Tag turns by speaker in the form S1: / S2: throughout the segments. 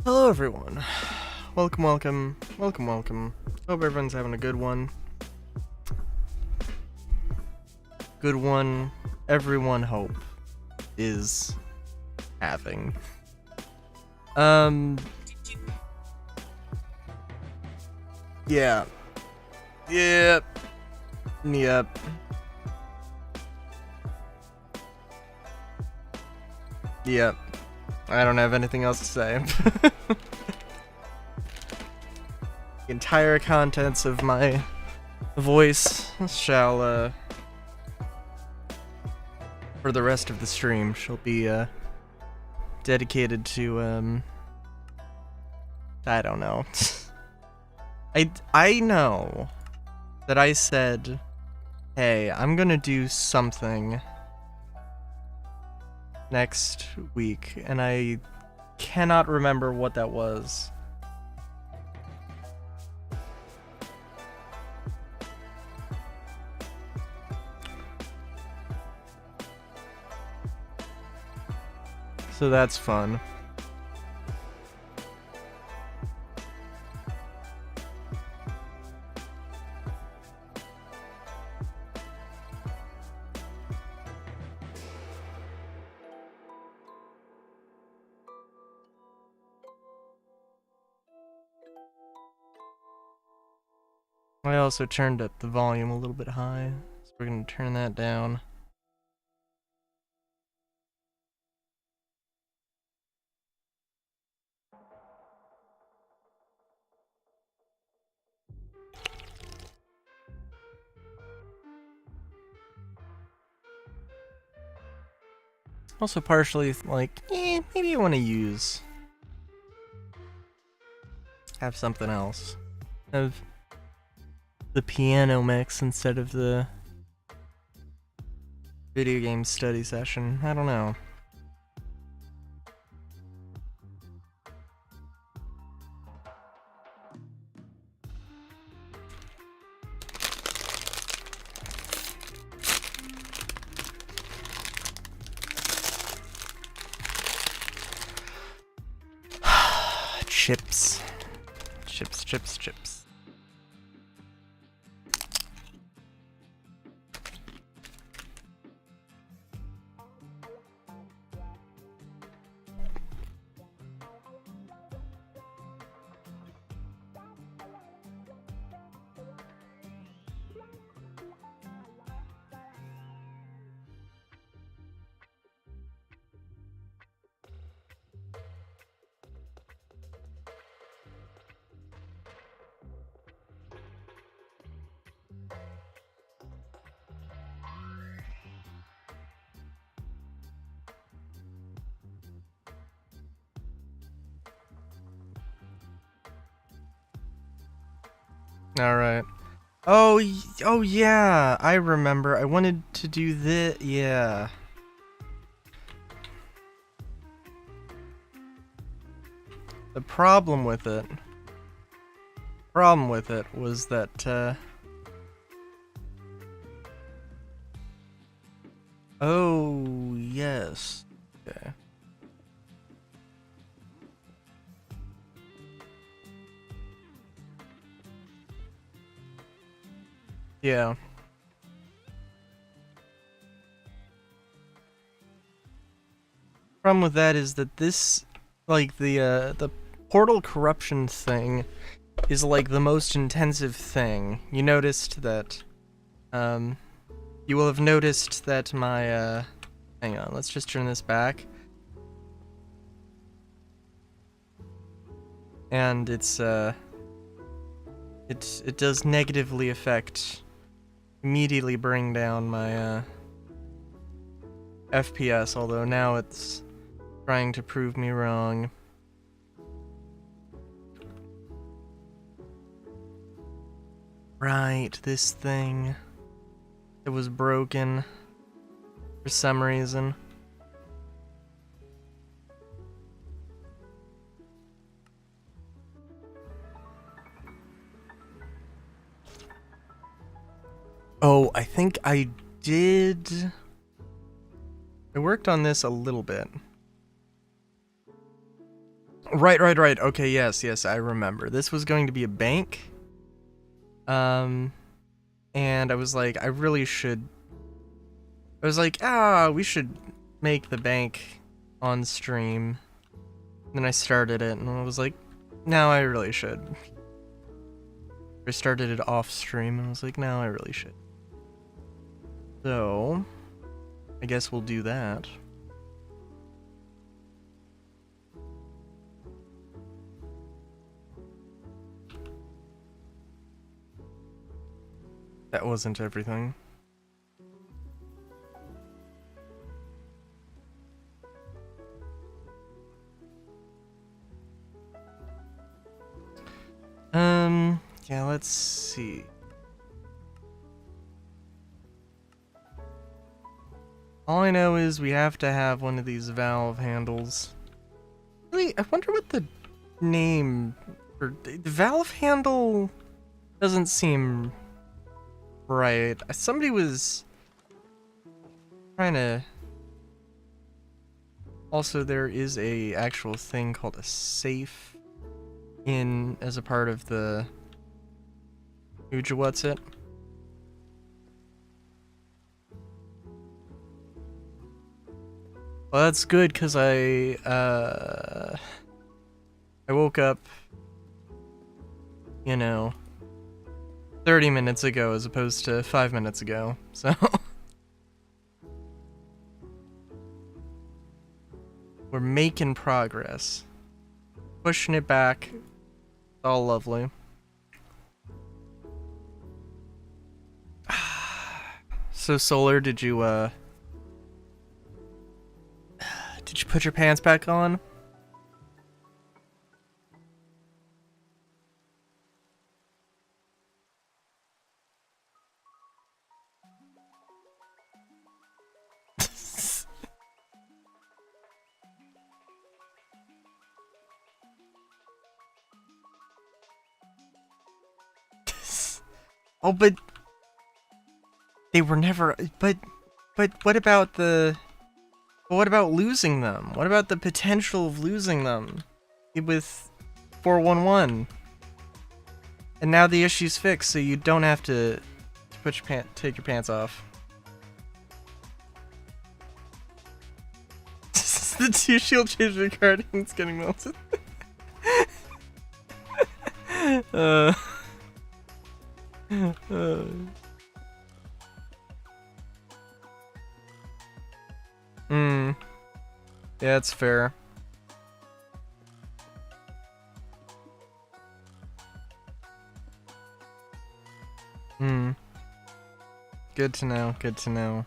S1: Hello everyone. Welcome, welcome, welcome, welcome. Hope everyone's having a good one. Good one everyone hope is having. Yeah. Yep. Yep. Yep. I don't have anything else to say. The entire contents of my voice shall, for the rest of the stream, shall be, dedicated to, I don't know. I know that I said, hey, I'm gonna do something next week, and I cannot remember what that was. So that's fun. I also turned up the volume a little bit high, so we're gonna turn that down. Also partially like, maybe I want to have something else. Have the piano mix instead of the video game study session. I don't know. Chips. Chips, chips, chips. Alright. Oh yeah, I remember. I wanted to do this, yeah. The problem with it was that, oh, yes. Okay. Yeah. Problem with that is that this, like, the portal corruption thing is, like, the most intensive thing. You noticed that, you will have noticed that my, hang on, let's just turn this back. And it does negatively affect, immediately bring down my, FPS, although now it's trying to prove me wrong. Right, this thing. It was broken for some reason. Oh, I think I did. I worked on this a little bit. Right. Okay, yes, I remember. This was going to be a bank. And I was like, we should make the bank on stream. And then I started it, and I was like, no, I really should. I started it off stream, and I was like, no, I really should. So, I guess we'll do that. That wasn't everything. Yeah, let's see. All I know is we have to have one of these valve handles. Really, I wonder what the name for the valve handle doesn't seem right. Somebody was trying to. Also, there is a actual thing called a safe in as a part of the what's it? Well, that's good because I woke up, 30 minutes ago as opposed to 5 minutes ago, so we're making progress. Pushing it back. It's all lovely. So Solar, did you put your pants back on? Oh, but they were never. But what about what about losing them? What about the potential of losing them with 411? And now the issue's fixed, so you don't have to take your pants off. The 2 shield changer guardian's getting melted. Yeah, it's fair. Good to know, good to know.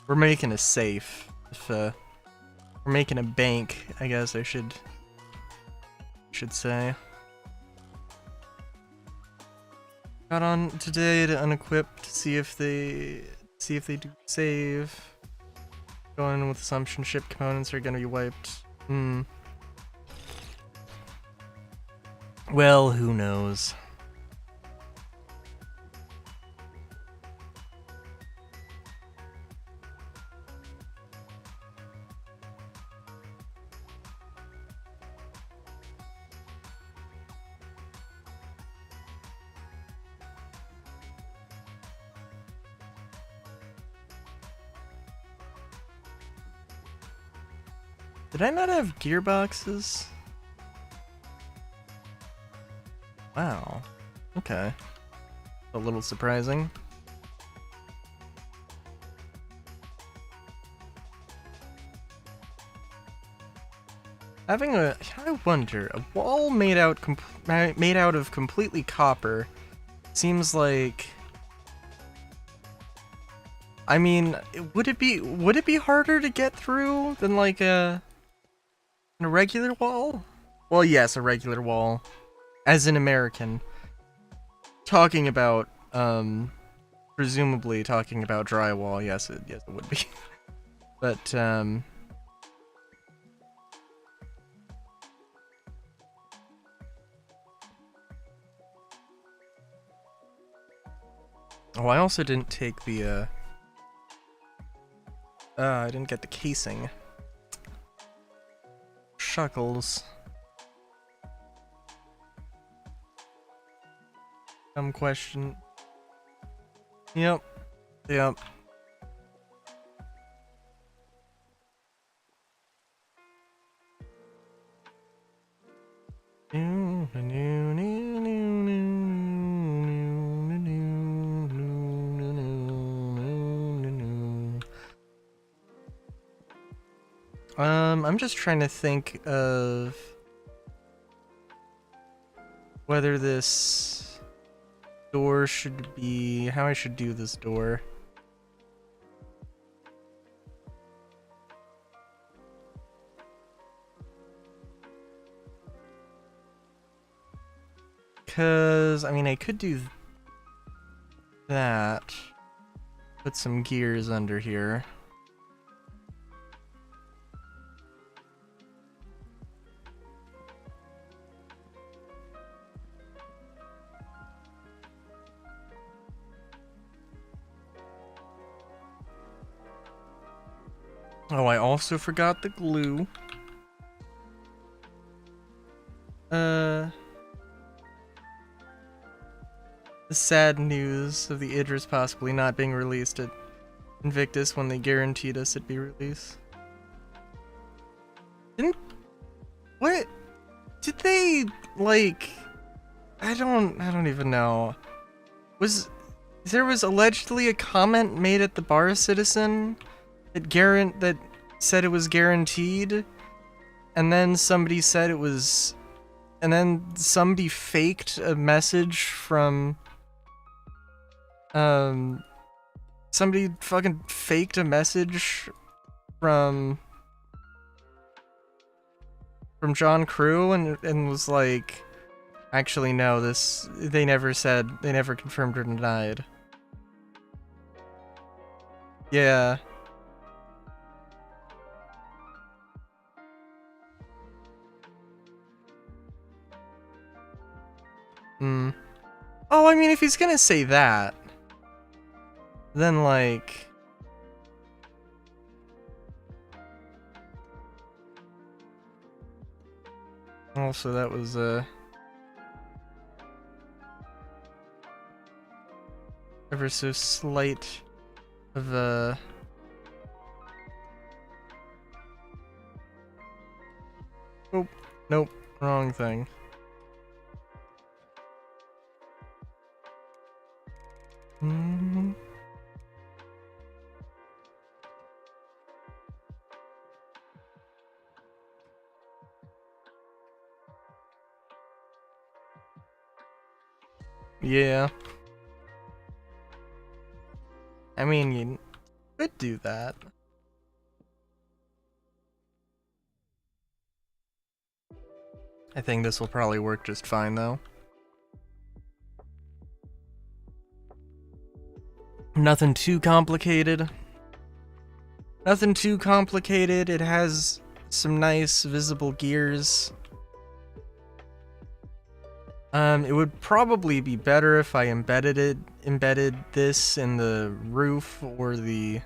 S1: We're making a safe. If we're making a bank, I guess I should say. Got on today to unequip to see if they do save. Going with assumption ship components are gonna be wiped. Well, who knows? Did I not have gearboxes? Wow. Okay. A little surprising. Having I wonder, a wall made out of completely copper seems like. I mean, would it be harder to get through than like a regular wall? Well, yes, a regular wall. As an American. Talking about, presumably talking about drywall, yes it would be. But, Oh, I also didn't take the, I didn't get the casing. Shuckles. Dumb question. Yep. Yep. I'm just trying to think of whether this door should be, how I should do this door. Cause, I mean, I could do that. Put some gears under here. Oh, I also forgot the glue. The sad news of the Idris possibly not being released at Invictus when they guaranteed us it'd be released. What? Did they, like... I don't even know. There was allegedly a comment made at the Bar Citizen that said it was guaranteed, and then somebody said it was, and then somebody faked a message from, somebody fucking faked a message from John Crew and was like, actually no, they never confirmed or denied. Yeah. Oh, I mean, if he's gonna say that, then, like... Also, that was, ever so slight of a... Oh, nope, wrong thing. Yeah. I mean, you could do that. I think this will probably work just fine, though. Nothing too complicated. Nothing too complicated. It has some nice visible gears. It would probably be better if I embedded this in the roof or the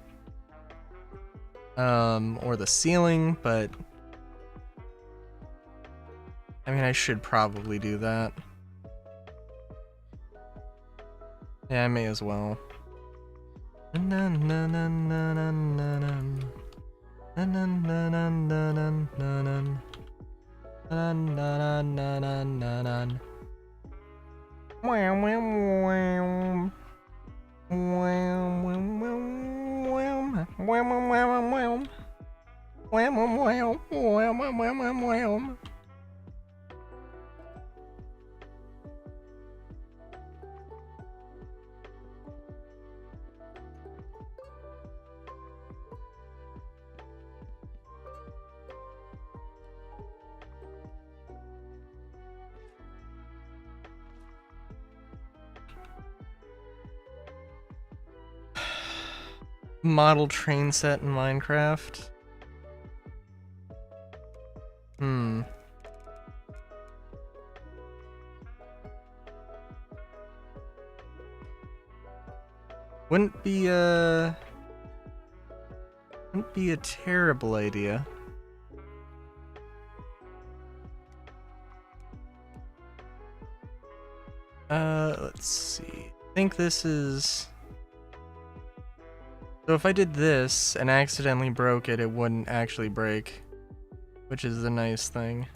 S1: ceiling, but I mean, I should probably do that. Yeah, I may as well. Model train set in Minecraft. Wouldn't be a terrible idea. Let's see. I think this is... So if I did this and accidentally broke it, it wouldn't actually break, which is the nice thing.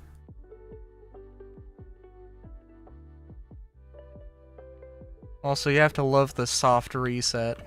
S1: Also, you have to love the soft reset.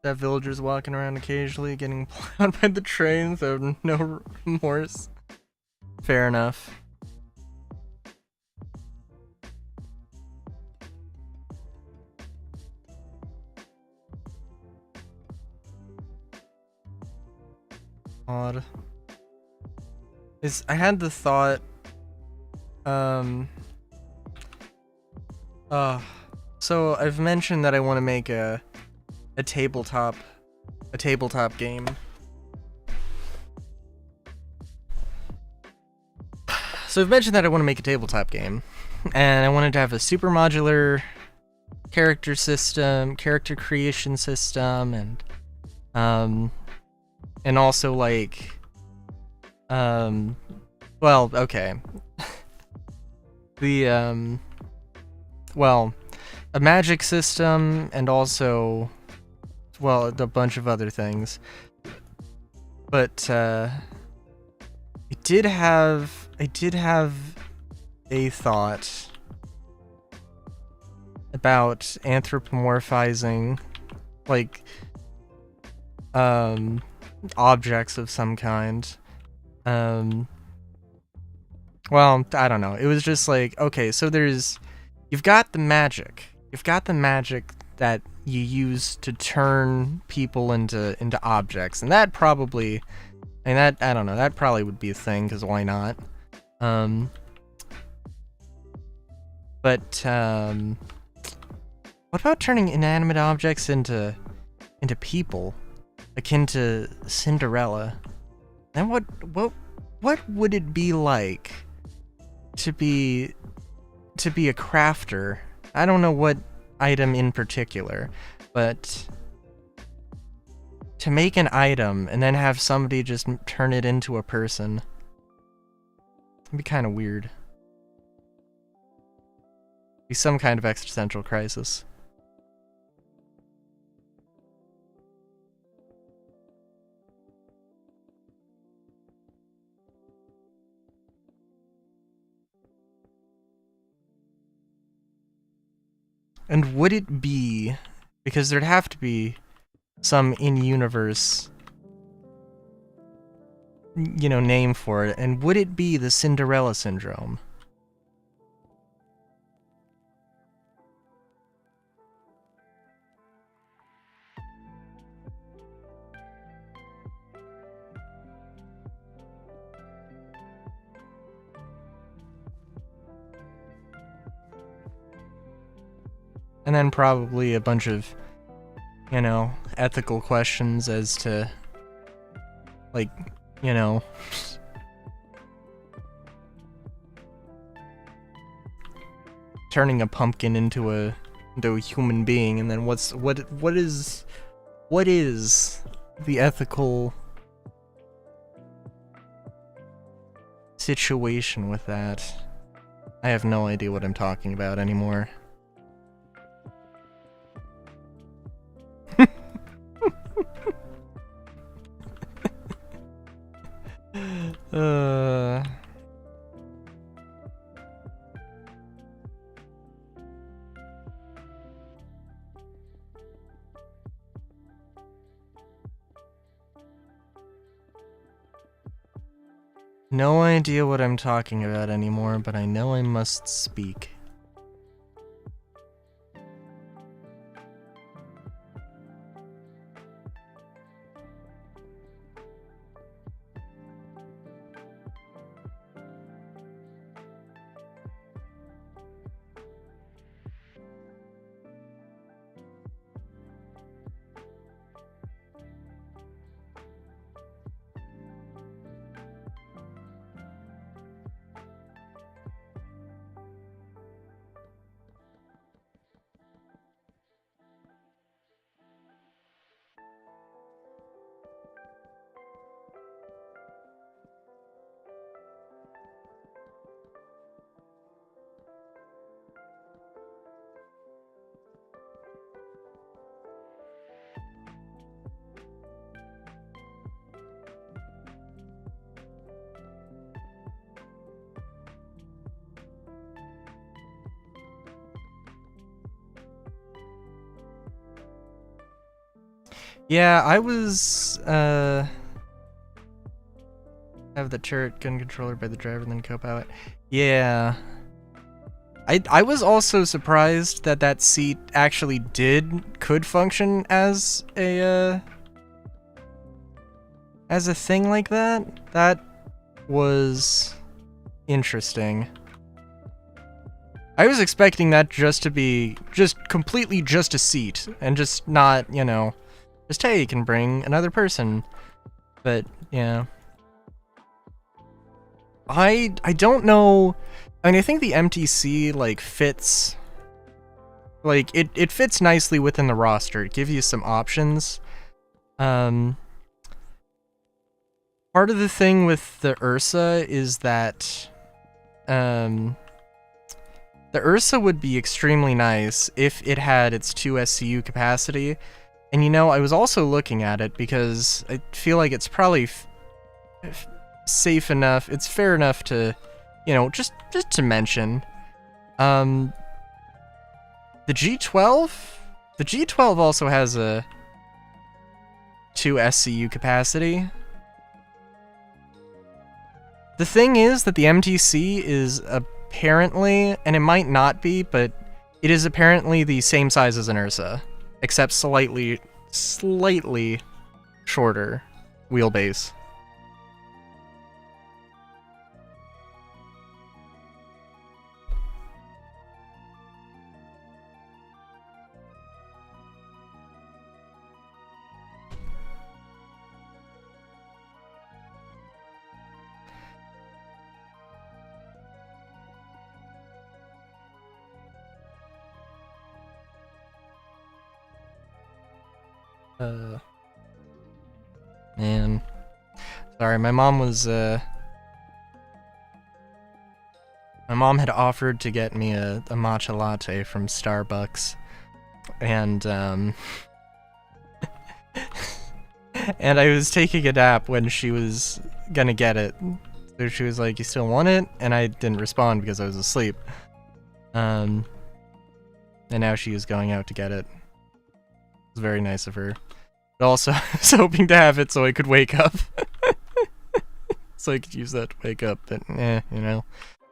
S1: That villager's walking around occasionally, getting plowed by the train, so no remorse. Fair enough. Odd. I had the thought, so I've mentioned that I want to make a tabletop game. So I've mentioned that I want to make a tabletop game, and I wanted to have a super modular character system, character creation system, and also like, well, okay. Well, a magic system, and also, well, a bunch of other things. But, I did have a thought about anthropomorphizing, like, objects of some kind. Well, I don't know. It was just like, okay, so you've got the magic that you use to turn people into objects, and that probably, I don't know, that probably would be a thing, because why not? But what about turning inanimate objects into people, akin to Cinderella? And what would it be like to be a crafter? I don't know what item in particular, but to make an item and then have somebody just turn it into a person, it'd be kind of weird. Be some kind of existential crisis. And would it be, because there'd have to be some in-universe, name for it, and would it be the Cinderella syndrome? And then probably a bunch of, ethical questions as to, like, turning a pumpkin into a human being, and then what is the ethical situation with that? I have no idea what I'm talking about anymore. No idea what I'm talking about anymore, but I know I must speak. Yeah, I was, have the turret gun controller by the driver and then co-pilot. Yeah. I was also surprised that that seat actually could function as a thing like that. That was interesting. I was expecting that just to be completely just a seat and just not, you know, just hey, you can bring another person. But yeah. I don't know. I mean, I think the MTC like fits, like it fits nicely within the roster. It gives you some options. Part of the thing with the Ursa is that the Ursa would be extremely nice if it had its 2 SCU capacity. And you know, I was also looking at it because I feel like it's probably safe enough, it's fair enough to, you know, just to mention. The G12? The G12 also has a 2 SCU capacity. The thing is that the MTC is apparently, and it might not be, but it is apparently the same size as an Ursa, except slightly shorter wheelbase. Man. Sorry, my mom had offered to get me a matcha latte from Starbucks. And, and I was taking a nap when she was gonna get it. So she was like, you still want it? And I didn't respond because I was asleep. And now she is going out to get it. It was very nice of her. But also, I was hoping to have it so I could wake up. So I could use that to wake up, but you know.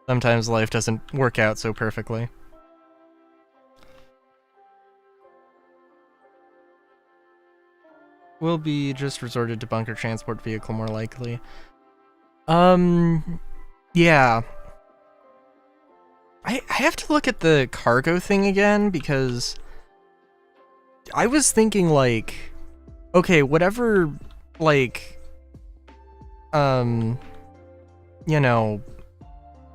S1: Sometimes life doesn't work out so perfectly. Will be just resorted to bunker transport vehicle more likely. Yeah. I have to look at the cargo thing again, because I was thinking, like, okay, whatever, like, you know,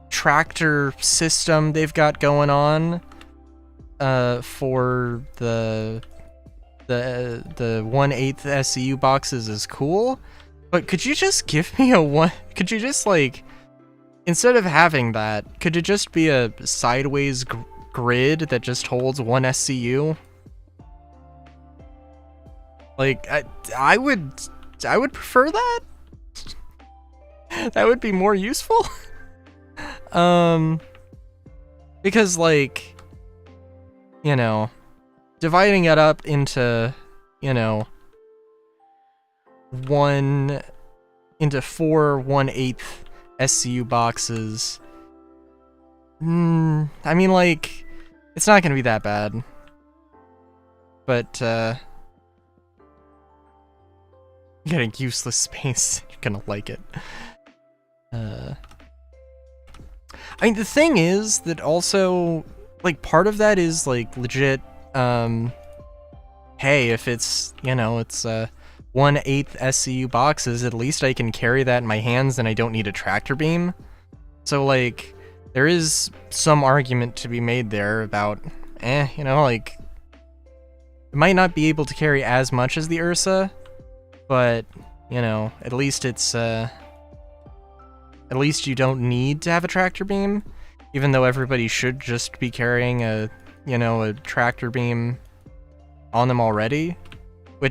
S1: tractor system they've got going on, for the 1/8 SCU boxes is cool, but could you just give me could you just, like, instead of having that, could it just be a sideways grid that just holds 1 SCU? Like, I would prefer that. That would be more useful. Because, like, you know, dividing it up into, you know, 4 1/8 SCU boxes. I mean, like, it's not gonna be that bad. But, getting useless space, you're gonna like it. I mean, the thing is that also, like, part of that is, like, legit, hey, if it's, you know, it's, 1/8 SCU boxes, at least I can carry that in my hands and I don't need a tractor beam. So, like, there is some argument to be made there about, you know, like, it might not be able to carry as much as the Ursa, but, you know, at least it's, at least you don't need to have a tractor beam, even though everybody should just be carrying a, you know, a tractor beam on them already.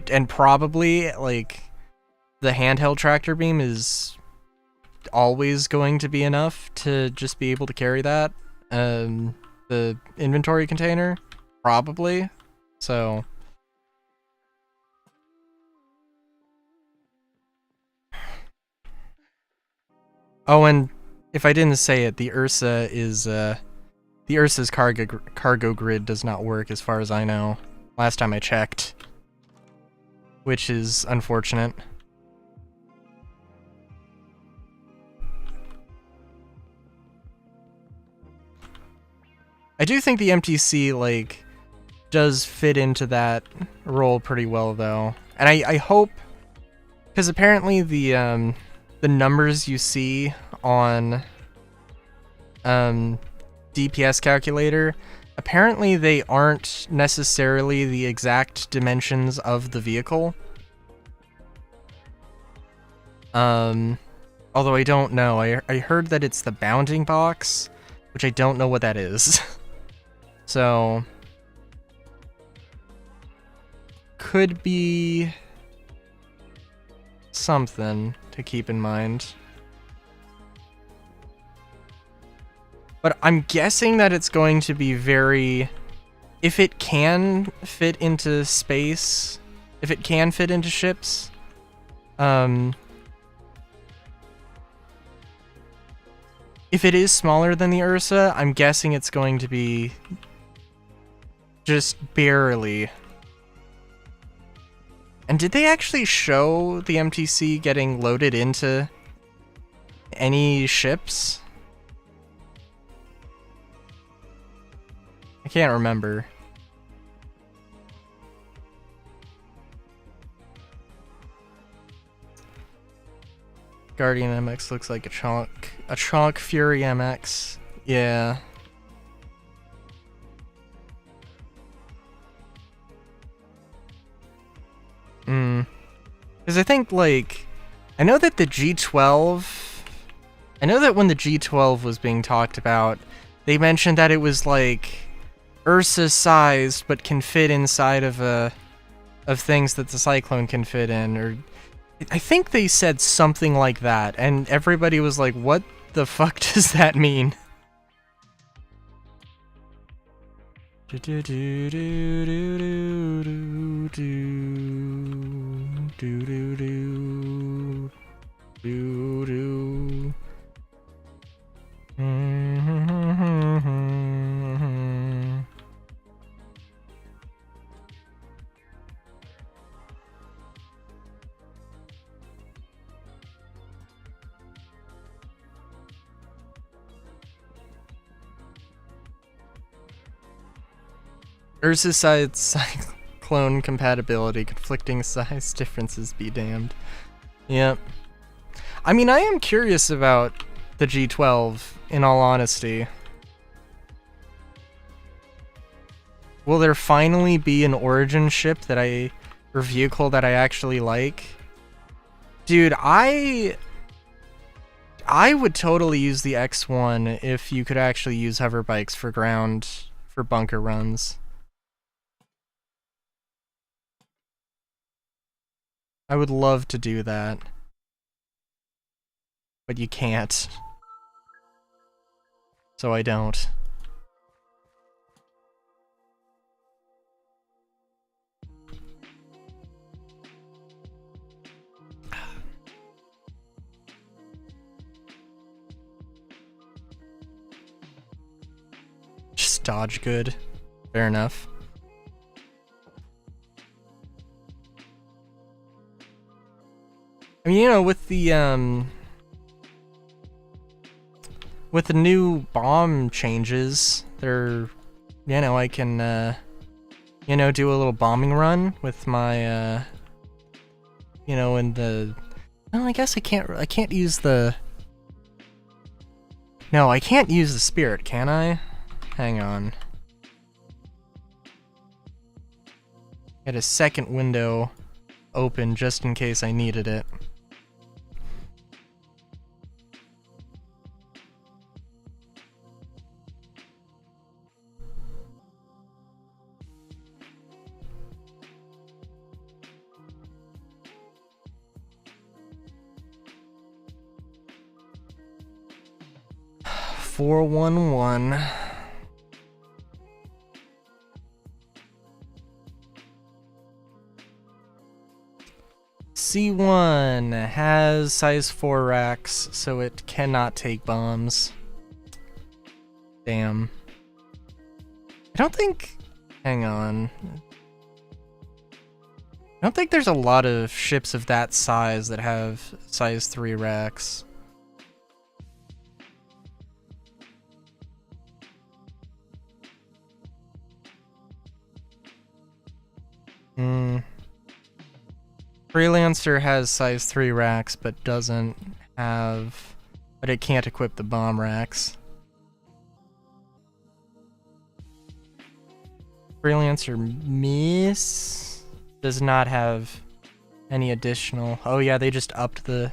S1: And probably, like, the handheld tractor beam is always going to be enough to just be able to carry that. The inventory container, probably. So, Oh, and if I didn't say it, the Ursa's cargo grid does not work as far as I know. Last time I checked. Which is unfortunate. I do think the MTC, like, does fit into that role pretty well, though. And I hope... Because apparently the numbers you see on DPS calculator, apparently they aren't necessarily the exact dimensions of the vehicle. Although I don't know. I heard that it's the bounding box, which I don't know what that is. So... could be... something to keep in mind. But I'm guessing that it's going to be very... if it can fit into space, if it can fit into ships, if it is smaller than the Ursa, I'm guessing it's going to be just barely. And did they actually show the MTC getting loaded into any ships? I can't remember. Guardian MX looks like a chonk Fury MX. Yeah. Because I think, like, I know that the G12... I know that when the G12 was being talked about, they mentioned that it was, like, Ursa-sized, but can fit inside of things that the Cyclone can fit in, or... I think they said something like that, and everybody was like, what the fuck does that mean? Ursa's side Cyclone compatibility, conflicting size differences be damned. Yep. I mean, I am curious about the G12, in all honesty. Will there finally be an Origin ship that or vehicle that I actually like? Dude, I would totally use the X1 if you could actually use hover bikes for bunker runs. I would love to do that. But you can't. So I don't. Just dodge good. Fair enough. I mean, you know, with the new bomb changes, you know, I can, you know, do a little bombing run with my, you know, well, I guess I can't use the, no, I can't use the Spirit, can I? Hang on. Get a second window open just in case I needed it. $411. C1 has size 4 racks, so it cannot take bombs. Damn. I don't think... Hang on. I don't think there's a lot of ships of that size that have size 3 racks. Freelancer has size 3 racks, but doesn't have... But it can't equip the bomb racks. Freelancer Miss does not have any additional... Oh yeah, they just upped the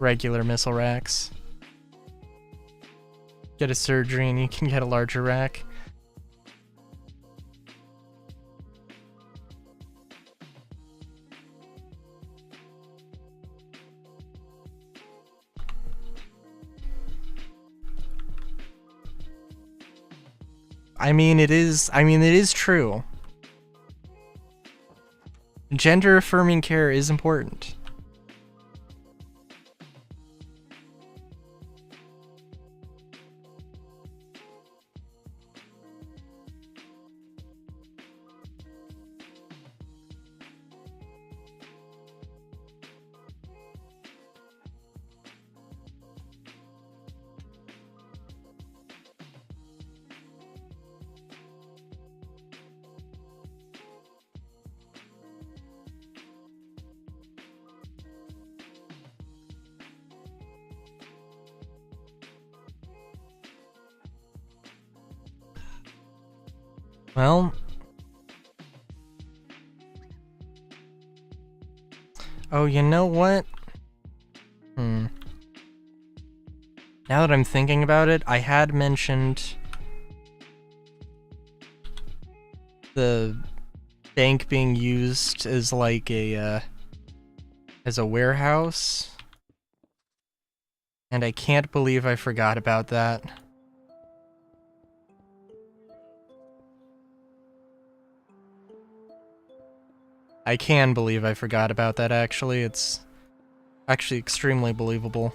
S1: regular missile racks. Get a surgery and you can get a larger rack. I mean, it is true. Gender affirming care is important. Well, oh, you know what? Now that I'm thinking about it, I had mentioned the bank being used as like a as a warehouse, and I can't believe I forgot about that. I can believe I forgot about that, actually. It's actually extremely believable.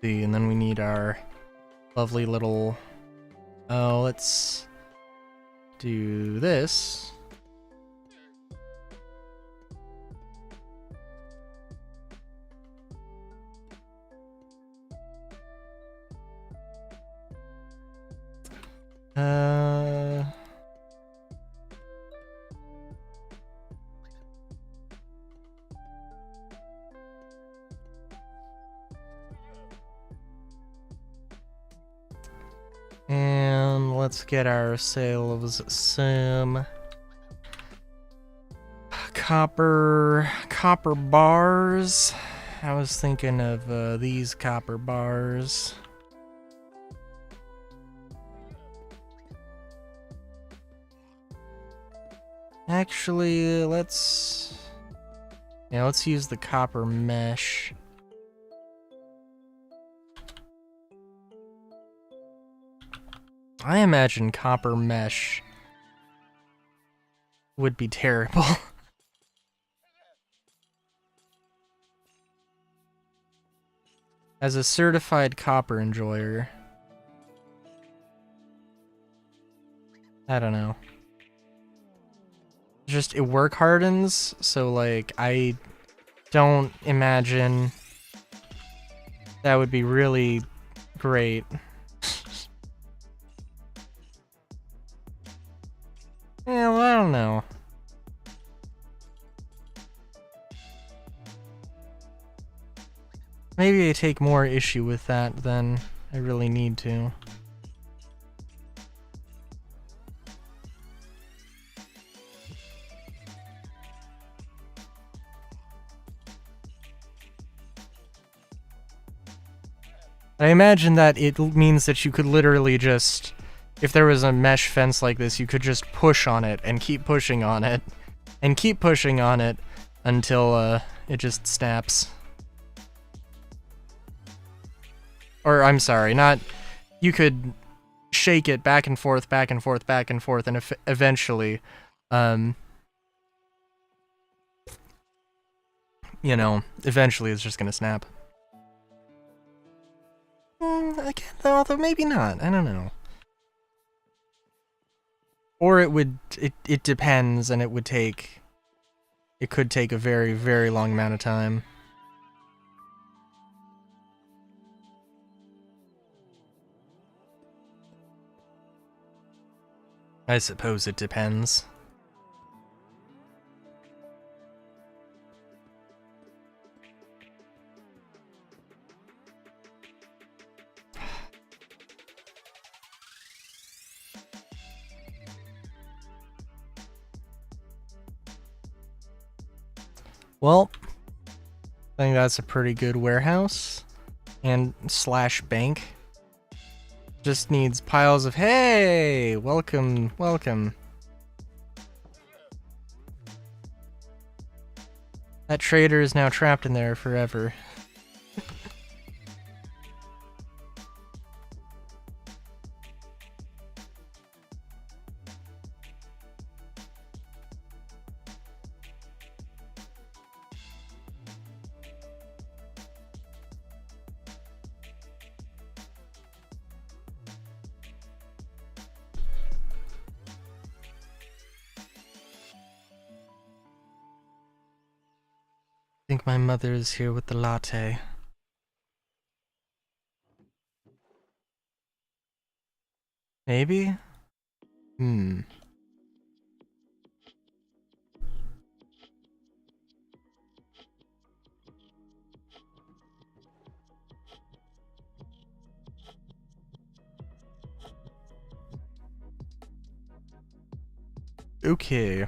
S1: See, and then we need our lovely little... Oh, let's do this. And let's get ourselves some copper bars. I was thinking of these copper bars. Actually, let's use the copper mesh. I imagine copper mesh would be terrible. As a certified copper enjoyer, I don't know. Just, it work hardens, so, like, I don't imagine that would be really great. Yeah, well, I don't know. Maybe I take more issue with that than I really need to. I imagine that it means that you could literally just, if there was a mesh fence like this, you could just push on it and keep pushing on it and keep pushing on it until it just snaps. Or, I'm sorry, not... You could shake it back and forth, back and forth, back and forth, and eventually, you know, eventually it's just gonna snap. Again, although maybe not. I don't know. Or it would... It depends, and it would take... It could take a very, very long amount of time. I suppose it depends. Well, I think that's a pretty good warehouse and slash bank. Just needs piles of, hey, welcome, welcome. That trader is now trapped in there forever. I think my mother is here with the latte. Maybe? Okay.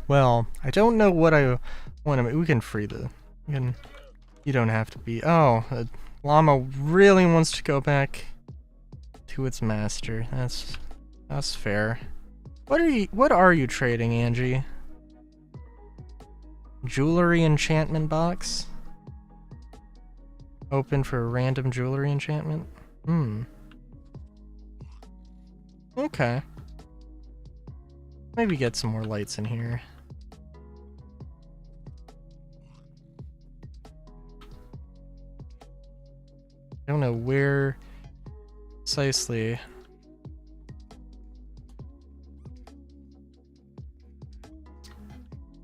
S1: Well, I don't know what I want to... We can free the... You don't have to be... Oh, a llama really wants to go back to its master. That's fair. What are you trading, Angie? Jewelry enchantment box? Open for a random jewelry enchantment? Okay. Maybe get some more lights in here. I don't know where precisely.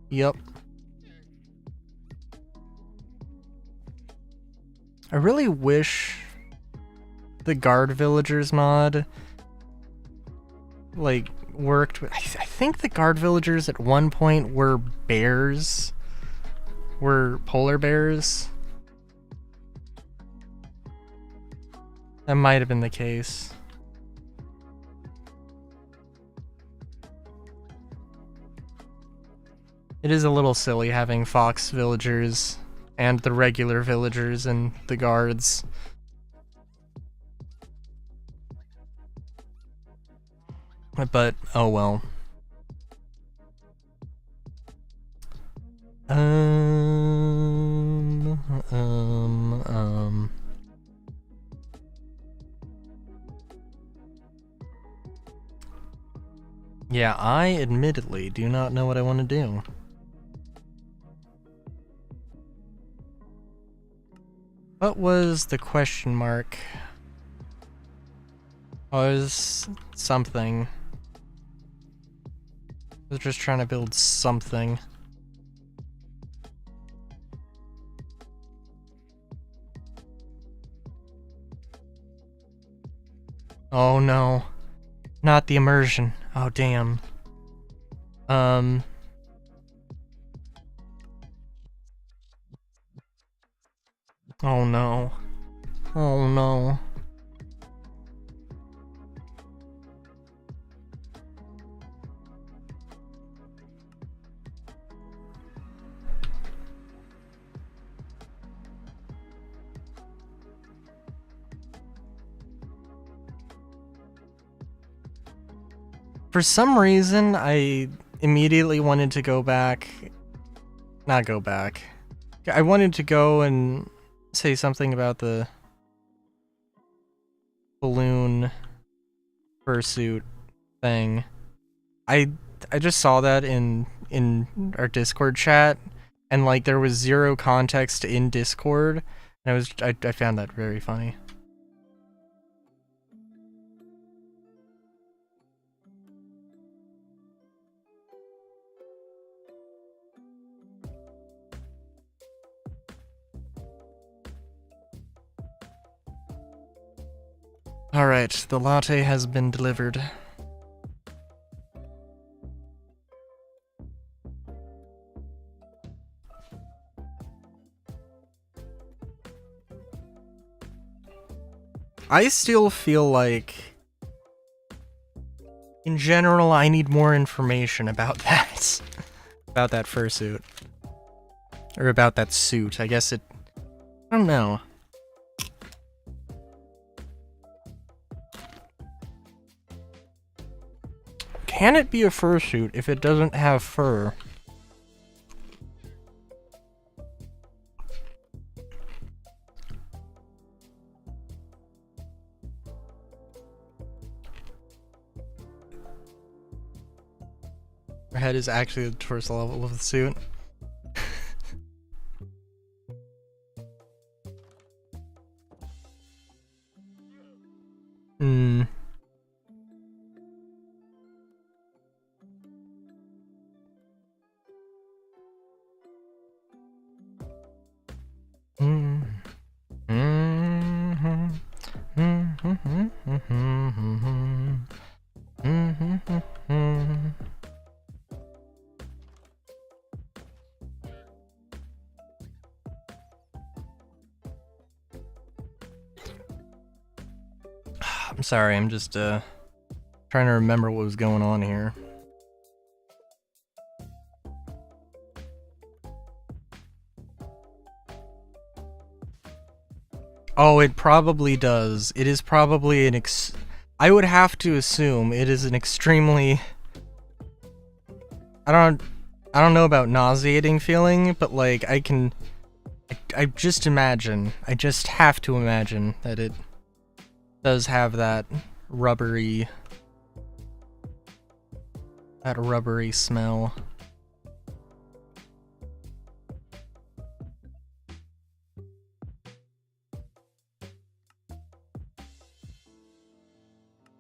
S1: Yep. I really wish the guard villagers mod like worked with... I think the guard villagers at one point were bears. Were polar bears. That might have been the case. It is a little silly having fox villagers and the regular villagers and the guards. But, oh well. Yeah, I admittedly do not know what I want to do. What was the question mark? Oh, it was something. I was just trying to build something. Oh no. Not the immersion. Oh damn. Oh no. Oh no. For some reason, I immediately wanted to go back. Not go back. I wanted to go and say something about the balloon fursuit thing. I just saw that in our Discord chat, and like there was zero context in Discord, and I found that very funny. Alright, the latte has been delivered. I still feel like, in general, I need more information about that. About that fursuit. Or about that suit. I guess it... I don't know. Can it be a fursuit if it doesn't have fur? Her head is actually the torso level of the suit. Hmm. I'm sorry, I'm just trying to remember what was going on here. Oh, it probably does. It is probably an I would have to assume it is an extremely... I don't know about nauseating feeling, but like I just imagine, I just have to imagine that it does have that rubbery smell.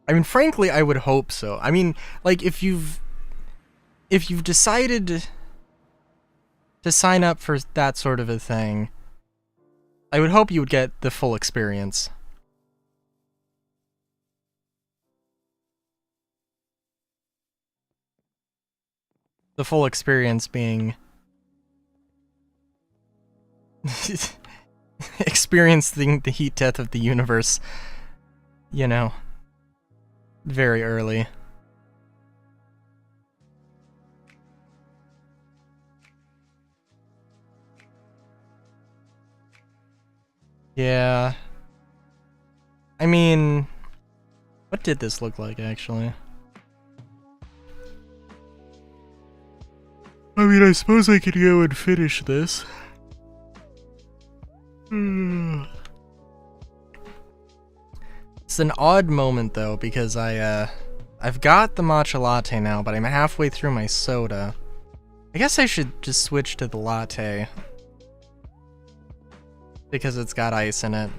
S1: I mean, frankly, I would hope so. I mean, like, if you've decided to sign up for that sort of a thing, I would hope you would get the full experience. The full experience being... experiencing the heat death of the universe, you know, very early. Yeah. I mean, what did this look like, actually? I mean, I suppose I could go and finish this. It's an odd moment, though, because I've got the matcha latte now, but I'm halfway through my soda. I guess I should just switch to the latte. Because it's got ice in it.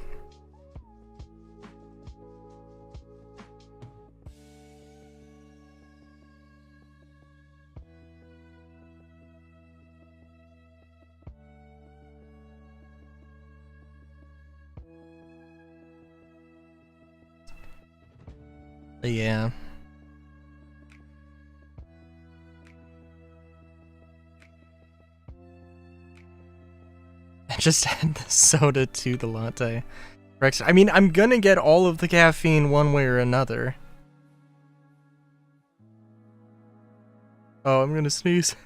S1: But yeah. I just add the soda to the latte. Rex, I mean, I'm gonna get all of the caffeine one way or another. Oh, I'm gonna sneeze.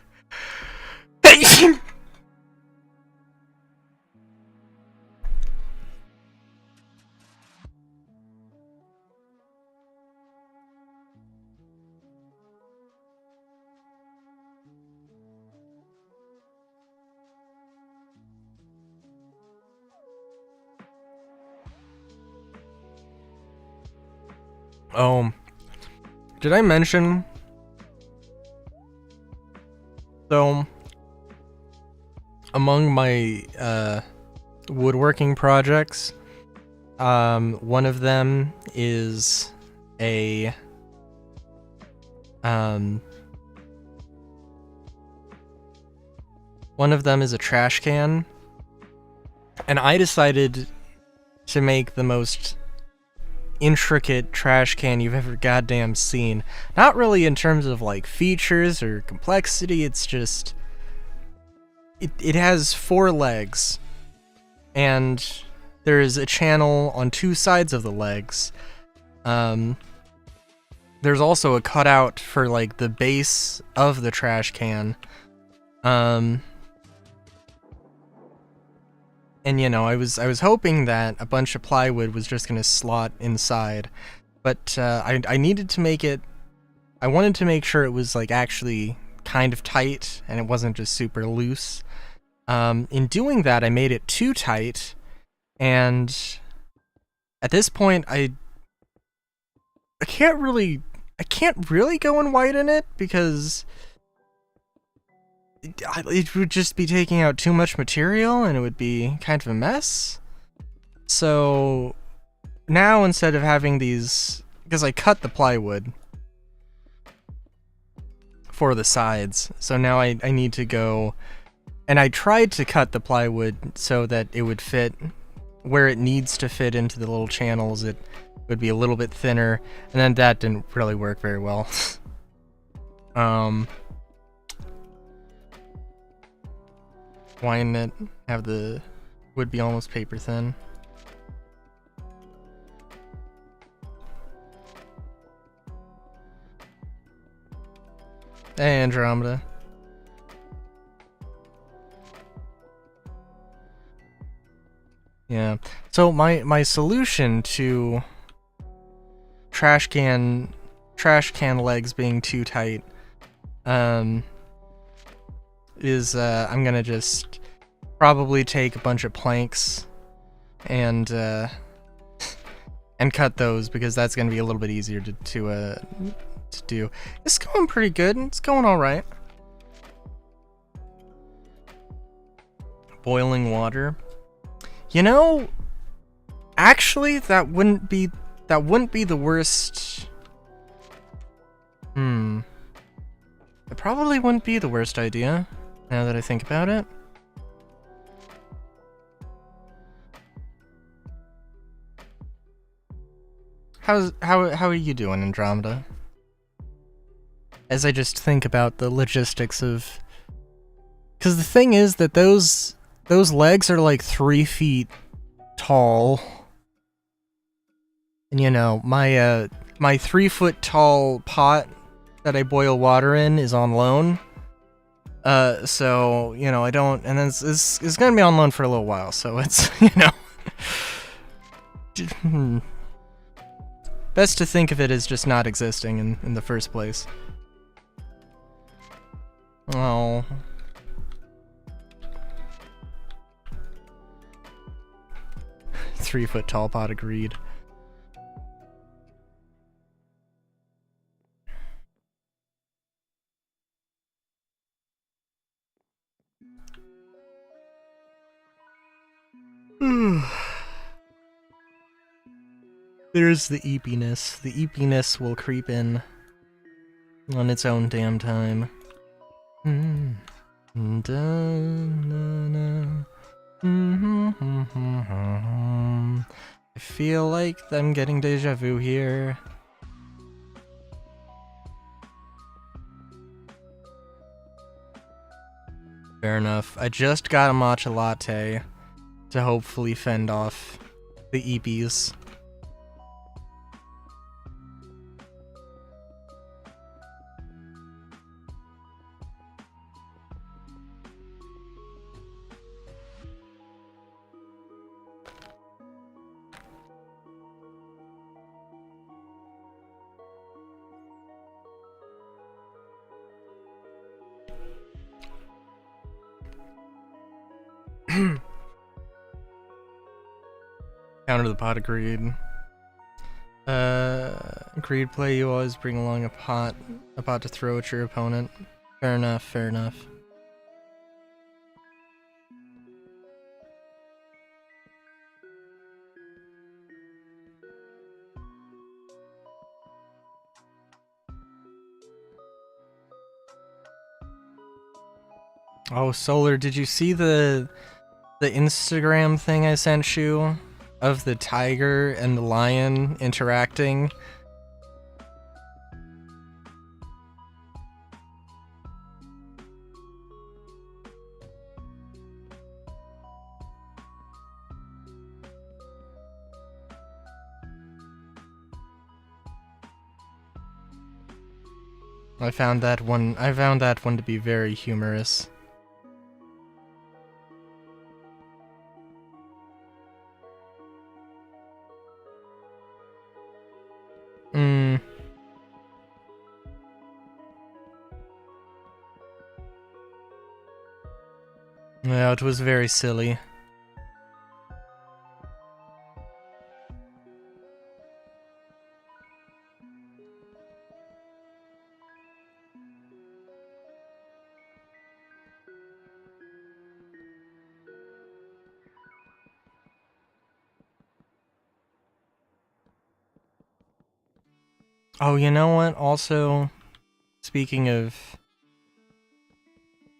S1: Oh, did I mention? So, among my woodworking projects, one of them is a trash can, and I decided to make the most intricate trash can you've ever goddamn seen. Not really in terms of like features or complexity, it's just it has 4 legs, and there's a channel on 2 sides of the legs. There's also a cutout for like the base of the trash can. And you know, I was hoping that a bunch of plywood was just gonna slot inside, but I needed to make it. I wanted to make sure it was like actually kind of tight and it wasn't just super loose. In doing that, I made it too tight, and at this point, I can't really go and whiten it because it would just be taking out too much material and it would be kind of a mess. So now, instead of having these, because I cut the plywood for the sides, so now I need to go, and I tried to cut the plywood so that it would fit where it needs to fit into the little channels. It would be a little bit thinner, and then that didn't really work very well. Widen it, have the wood be almost paper thin. Hey, Andromeda. Yeah. So my solution to trash can legs being too tight is I'm gonna just probably take a bunch of planks and cut those, because that's gonna be a little bit easier to do. It's going pretty good. It's going all right. Boiling water. You know, actually, that wouldn't be the worst. It probably wouldn't be the worst idea, now that I think about it. How are you doing, Andromeda? As I just think about the logistics of, because the thing is that those legs are like 3 feet tall, and you know, my 3 foot tall pot that I boil water in is on loan. So you know, I don't, and it's gonna be on loan for a little while, so it's, you know, best to think of it as just not existing in the first place. Oh. Three-foot tall pot, agreed. There's the eepiness. The eepiness will creep in on its own damn time. I feel like I'm getting deja vu here. Fair enough. I just got a matcha latte to hopefully fend off the Eepies. Counter the pot, agreed. Agreed play, you always bring along a pot to throw at your opponent. Fair enough, fair enough. Oh, Solar, did you see the Instagram thing I sent you? Of the tiger and the lion interacting? I found that one to be very humorous. Yeah, it was very silly. Oh, you know what? Also, speaking of...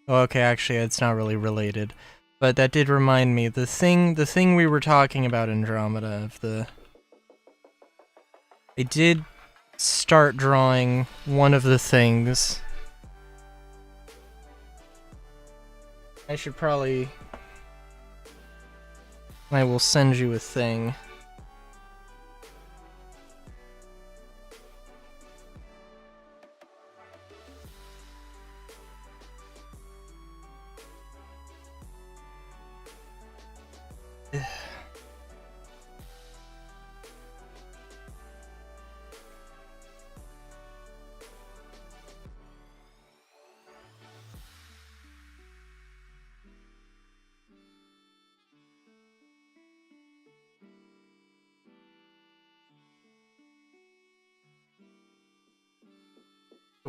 S1: Oh, okay, actually, it's not really related. But that did remind me, the thing we were talking about Andromeda, of the... I did start drawing one of the things. I should probably... I will send you a thing.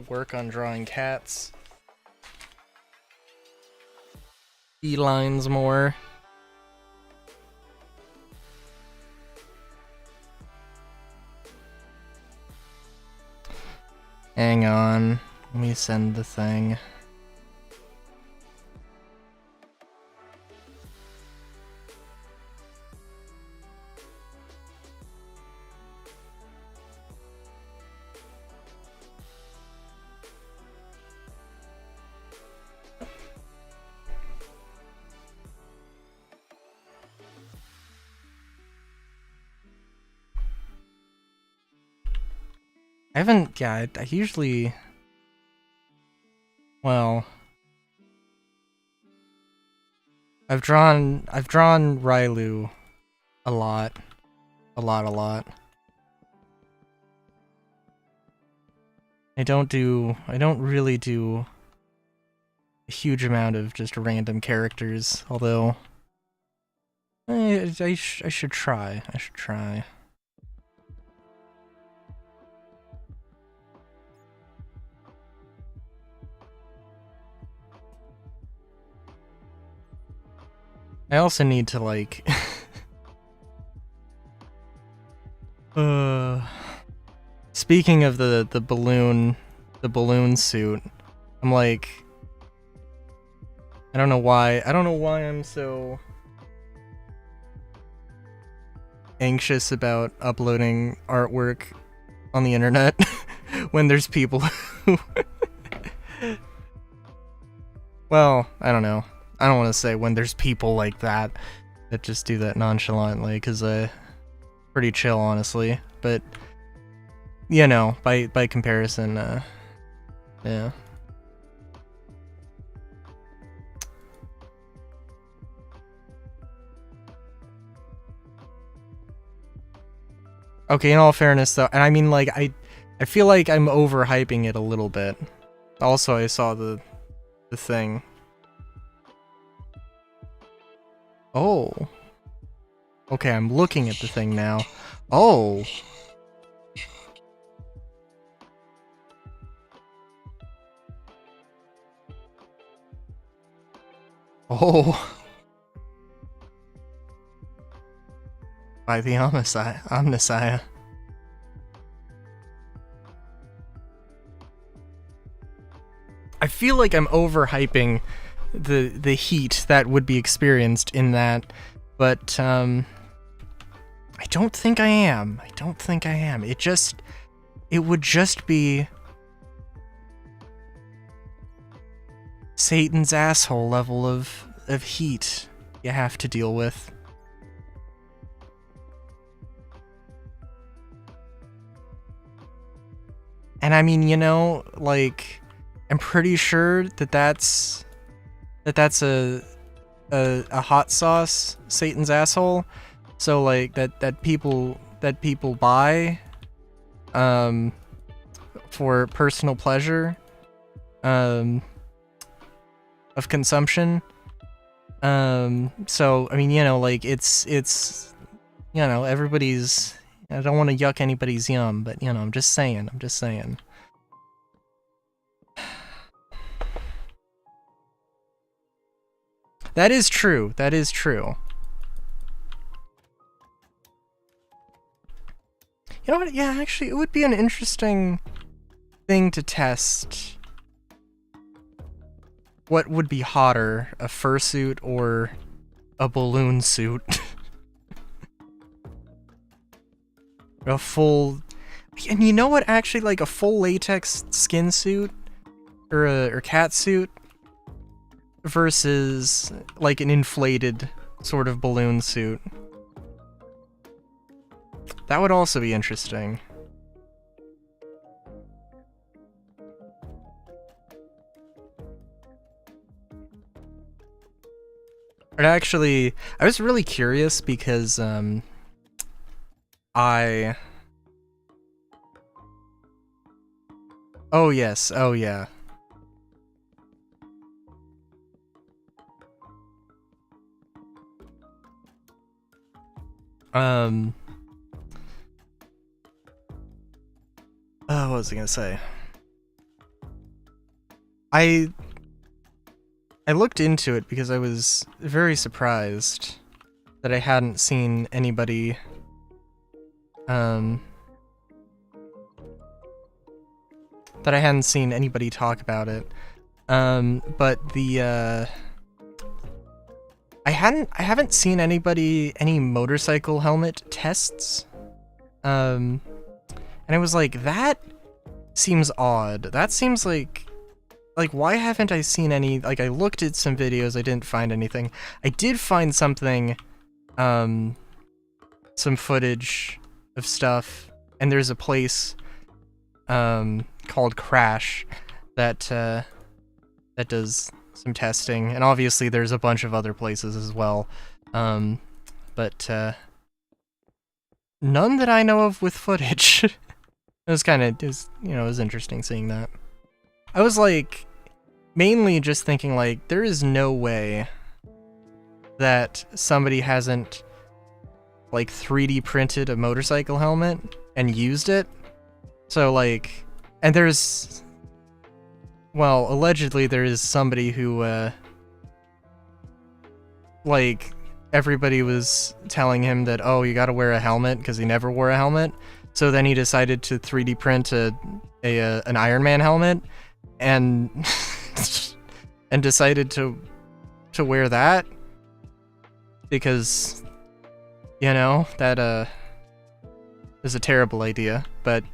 S1: Work on drawing cats. Felines more. Hang on. Let me send the thing. I haven't, yeah, I usually, well, I've drawn Railu a lot. I don't really do a huge amount of just random characters, although I should try. I also need to, like, speaking of the balloon suit, I'm like, I don't know why I'm so anxious about uploading artwork on the internet when there's people who Well, I don't know. I don't want to say when there's people like that just do that nonchalantly, because pretty chill, honestly. But you know, by comparison, yeah. Okay, in all fairness, though, and I mean, like, I feel like I'm overhyping it a little bit. Also, I saw the thing. Oh. Okay, I'm looking at the thing now. Oh. Oh. By the Omnissiah. I feel like I'm overhyping the heat that would be experienced in that, but I don't think I am. I don't think I am. It would just be Satan's asshole level of heat you have to deal with. And I mean, you know, like, I'm pretty sure that's a hot sauce, Satan's asshole. So like that people buy for personal pleasure of consumption. So I mean, you know, like it's you know, everybody's, I don't want to yuck anybody's yum, but you know, I'm just saying. That is true. That is true. You know what? Yeah, actually, it would be an interesting thing to test. What would be hotter, a fursuit or a balloon suit? A full... And you know what? Actually, like a full latex skin suit or cat suit versus like an inflated sort of balloon suit. That would also be interesting. But actually, I was really curious because oh yes, oh yeah. What was I gonna say? I looked into it because I was very surprised that I hadn't seen anybody talk about it. But I haven't seen any motorcycle helmet tests. And I was like, that seems odd. That seems like why haven't I seen any? Like, I looked at some videos, I didn't find anything. I did find something, some footage of stuff, and there's a place called Crash that does some testing, and obviously there's a bunch of other places as well, but none that I know of with footage. It was interesting seeing that. I was like, mainly just thinking like, there is no way that somebody hasn't like 3D printed a motorcycle helmet and used it. So like, and there's, well, allegedly there is somebody who like, everybody was telling him that, oh, you gotta wear a helmet because he never wore a helmet. So then he decided to 3D print an Iron Man helmet and and decided to wear that because, you know, that is a terrible idea. But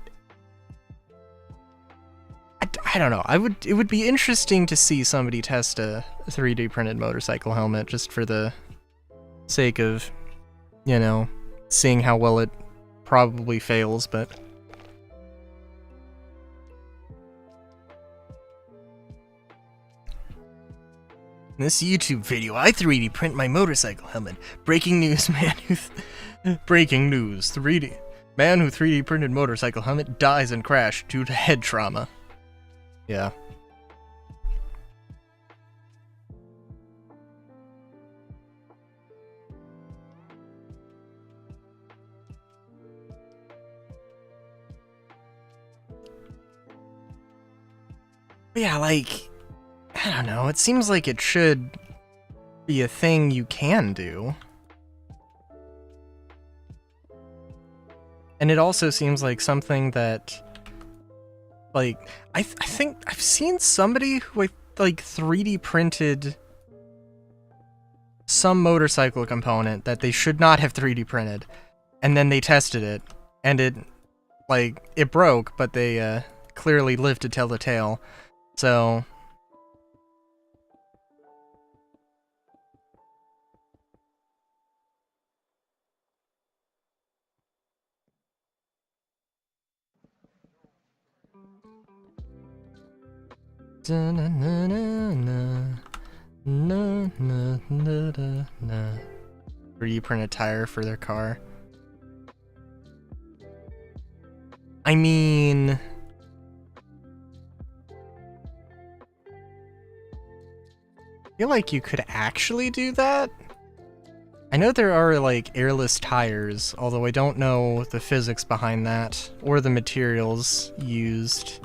S1: I don't know. It would be interesting to see somebody test a 3D printed motorcycle helmet just for the sake of, you know, seeing how well it probably fails, but in this YouTube video, I 3D print my motorcycle helmet. Breaking news, breaking news, 3D. Man who 3D printed motorcycle helmet dies in crash due to head trauma. Yeah. But yeah, like, I don't know, it seems like it should be a thing you can do. And it also seems like something that, like, I think I've seen somebody who, like, 3D printed some motorcycle component that they should not have 3D printed, and then they tested it, and it, like, it broke, but they, clearly lived to tell the tale, so... Da-na-na-na-na. 3D print a tire for their car. I mean... I feel like you could actually do that? I know there are, like, airless tires, although I don't know the physics behind that, or the materials used.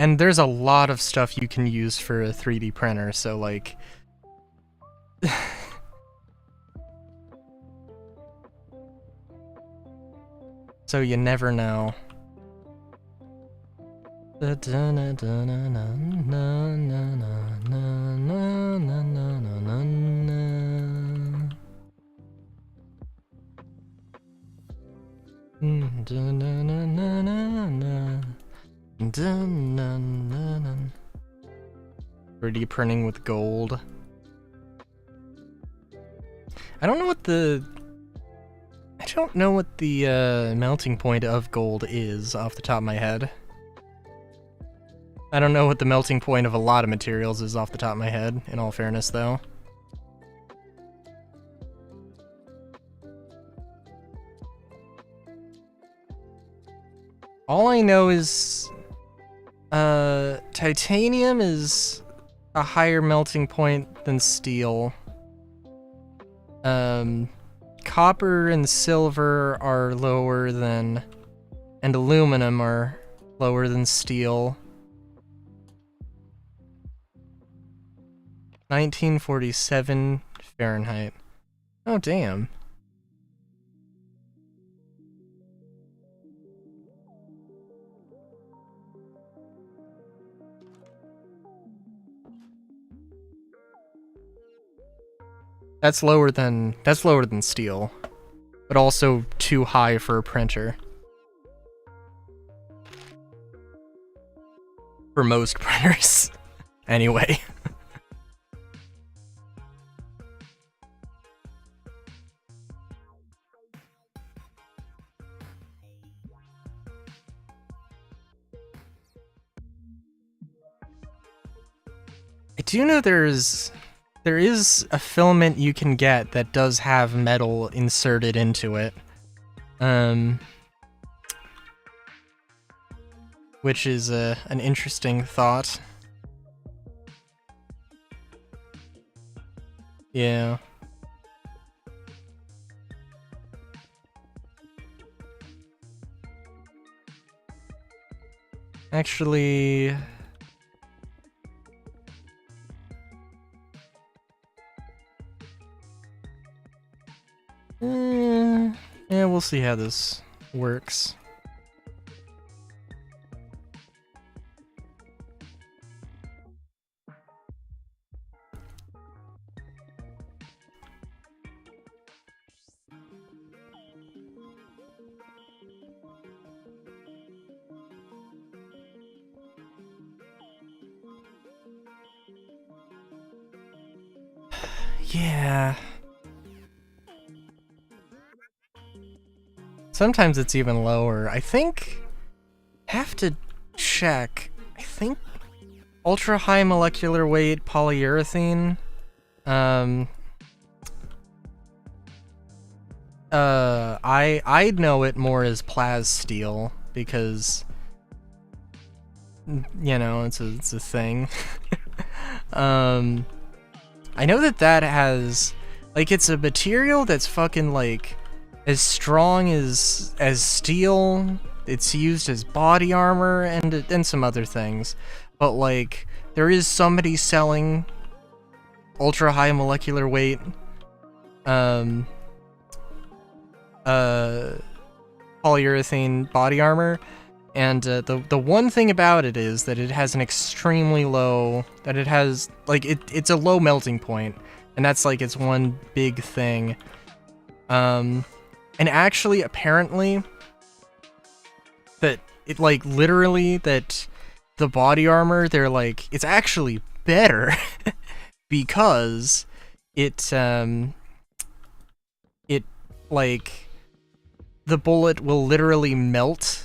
S1: And there's a lot of stuff you can use for a 3D printer, so like... so you never know. Dun-dun-dun-dun-dun. 3D printing with gold. I don't know what the melting point of gold is off the top of my head. I don't know what the melting point of a lot of materials is off the top of my head, in all fairness, though. All I know is... titanium is a higher melting point than steel. Copper and silver are lower than... and aluminum are lower than steel. 1947 Fahrenheit. Oh, damn. That's lower than steel, but also too high for a printer. For most printers, anyway. I do know there is a filament you can get that does have metal inserted into it. Which is an interesting thought. Yeah. Actually... yeah, we'll see how this works. Yeah. Sometimes it's even lower. I think... have to check. I think ultra high molecular weight polyurethane. I'd know it more as plas steel because, you know, it's a thing. I know that has, like, it's a material that's fucking, like, as strong as steel. It's used as body armor and some other things. But, like, there is somebody selling ultra high molecular weight polyurethane body armor, and the one thing about it is that it has an extremely low, that it has, like, it's a low melting point, and that's, like, its one big thing. And actually, apparently, that it, like, literally, that the body armor, they're like, it's actually better because it, like, the bullet will literally melt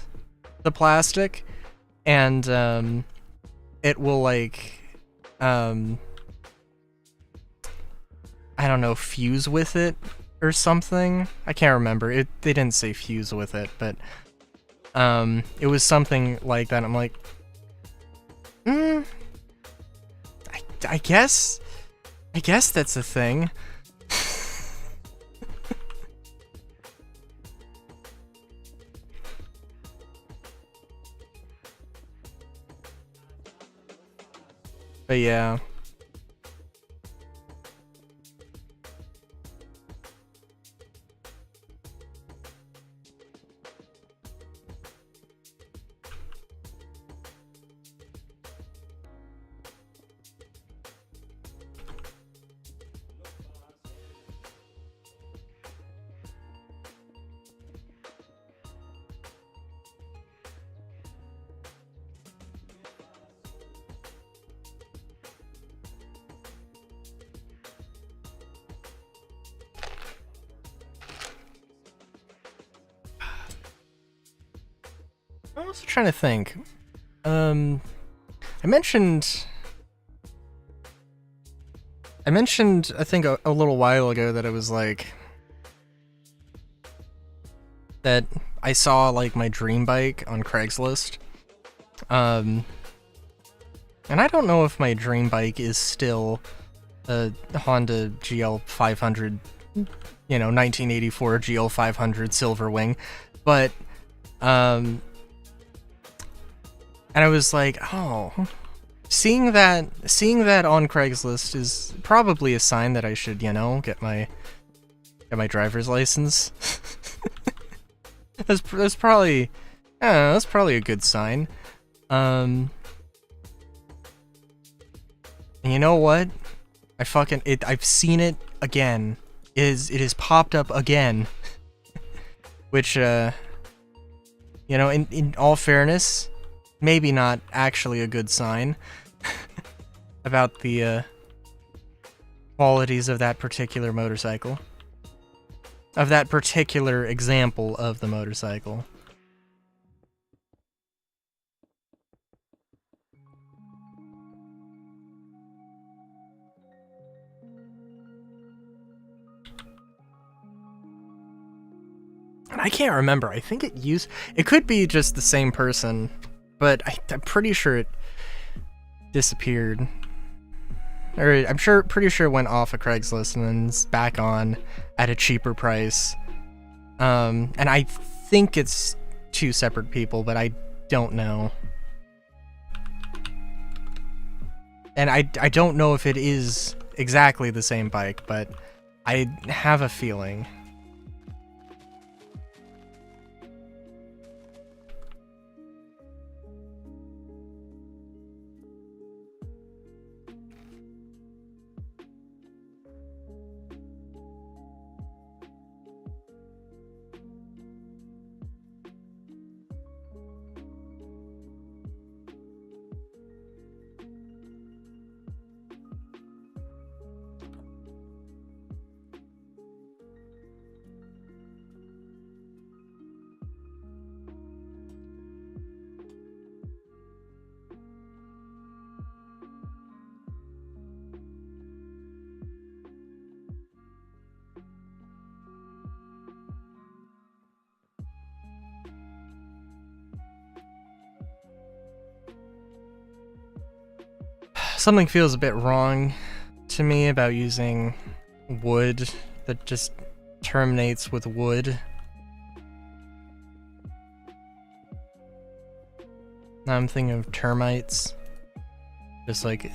S1: the plastic, and it will, like, I don't know, fuse with it or something. I can't remember. They didn't say fuse with it, but it was something like that. I'm like, I guess that's a thing. But yeah. I'm also trying to think. I mentioned, I think a little while ago that it was like, that I saw, like, my dream bike on Craigslist. And I don't know if my dream bike is still a Honda GL 500, you know, 1984 GL 500 Silverwing, but, and I was like, oh, seeing that on Craigslist is probably a sign that I should, you know, get my driver's license. that's probably, I don't know, that's probably a good sign. And you know what? I've seen it again. It has popped up again. Which, you know, in all fairness, maybe not actually a good sign about the qualities of that particular motorcycle. Of that particular example of the motorcycle. I can't remember. I think it could be just the same person, but I'm pretty sure it disappeared. Or I'm pretty sure it went off of Craigslist and then it's back on at a cheaper price. And I think it's two separate people, but I don't know. And I don't know if it is exactly the same bike, but I have a feeling. Something feels a bit wrong to me about using wood that just terminates with wood. Now I'm thinking of termites. Just like,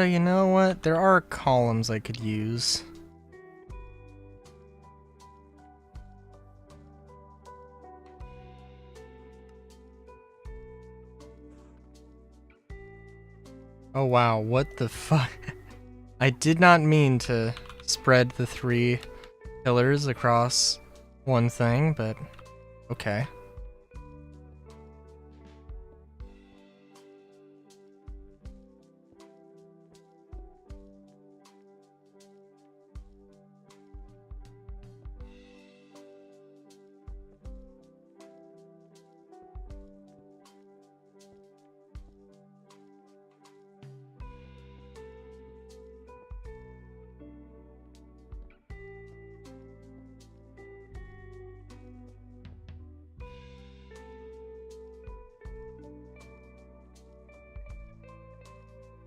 S1: you know what? There are columns I could use. Oh wow, what the fuck? I did not mean to spread the 3 pillars across one thing, but okay.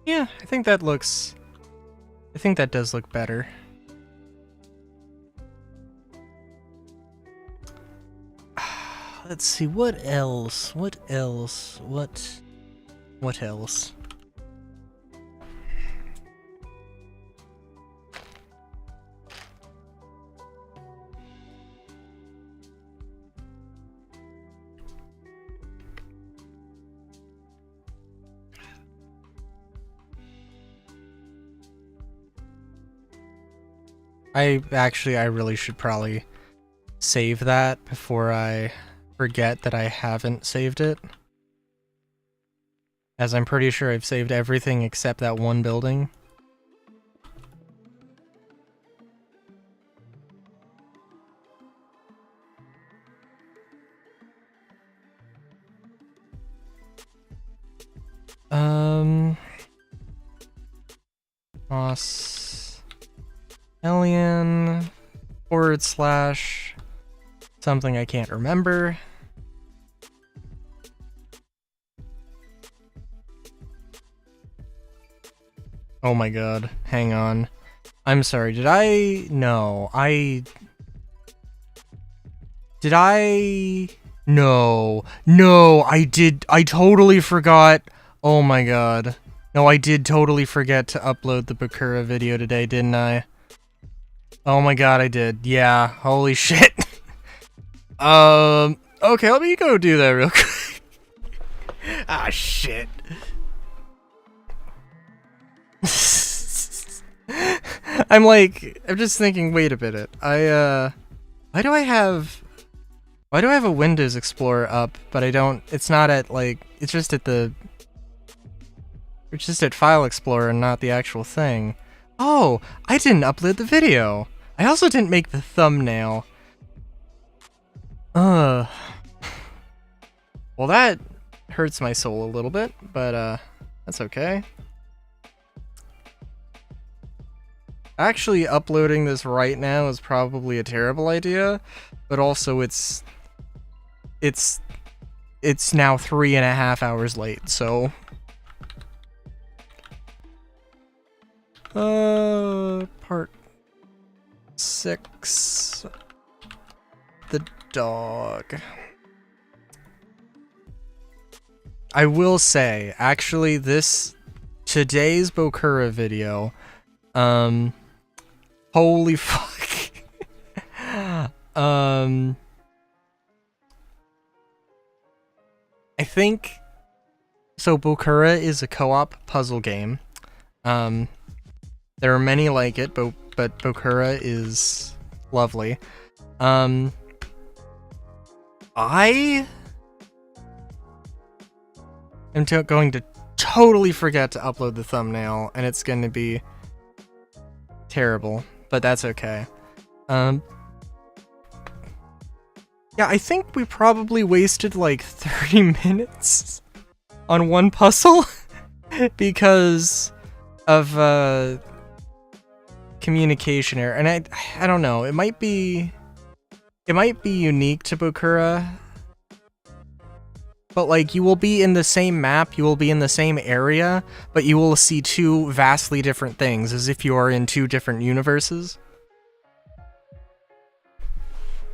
S1: Yeah, I think that does look better. Let's see, what else? What else? What else? I really should probably save that before I forget that I haven't saved it. As I'm pretty sure I've saved everything except that one building. Moss Alien / something I can't remember. Oh my god, hang on. I'm sorry, did I... No, No, I did... I totally forgot. Oh my god. No, I did totally forget to upload the Bakura video today, didn't I? Oh my god, I did. Yeah, holy shit. Okay, let me go do that real quick. Ah, shit. I'm just thinking, wait a minute. Why do I have a Windows Explorer up, but I don't, it's not at, like, it's just at File Explorer and not the actual thing. Oh, I didn't upload the video. I also didn't make the thumbnail. Well, that hurts my soul a little bit, but, that's okay. Actually, uploading this right now is probably a terrible idea, but also it's now 3.5 hours late, so... Part 6... The dog. I will say, actually, today's Bakura video, holy fuck. I think so. Bokura is a co-op puzzle game. There are many like it, but Bokura is lovely. I am going to totally forget to upload the thumbnail, and it's going to be terrible, but that's okay. Yeah, I think we probably wasted like 30 minutes on one puzzle because of communication error, and I don't know. It might be unique to Bokura, but like you will be in the same map, you will be in the same area, but you will see two vastly different things, as if you are in two different universes.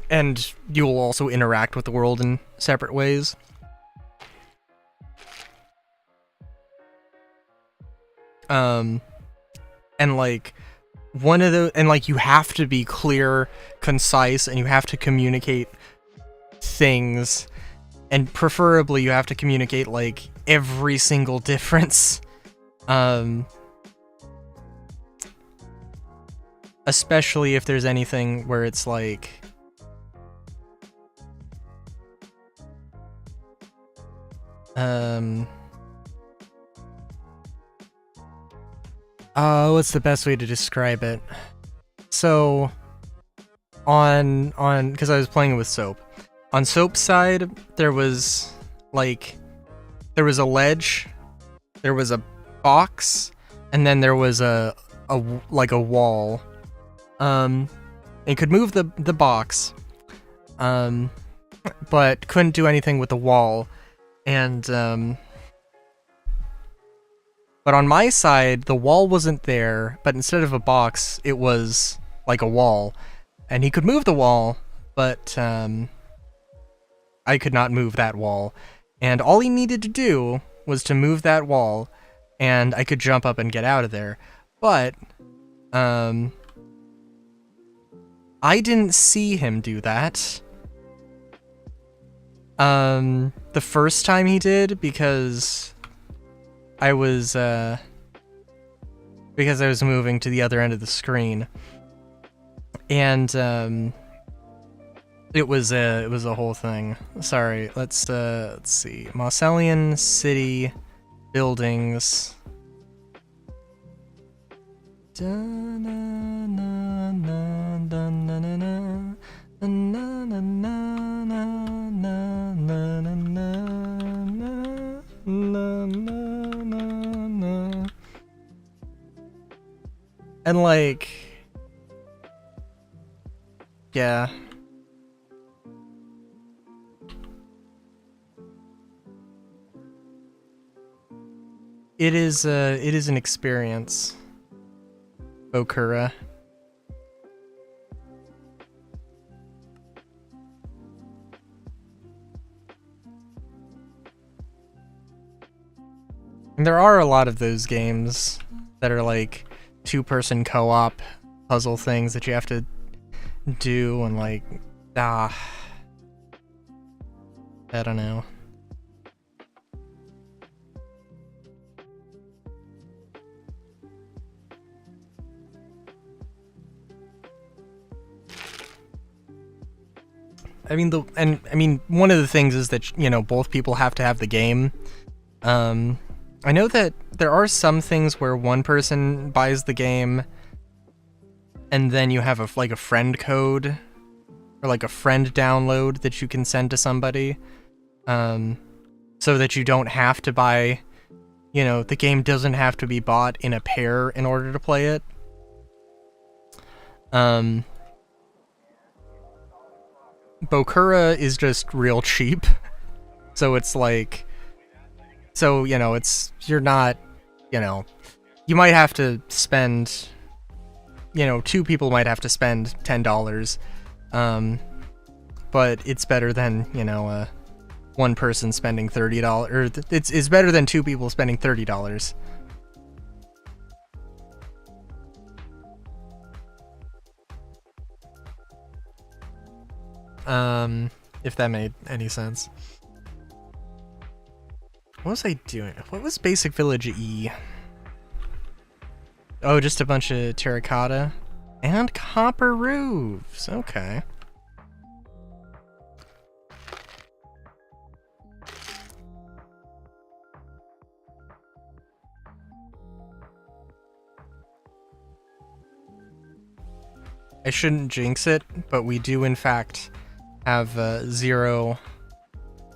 S1: And you will also interact with the world in separate ways. And like one of the, and like you have to be clear, concise, and you have to communicate things, and preferably you have to communicate like every single difference. Especially if there's anything where it's like what's the best way to describe it? So because I was playing it with Soap. On Soap's side, there was a ledge, there was a box, and then there was a wall. It could move the box, but couldn't do anything with the wall. And but on my side, the wall wasn't there, but instead of a box, it was like a wall. And he could move the wall, but I could not move that wall. And all he needed to do was to move that wall, and I could jump up and get out of there. But I didn't see him do that the first time he did, because I was moving to the other end of the screen, and it was a whole thing. Sorry, let's see. Marcellian City buildings. And like, yeah. It is an experience, Bokura. And there are a lot of those games that are like two-person co-op puzzle things that you have to do, and like, I don't know. I mean, one of the things is that, you know, both people have to have the game. I know that there are some things where one person buys the game, and then you have a friend code, or like a friend download that you can send to somebody, so that you don't have to buy, you know, the game doesn't have to be bought in a pair in order to play it. Bokura is just real cheap, so it's like, so, you know, you're not, you know, you might have to spend, you know, two people might have to spend $10, but it's better than, you know, one person spending $30, or it's better than two people spending $30. If that made any sense. What was I doing? What was Basic Village E? Oh, just a bunch of terracotta and copper roofs. Okay. I shouldn't jinx it, but we do in fact have 0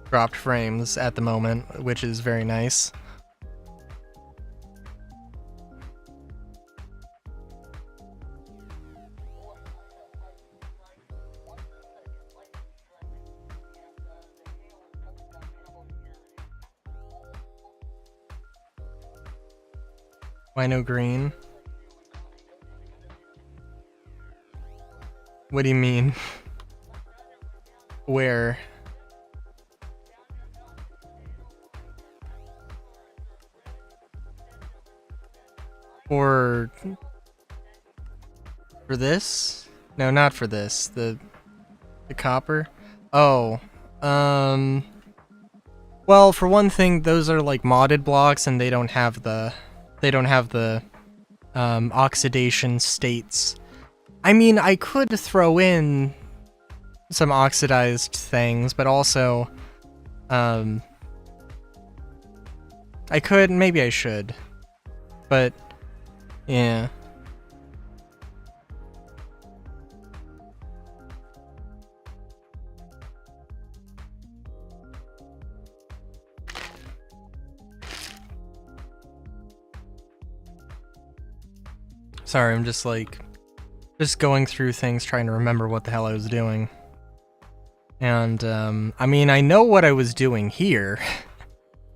S1: dropped frames at the moment, which is very nice. Why no green? What do you mean? Where? For this? No, not for this. The copper? Oh. Well, for one thing, those are like modded blocks and they don't have the oxidation states. I mean, I could throw in some oxidized things, but also I could, maybe I should. But yeah. Sorry, I'm just going through things trying to remember what the hell I was doing. And I mean, I know what I was doing here.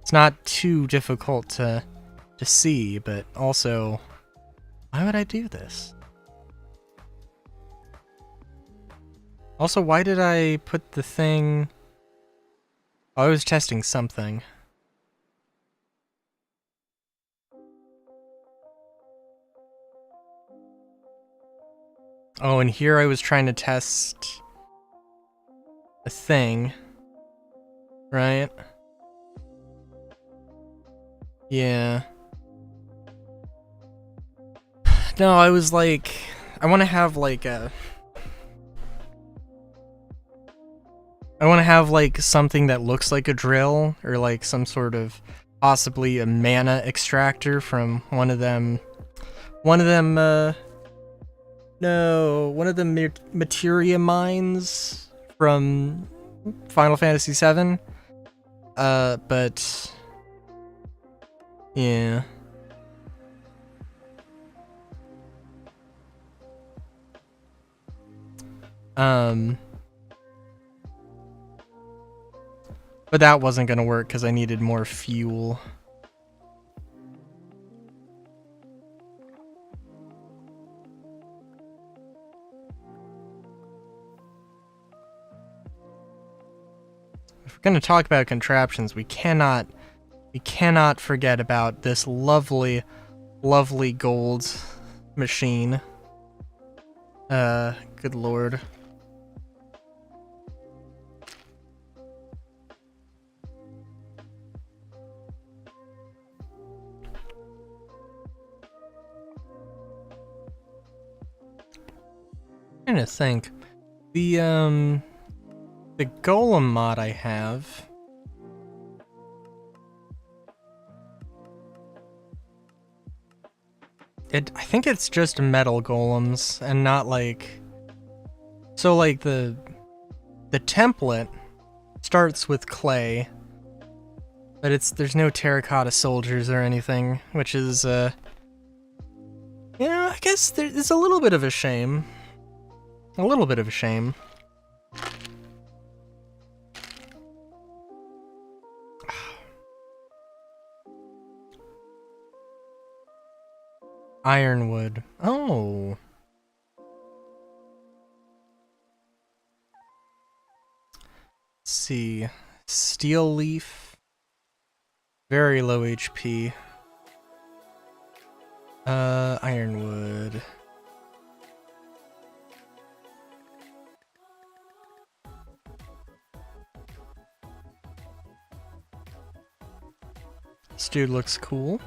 S1: It's not too difficult to see, but also, why would I do this? Also, why did I put the thing... Oh, I was testing something. Oh, and here I was trying to test a thing, right? Yeah. No, I was like, I want to have like something that looks like a drill, or like some sort of possibly a mana extractor from one of them materia mines from Final Fantasy VII. But yeah. But that wasn't gonna work because I needed more fuel. If we're gonna talk about contraptions, we cannot forget about this lovely gold machine. Good lord. I'm trying to think. The golem mod I have. I think it's just metal golems and not like... So like the template starts with clay, but there's no terracotta soldiers or anything, which is I guess it's a little bit of a shame. A little bit of a shame. Ironwood. Oh. Let's see. Steel leaf. Very low HP. Ironwood. This dude looks cool.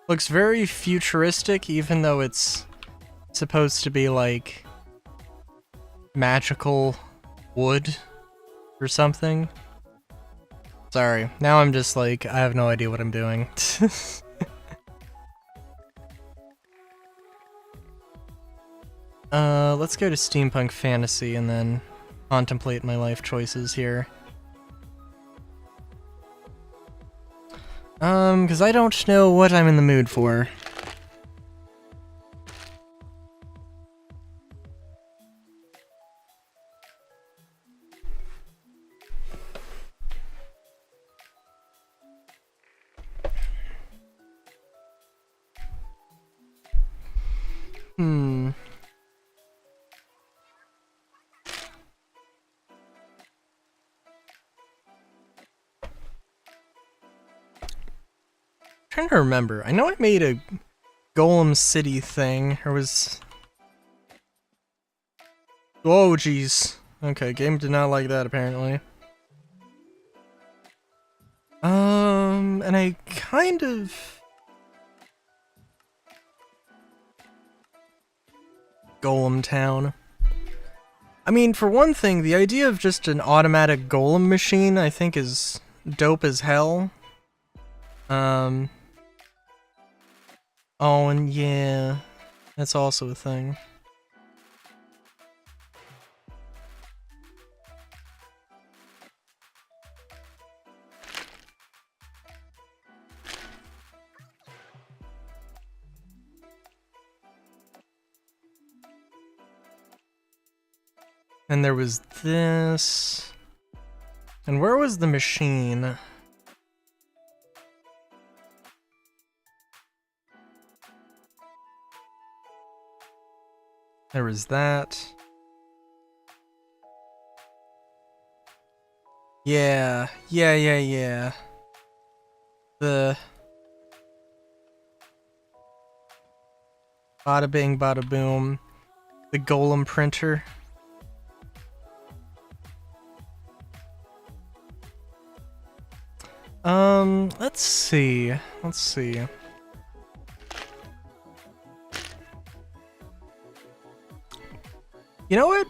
S1: Looks very futuristic, even though it's supposed to be like magical wood or something. Sorry, now I'm just like, I have no idea what I'm doing. Let's go to Steampunk Fantasy and then contemplate my life choices here. Because I don't know what I'm in the mood for. Trying to remember. I know I made a Golem City thing. Or was... Oh, jeez. Okay, game did not like that, apparently. And I kind of... Golem Town. I mean, for one thing, the idea of just an automatic golem machine, I think, is dope as hell. Oh, and yeah, that's also a thing. And there was this. And where was the machine? There was that. Yeah. The... Bada bing, bada boom. The golem printer. Let's see. You know what?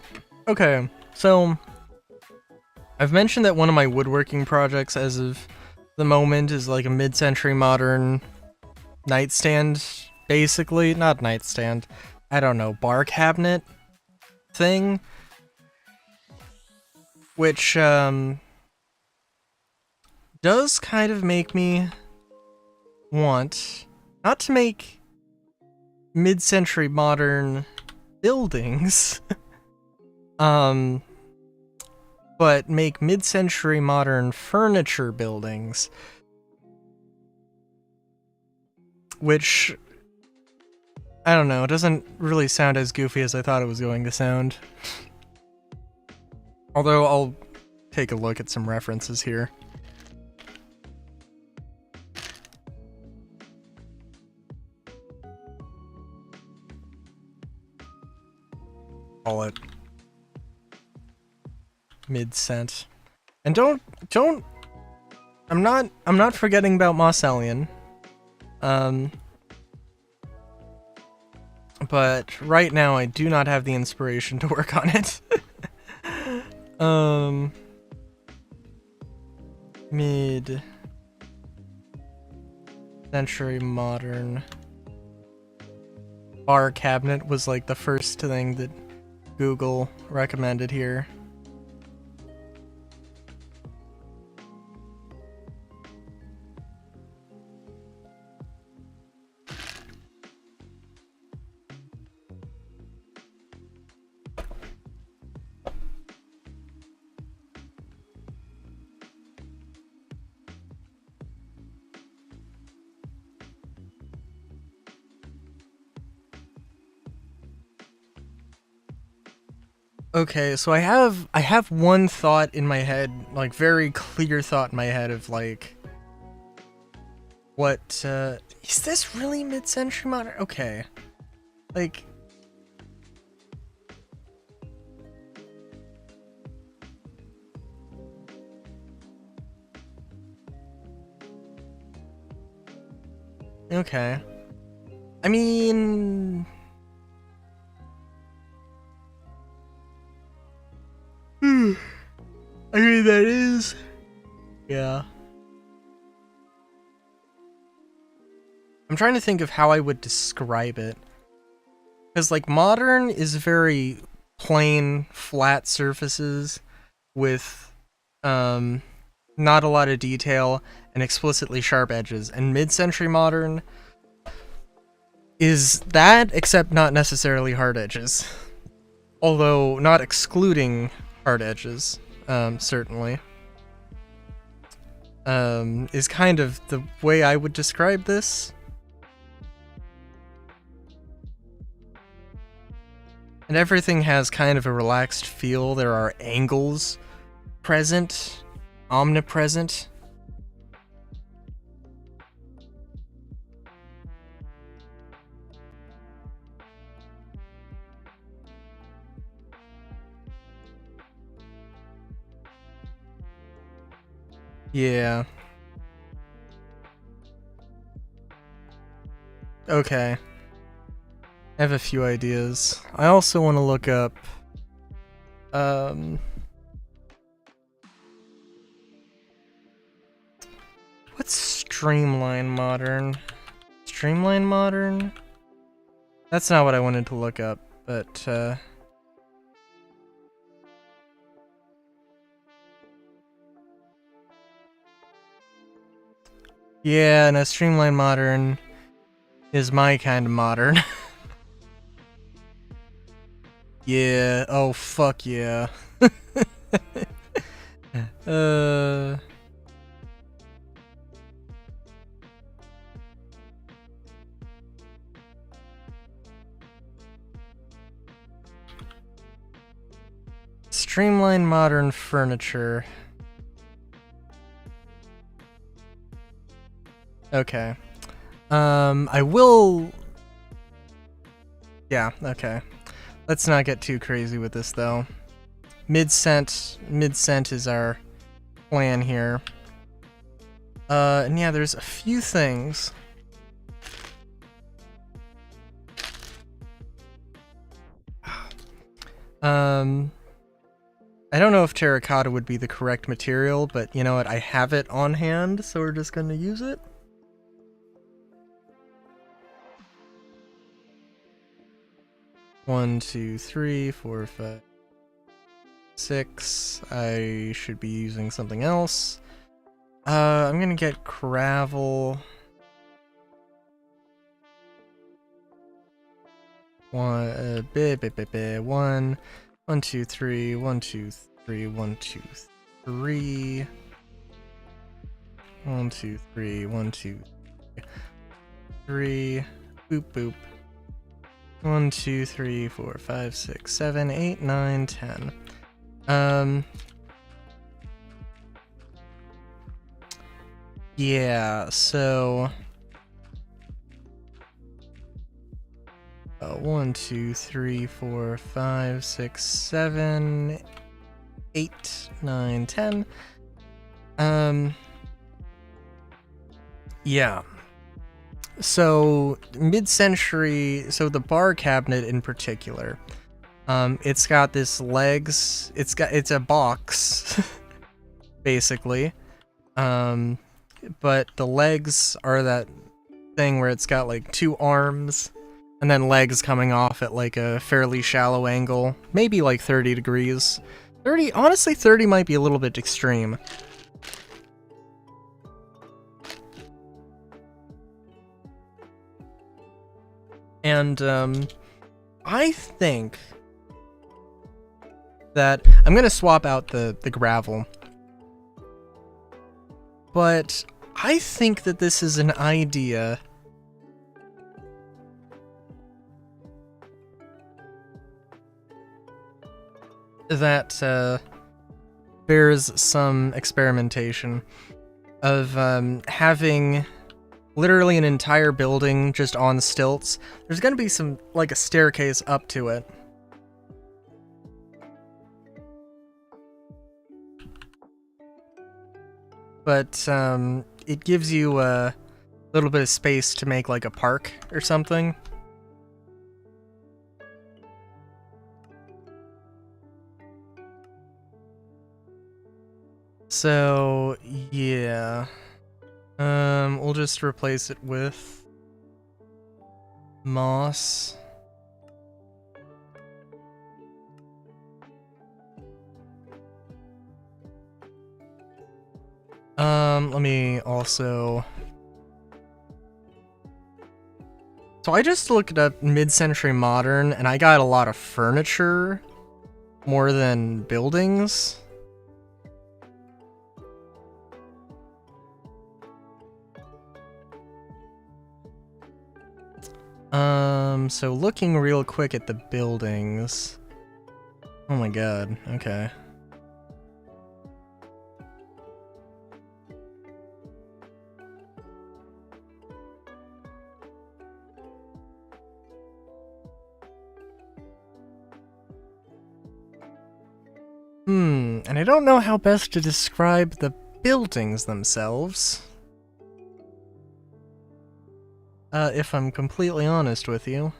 S1: Okay, so I've mentioned that one of my woodworking projects as of the moment is like a mid-century modern nightstand, basically. Not nightstand. I don't know, bar cabinet thing. Which, does kind of make me want not to make mid-century modern buildings, but make mid-century modern furniture buildings, which, I don't know, it doesn't really sound as goofy as I thought it was going to sound. Although I'll take a look at some references here. Call it mid-cent. And don't I'm not forgetting about Mosselian. But right now I do not have the inspiration to work on it. Mid-century modern bar cabinet was like the first thing that Google recommended here. Okay, so I have one thought in my head, like very clear thought in my head of like, what, is this really mid-century modern? Okay. Like, Okay. I mean... I mean, that is... Yeah. I'm trying to think of how I would describe it. Because, like, modern is very plain, flat surfaces with, not a lot of detail and explicitly sharp edges. And mid-century modern is that, except not necessarily hard edges. Although, not excluding hard edges, certainly. Is kind of the way I would describe this. And everything has kind of a relaxed feel. There are angles present, omnipresent. Yeah. Okay. I have a few ideas. I also want to look up, what's Streamline Modern? Streamline Modern? That's not what I wanted to look up, but, yeah, no, Streamline Modern is my kind of modern. Yeah, oh fuck yeah. Streamline modern furniture. Okay. I will... Yeah, okay. Let's not get too crazy with this, though. Mid-cent is our plan here. And yeah, there's a few things. I don't know if terracotta would be the correct material, but you know what, I have it on hand, so we're just gonna use it. One, two, three, 4, 5, 6. I should be using something else. I'm gonna get gravel. One, 1, 2, 3, 1, 2, 3, 1, 2, 3. 1, 2, 3, 1, 2, 3. Boop, boop. 1, 2, 3, 4, 5, 6, 7, 8, 9, 10. Yeah, so... 1, 2, 3, 4, 5, 6, 7, 8, 9, 10. Yeah. So, mid-century, so the bar cabinet in particular, it's got this legs, it's a box, basically. But the legs are that thing where it's got like 2 arms, and then legs coming off at like a fairly shallow angle, maybe like 30 degrees. 30, honestly 30 might be a little bit extreme. And I think that I'm gonna swap out the gravel, but I think that this is an idea that bears some experimentation of having literally an entire building just on stilts. There's gonna be some, like, a staircase up to it. But it gives you a little bit of space to make like a park or something. So, yeah. We'll just replace it with moss. Let me also... So I just looked up mid-century modern, and I got a lot of furniture more than buildings. So looking real quick at the buildings. Oh my god, okay. And I don't know how best to describe the buildings themselves. If I'm completely honest with you.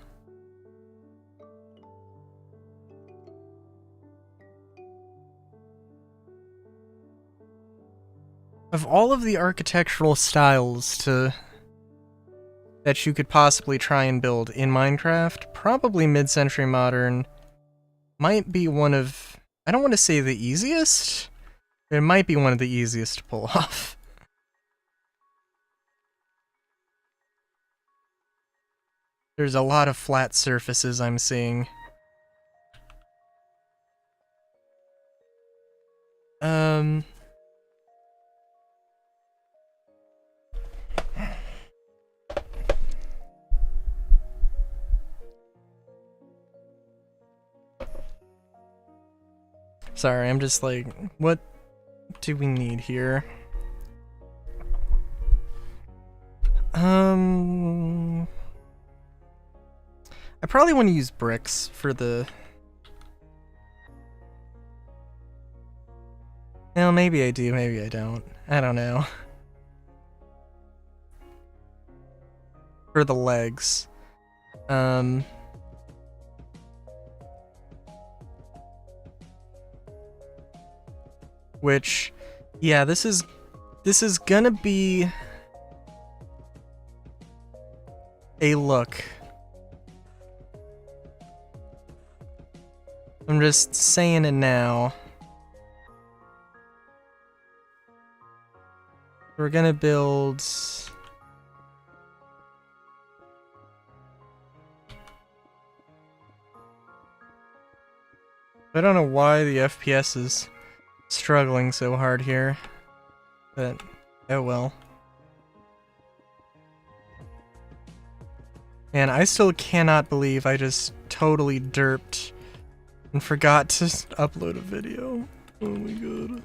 S1: Of all of the architectural styles that you could possibly try and build in Minecraft, probably mid-century modern might be one of, I don't want to say the easiest, but it might be one of the easiest to pull off. There's a lot of flat surfaces I'm seeing. Sorry, I'm just like, what do we need here? I probably want to use bricks for the... Well, maybe I do, maybe I don't. I don't know. For the legs. Which, yeah, this is gonna be a look. I'm just saying it now. We're gonna build... I don't know why the FPS is struggling so hard here, but oh well. And I still cannot believe I just totally derped and forgot to upload a video. Oh my god.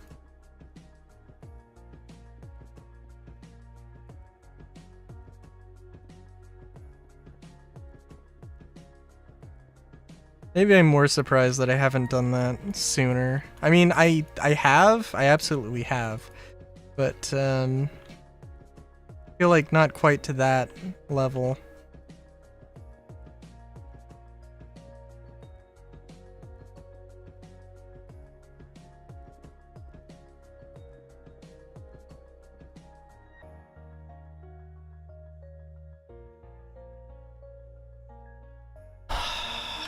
S1: Maybe I'm more surprised that I haven't done that sooner. I mean, I absolutely have. But, I feel like not quite to that level.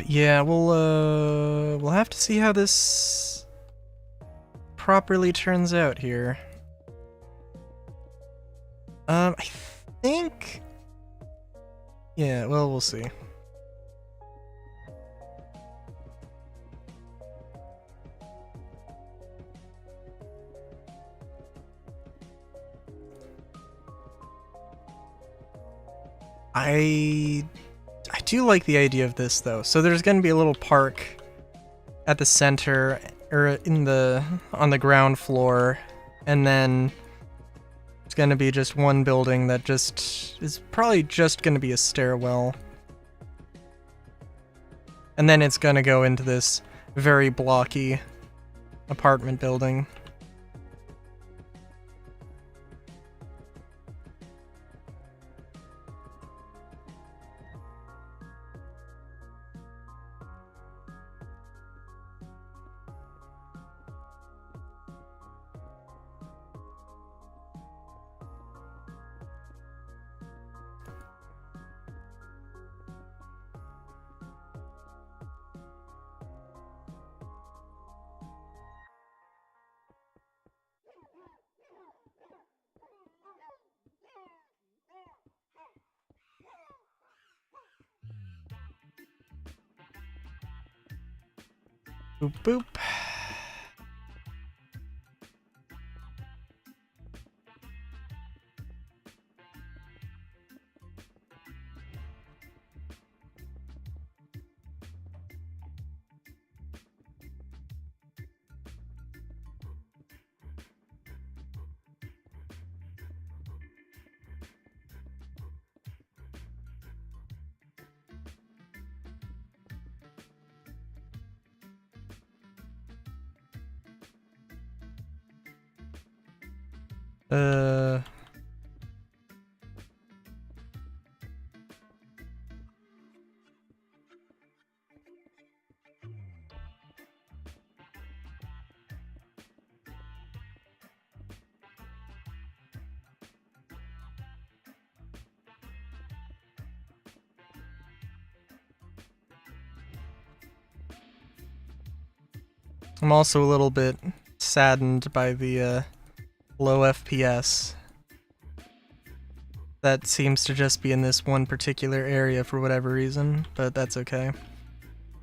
S1: Yeah, we'll have to see how this properly turns out here. I think... Yeah, well, we'll see. I do like the idea of this, though. So there's going to be a little park at the center, or on the ground floor, and then it's going to be just one building that just is probably just going to be a stairwell. And then it's going to go into this very blocky apartment building. Boop boop. I'm also a little bit saddened by the low FPS. That seems to just be in this one particular area for whatever reason, but that's okay.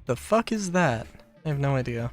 S1: The fuck is that? I have no idea.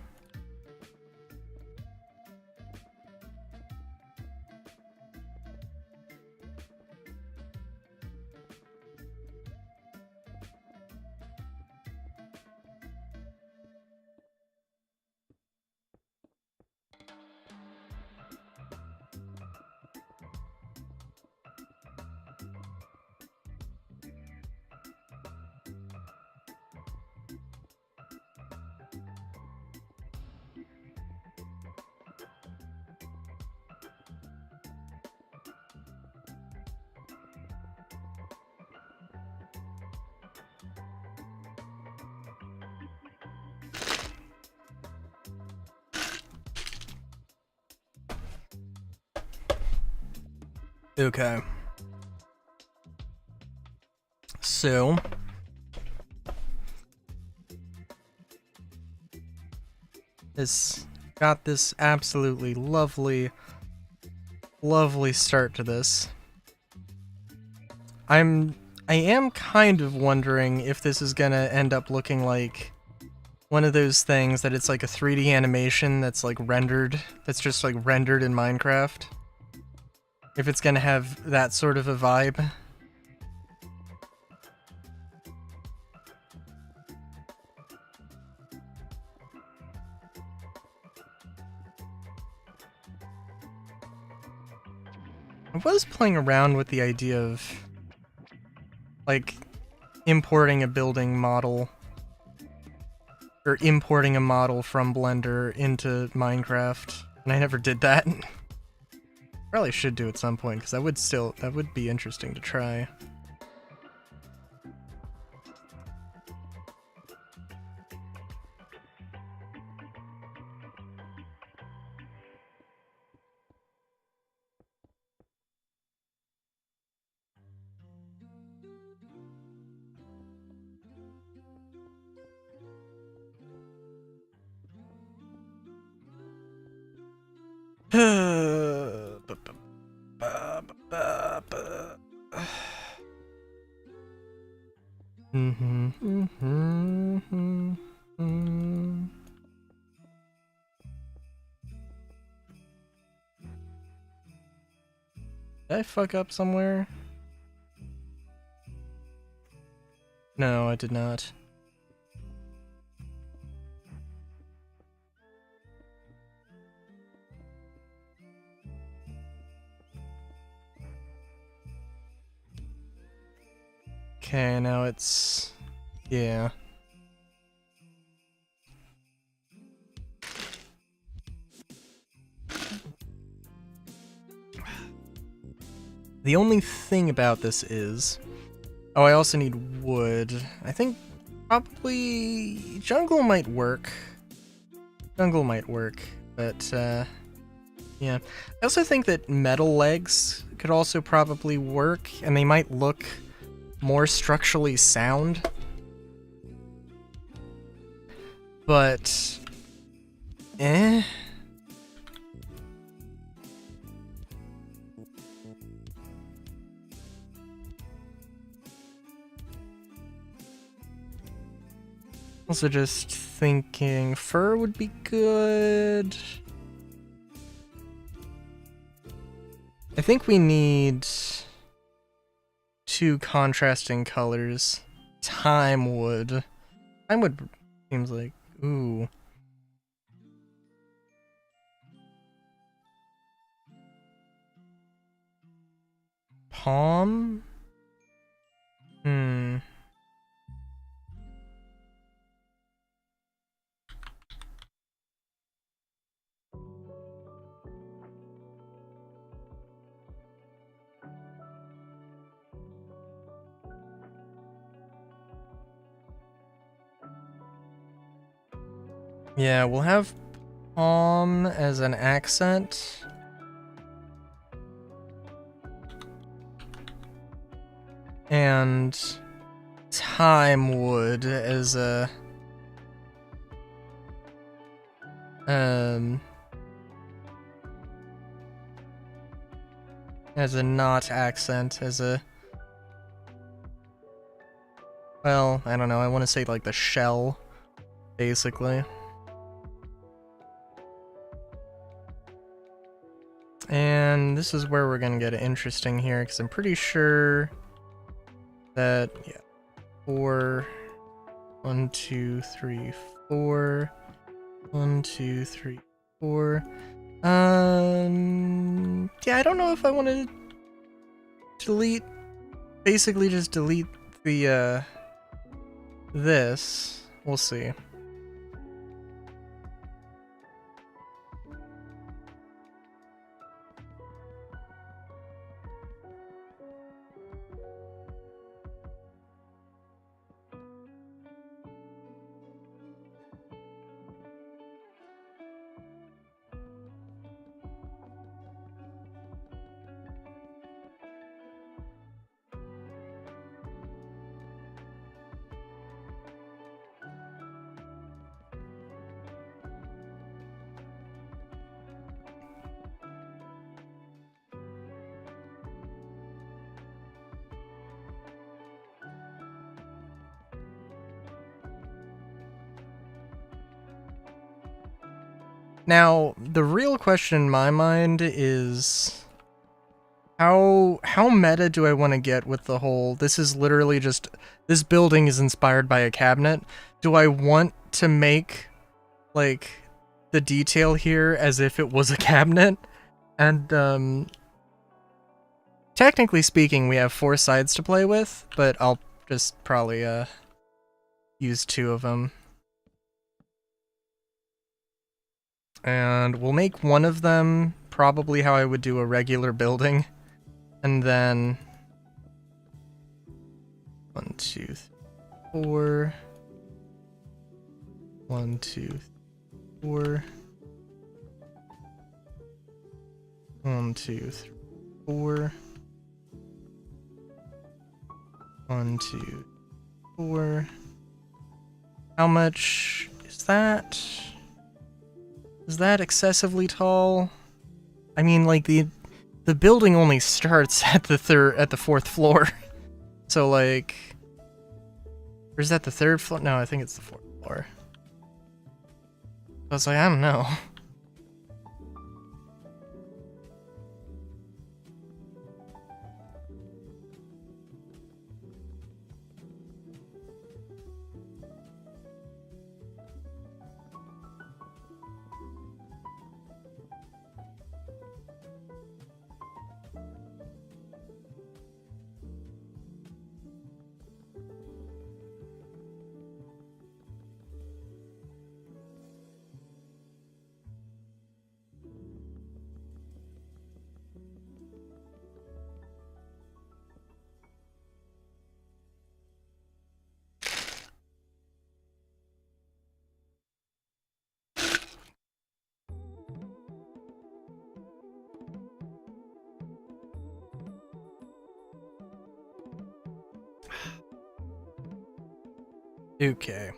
S1: Okay. So this got this absolutely lovely start to this. I am kind of wondering if this is gonna end up looking like one of those things that it's like a 3D animation that's like rendered, that's just like rendered in Minecraft. If it's gonna have that sort of a vibe. I was playing around with the idea of like importing a building model or importing a model from Blender into Minecraft, and I never did that. Probably should do at some point, because that would be interesting to try. Did I fuck up somewhere? No, I did not. Okay, now it's... yeah. The only thing about this is... oh, I also need wood. I think probably jungle might work. Jungle might work, but yeah. I also think that metal legs could also probably work, and they might look more structurally sound. But eh. Also just thinking fur would be good. I think we need 2 contrasting colors. Time wood. Time wood seems like, ooh. Palm? Hmm. Yeah, we'll have palm as an accent. And time wood as a not accent, as a, well, I don't know, I want to say like the shell, basically. And this is where we're gonna get interesting here, because I'm pretty sure that, yeah, 4, 1, 2, 3, 4, 1, 2, 3, 4. Yeah, I don't know if I want to delete, basically just delete the, this. We'll see. Now, the real question in my mind is how meta do I want to get with the whole, this is literally just, this building is inspired by a cabinet. Do I want to make, like, the detail here as if it was a cabinet? And, technically speaking, we have 4 sides to play with, but I'll just probably, use 2 of them. And we'll make one of them probably how I would do a regular building. And then 1, 2, 3, 4. 1, 2, 4. 1, 2, 3, 4. 1, 2, 4. How much is that? Is that excessively tall? I mean, like, the building only starts at the 4th floor. So, like, or is that the 3rd floor? No, I think it's the 4th floor. I was like, I don't know. Okay.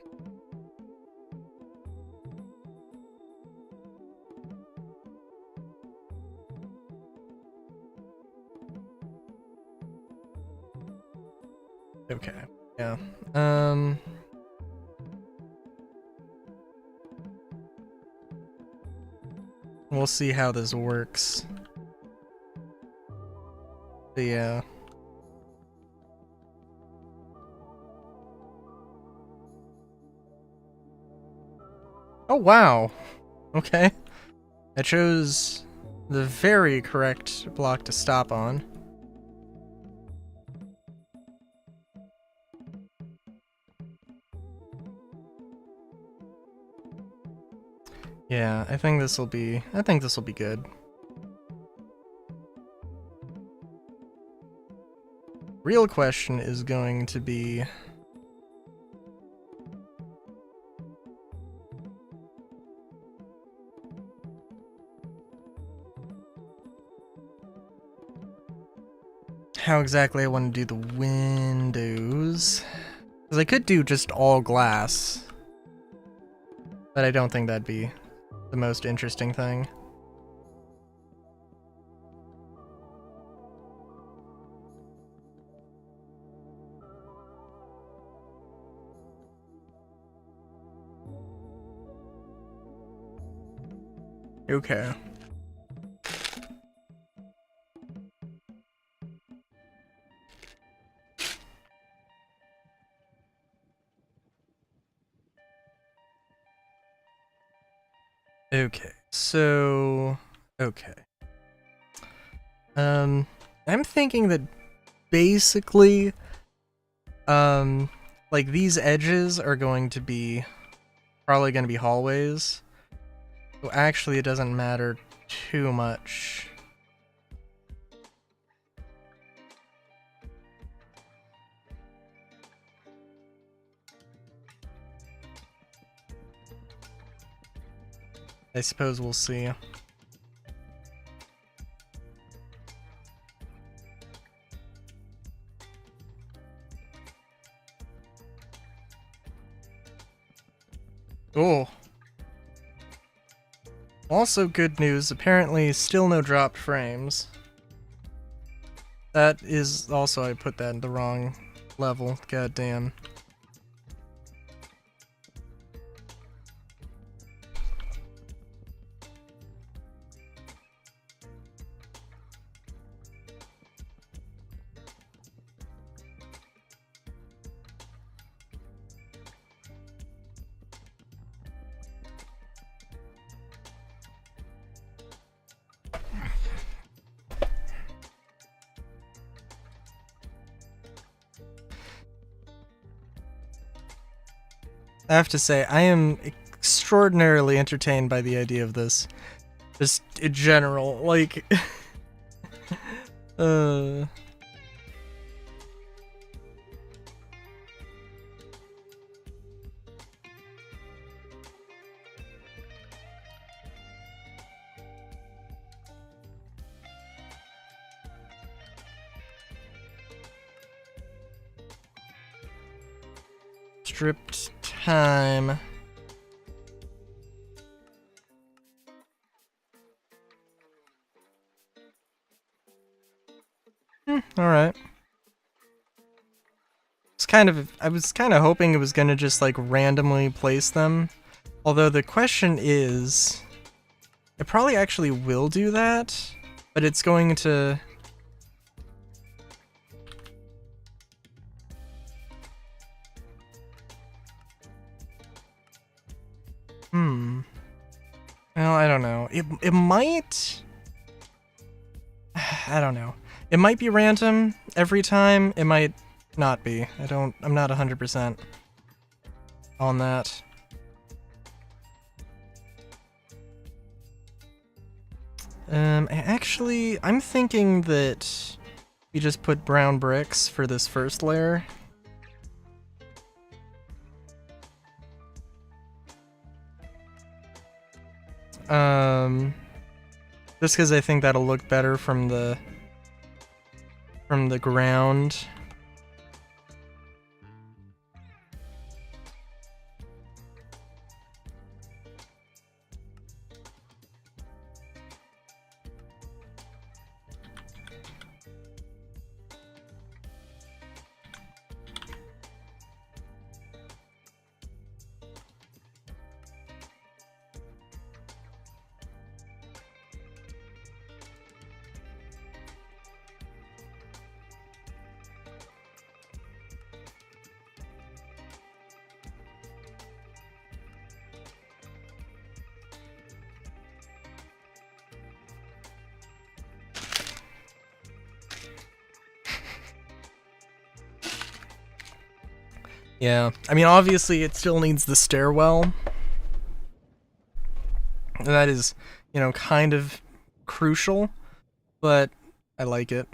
S1: Okay. Yeah. We'll see how this works. But yeah. Oh wow. Okay. I chose the very correct block to stop on. Yeah, I think this will be good. Real question is going to be how exactly I want to do the windows. Because I could do just all glass, but I don't think that'd be the most interesting thing. Okay. Okay, so... okay. I'm thinking that basically, like these edges are going to be probably going to be hallways. So actually it doesn't matter too much. I suppose we'll see. Oh. Also good news, apparently still no dropped frames. That is also, I put that in the wrong level, god damn. I have to say, I am extraordinarily entertained by the idea of this. Just in general, like... Stripped time. Alright. I was kind of hoping it was gonna just like randomly place them. Although the question is, it probably actually will do that, but it's going to... Well, I don't know. It might... I don't know. It might be random every time. It might not be. I'm not 100% on that. I'm thinking that we just put brown bricks for this first layer. Just because I think that'll look better from the ground. Yeah, I mean, obviously it still needs the stairwell. That is, you know, kind of crucial, but I like it.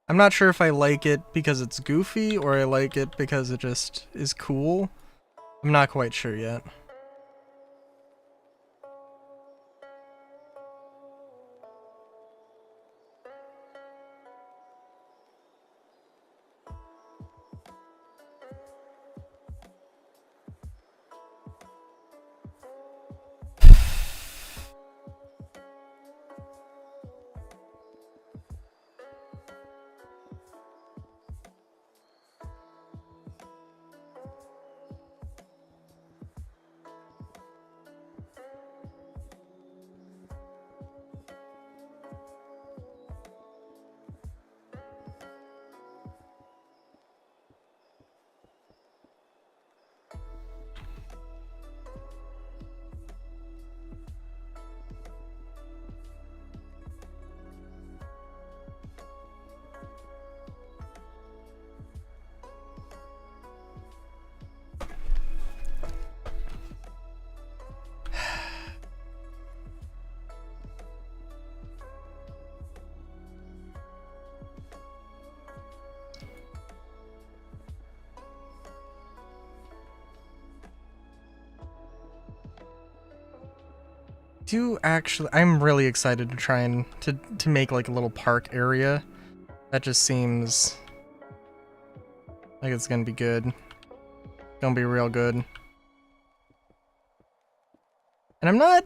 S1: I'm not sure if I like it because it's goofy or I like it because it just is cool. I'm not quite sure yet. I'm really excited to try and to make like a little park area. That just seems like it's gonna be good. Gonna be real good. And I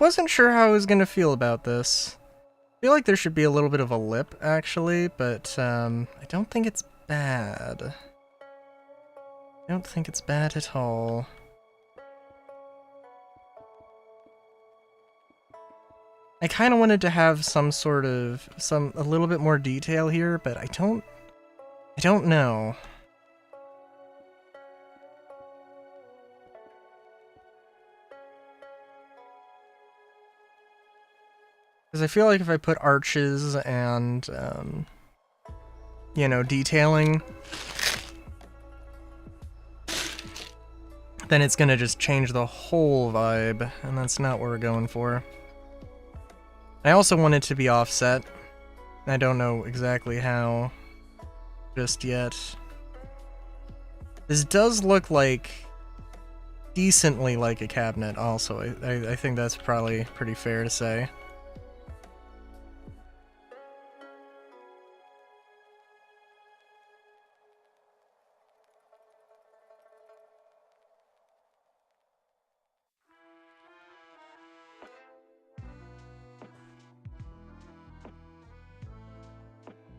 S1: wasn't sure how I was gonna feel about this. I feel like there should be a little bit of a lip actually, but I don't think it's bad. I don't think it's bad at all. I kind of wanted to have some sort of a little bit more detail here, but I don't know. Because I feel like if I put arches and you know, detailing, then it's gonna just change the whole vibe, and that's not what we're going for. I also want it to be offset. I don't know exactly how just yet. This does look like decently like a cabinet also. I think that's probably pretty fair to say.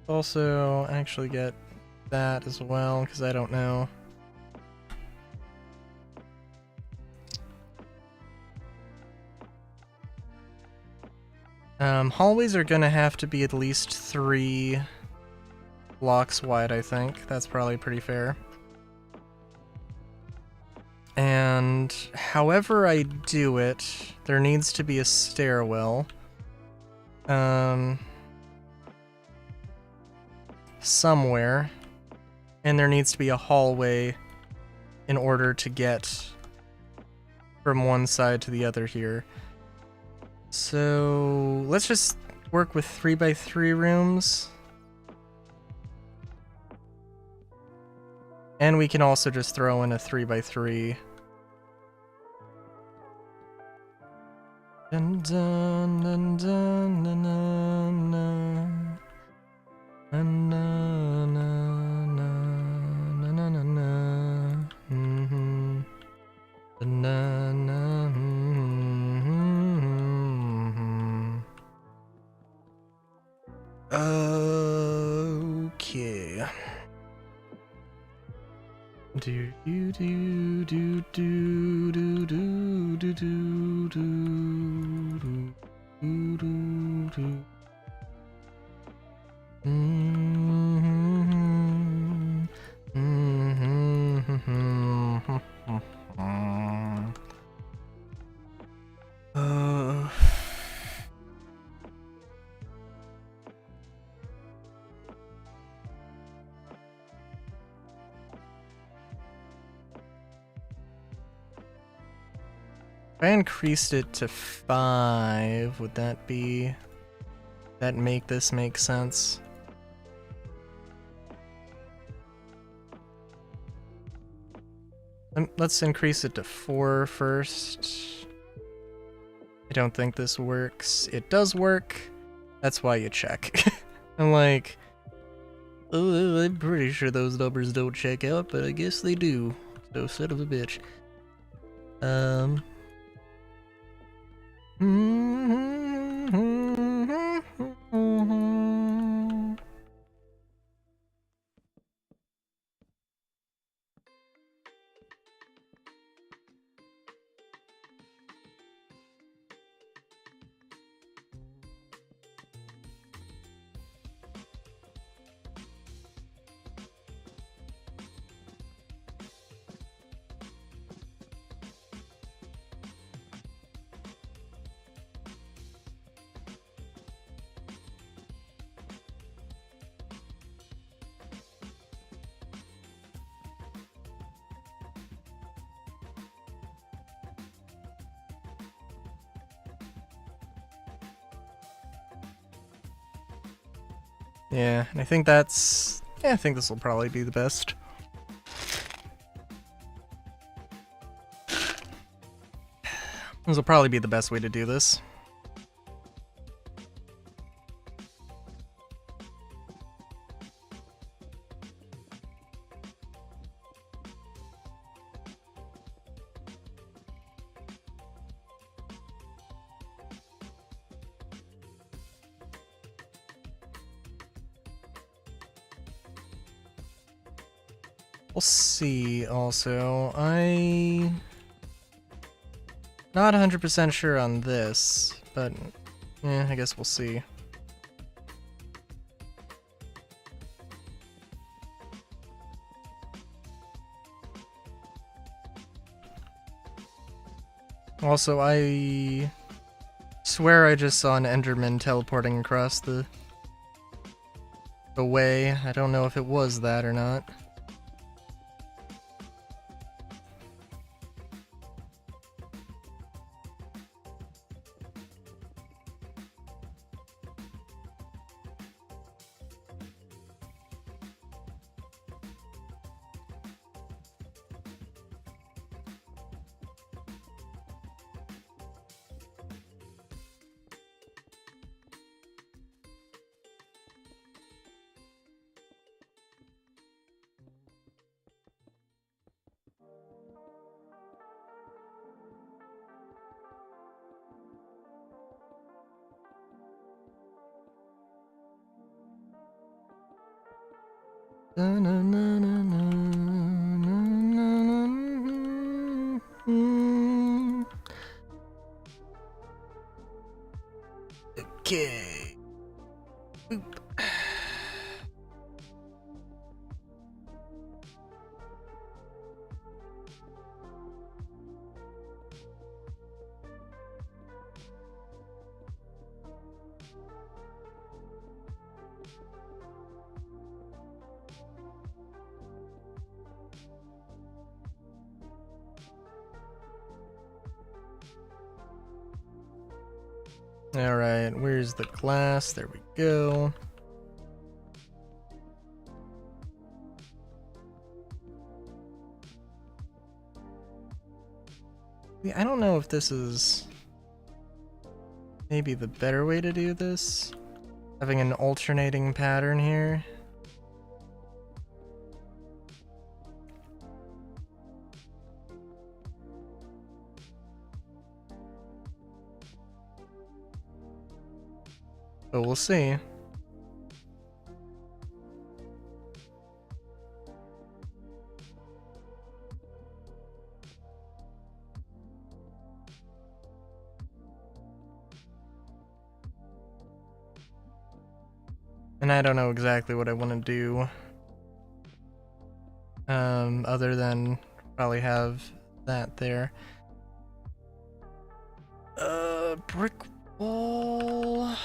S1: Also, actually get that as well, because I don't know. Hallways are gonna have to be at least 3 blocks wide, I think. That's probably pretty fair. And however I do it, there needs to be a stairwell. Somewhere. And there needs to be a hallway in order to get from one side to the other here. So let's just work with 3x3 rooms. And we can also just throw in a 3x3. Dun, dun, dun, dun, dun, dun, dun. Na, na, na, na, na, na, na. Mm-hmm. Na, na, mm-hmm. Okay. Do do do do do do do do do do do do do. If I increased it to 5, would that make this make sense? Let's increase it to 4 first. I don't think this works. It does work. That's why you check. I'm like, oh, I'm pretty sure those numbers don't check out, but I guess they do. So son of a bitch. Yeah, and I think that's... Yeah, I think this will probably be the best. This will probably be the best way to do this. We'll see, also. I'm not 100% sure on this, but yeah, I guess we'll see. Also, I swear I just saw an Enderman teleporting across the way. I don't know if it was that or not. Okay. Oop. Alright, where's the glass? There we go. I don't know if this is maybe the better way to do this. Having an alternating pattern here. But we'll see. And I don't know exactly what I want to do. Other than probably have that there. Brick wall.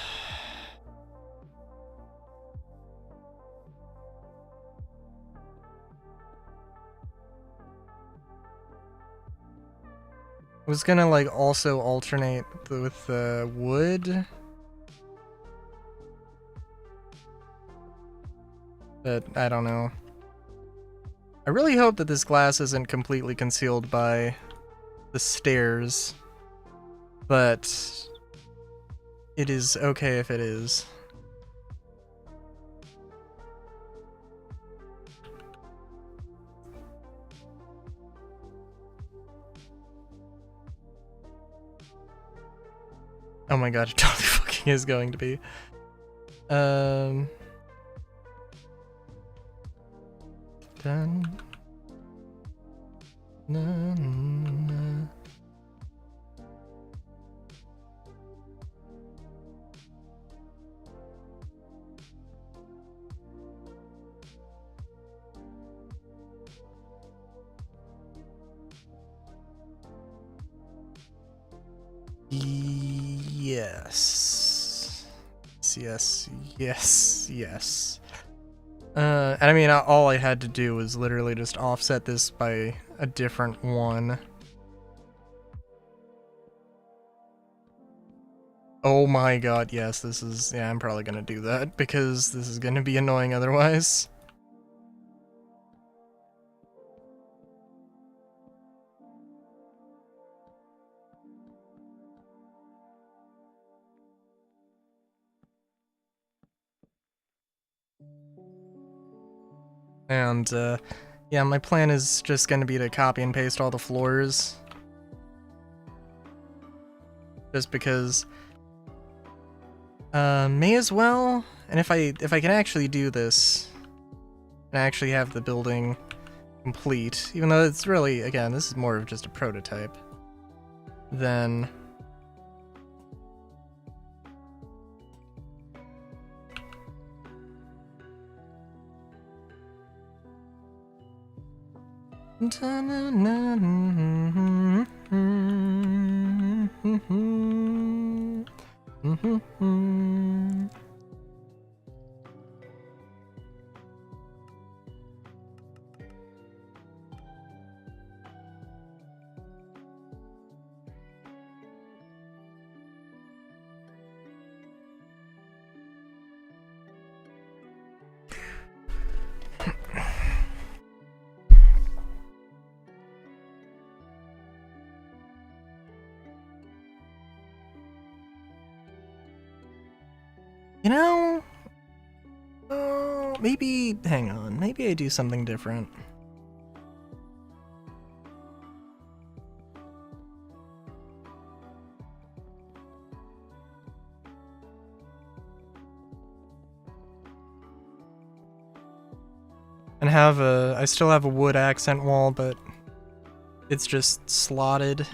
S1: I was gonna like also alternate with wood, but I don't know. I really hope that this glass isn't completely concealed by the stairs, but it is okay if it is. Oh my god, it totally fucking is going to be. Done. Na, na. Yes. Yes, yes, yes. And I mean, all I had to do was literally just offset this by a different one. Oh my god, yes, this is... Yeah, I'm probably gonna do that, because this is gonna be annoying otherwise. And, yeah, my plan is just gonna be to copy and paste all the floors. Just because... may as well... And if I can actually do this, and actually have the building complete, even though it's really, again, this is more of just a prototype, then... You know, maybe, hang on, maybe I do something different. And have I still have a wood accent wall, but it's just slotted.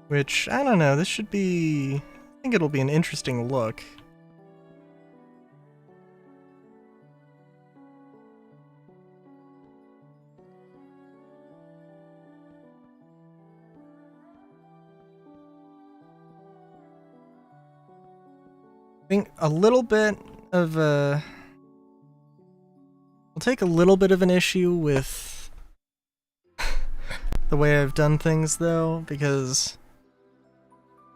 S1: Which, I don't know, this should be... I think it'll be an interesting look. I think a little bit of a... I'll take a little bit of an issue with the way I've done things, though, because...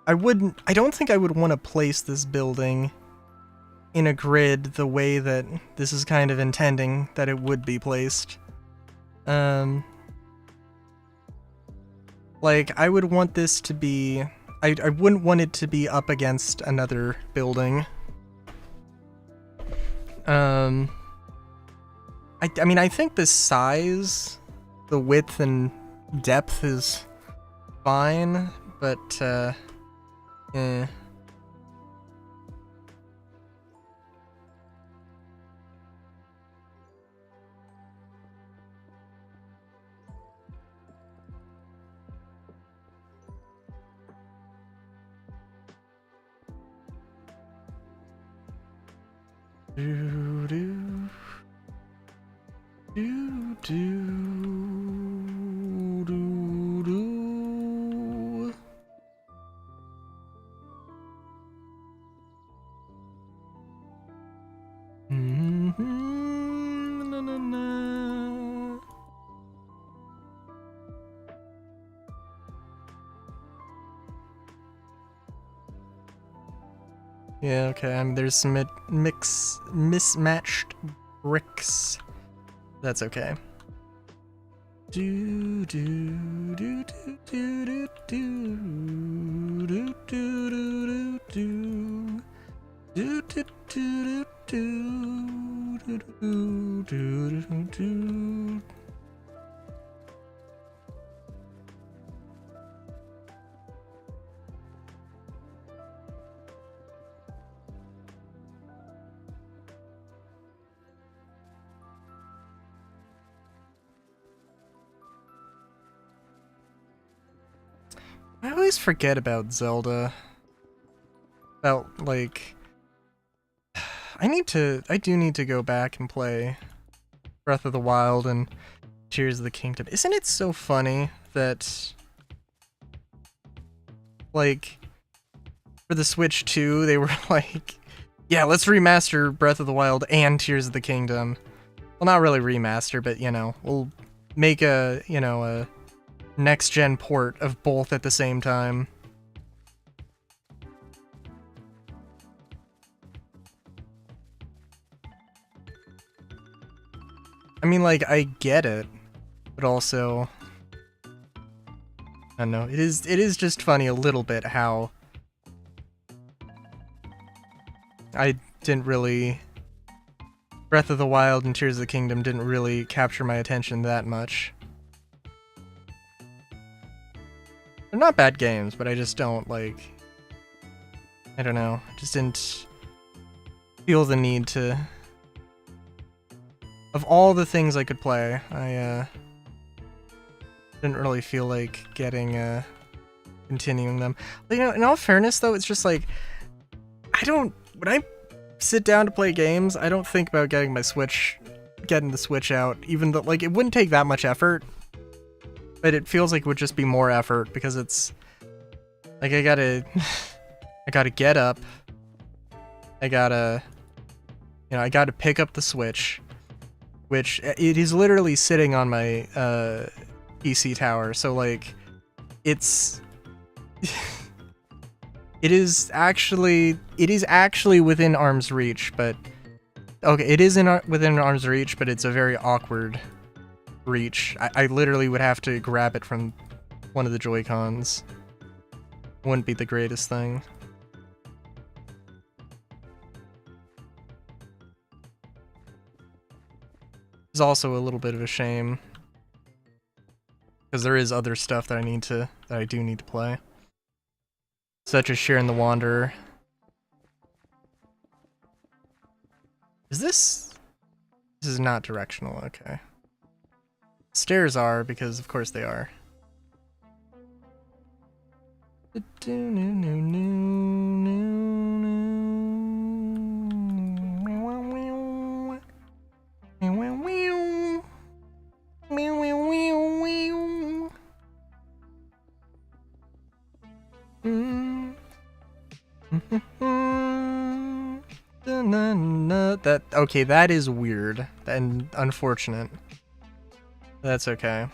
S1: I don't think I would want to place this building in a grid the way that this is kind of intending that it would be placed. Like, I would want this to be... I wouldn't want it to be up against another building. I mean, I think the size, the width and depth is fine, but, eh. Do do do do do do. Na, na, na. Yeah, okay. There's some mismatched bricks. That's okay. Do do do do do do do do do do do do do do do do do do. I always forget about Zelda. About, like... I do need to go back and play Breath of the Wild and Tears of the Kingdom. Isn't it so funny that... Like... For the Switch 2, they were like... Yeah, let's remaster Breath of the Wild and Tears of the Kingdom. Well, not really remaster, but, you know, we'll make a, you know, a next-gen port of both at the same time. I mean, like, I get it, but also... I don't know, it is just funny a little bit how... I didn't really... Breath of the Wild and Tears of the Kingdom didn't really capture my attention that much. They're not bad games, but I just don't, like... I don't know, I just didn't feel the need to... Of all the things I could play, I, didn't really feel like getting, continuing them. But, you know, in all fairness, though, it's just like... when I sit down to play games, I don't think about getting the Switch out, even though, like, it wouldn't take that much effort. But it feels like it would just be more effort, because it's... Like, I gotta get up. I gotta pick up the Switch. Which, it is literally sitting on my, PC tower, so, like, it's... It is actually within arm's reach, but... Okay, it is within arm's reach, but it's a very awkward reach. I literally would have to grab it from one of the Joy-Cons. Wouldn't be the greatest thing. It's also a little bit of a shame. Because there is other stuff that I do need to play. Such as Sharon the Wanderer. This is not directional, okay. Stairs are, because of course they are. Okay, that is weird and unfortunate. That's okay.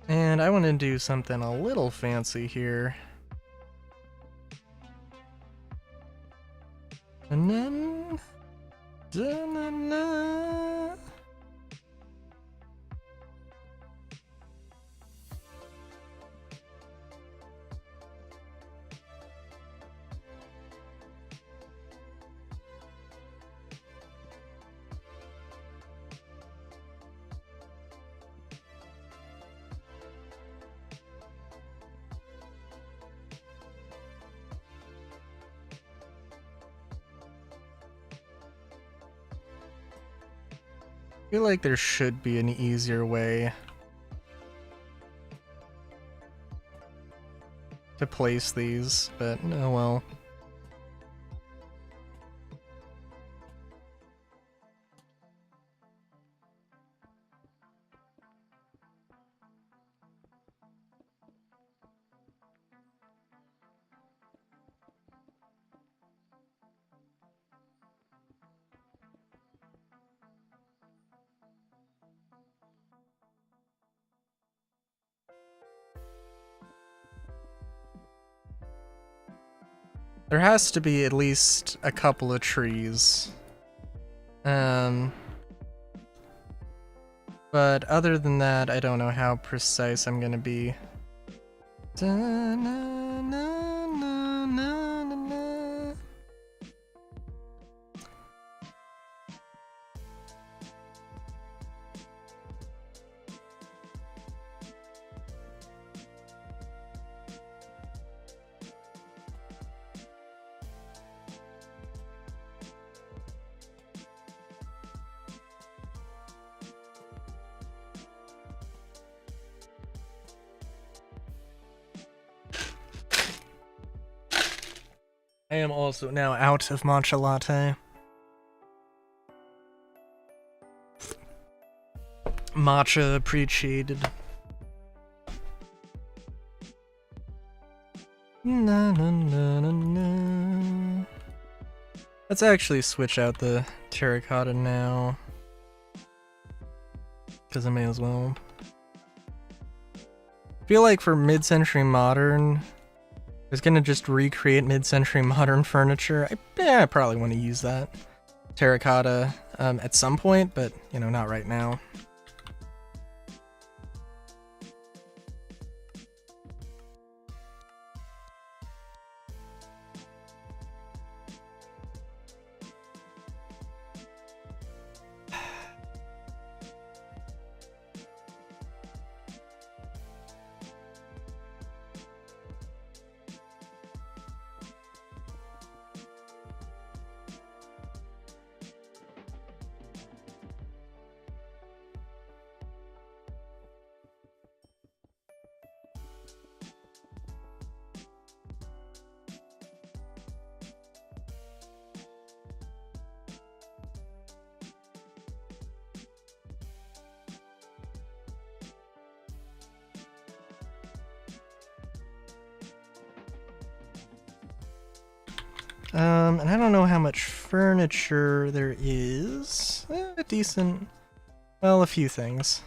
S1: And I want to do something a little fancy here. I feel like there should be an easier way to place these, but oh well. There has to be at least a couple of trees. But other than that, I don't know how precise I'm gonna be. I am also now out of matcha latte. Matcha appreciated. Na, na, na, na, na. Let's actually switch out the terracotta now. Because I may as well. I feel like for mid-century modern, I was gonna just recreate mid-century modern furniture. I probably want to use that terracotta at some point, but you know, not right now. And I don't know how much furniture there is. A decent, well, a few things.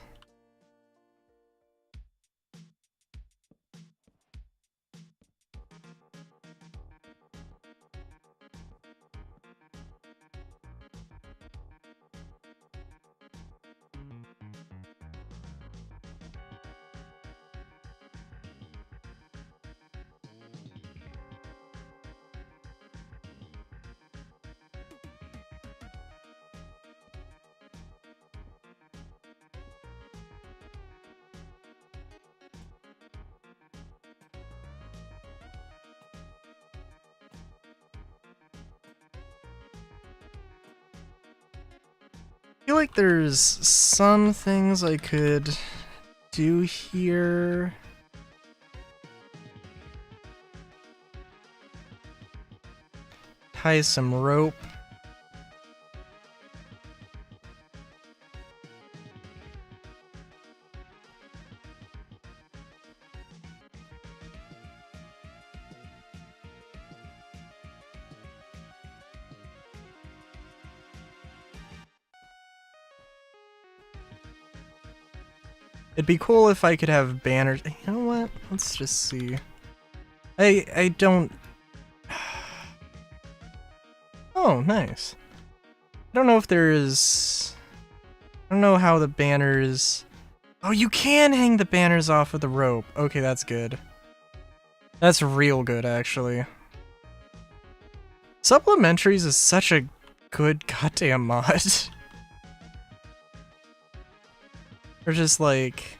S1: I feel like there's some things I could do here. Tie some rope. It'd be cool if I could have banners. You know what? Let's just see. I don't... Oh, nice. I don't know if there is... I don't know how the banners... Oh, you can hang the banners off of the rope. Okay, that's good. That's real good, actually. Supplementaries is such a good goddamn mod. They're just like...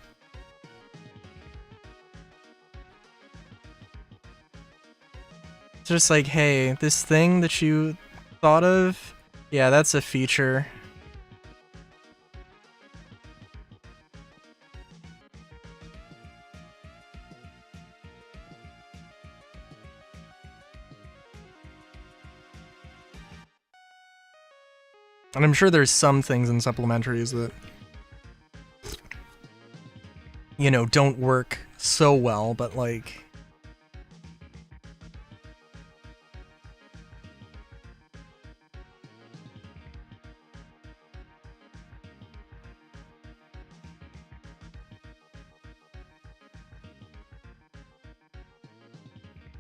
S1: It's just like, hey, this thing that you thought of, yeah, that's a feature. And I'm sure there's some things in supplementaries that, you know, don't work so well, but like...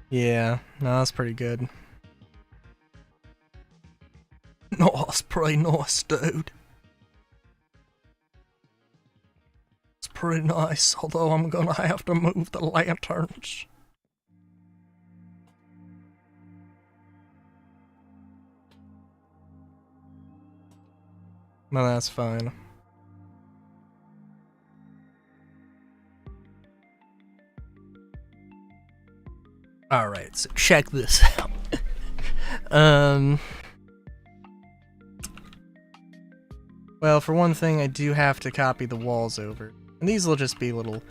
S1: Yeah, no, that's pretty good. No, that's pretty nice, dude. It's pretty nice, although I'm gonna have to move the lanterns. No, that's fine. Alright, so check this out. Well, for one thing, I do have to copy the walls over. And these will just be little,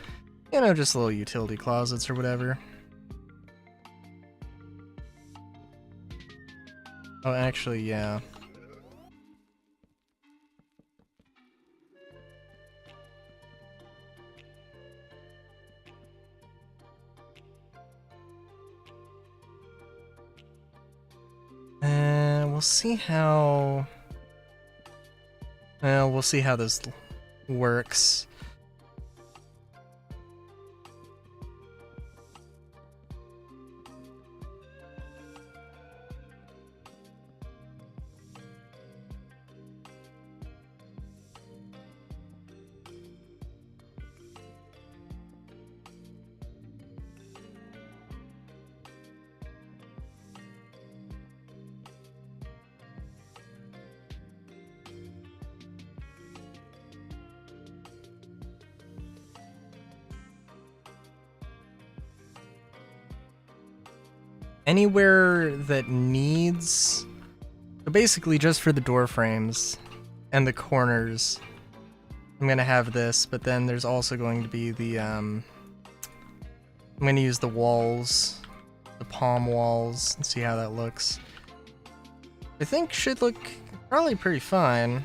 S1: you know, just little utility closets or whatever. Oh, actually, yeah. And we'll see how... Well, we'll see how this works. Anywhere that needs... So basically just for the door frames and the corners, I'm gonna have this, but then there's also going to be the, I'm gonna use the walls, the palm walls, and see how that looks. I think should look probably pretty fine.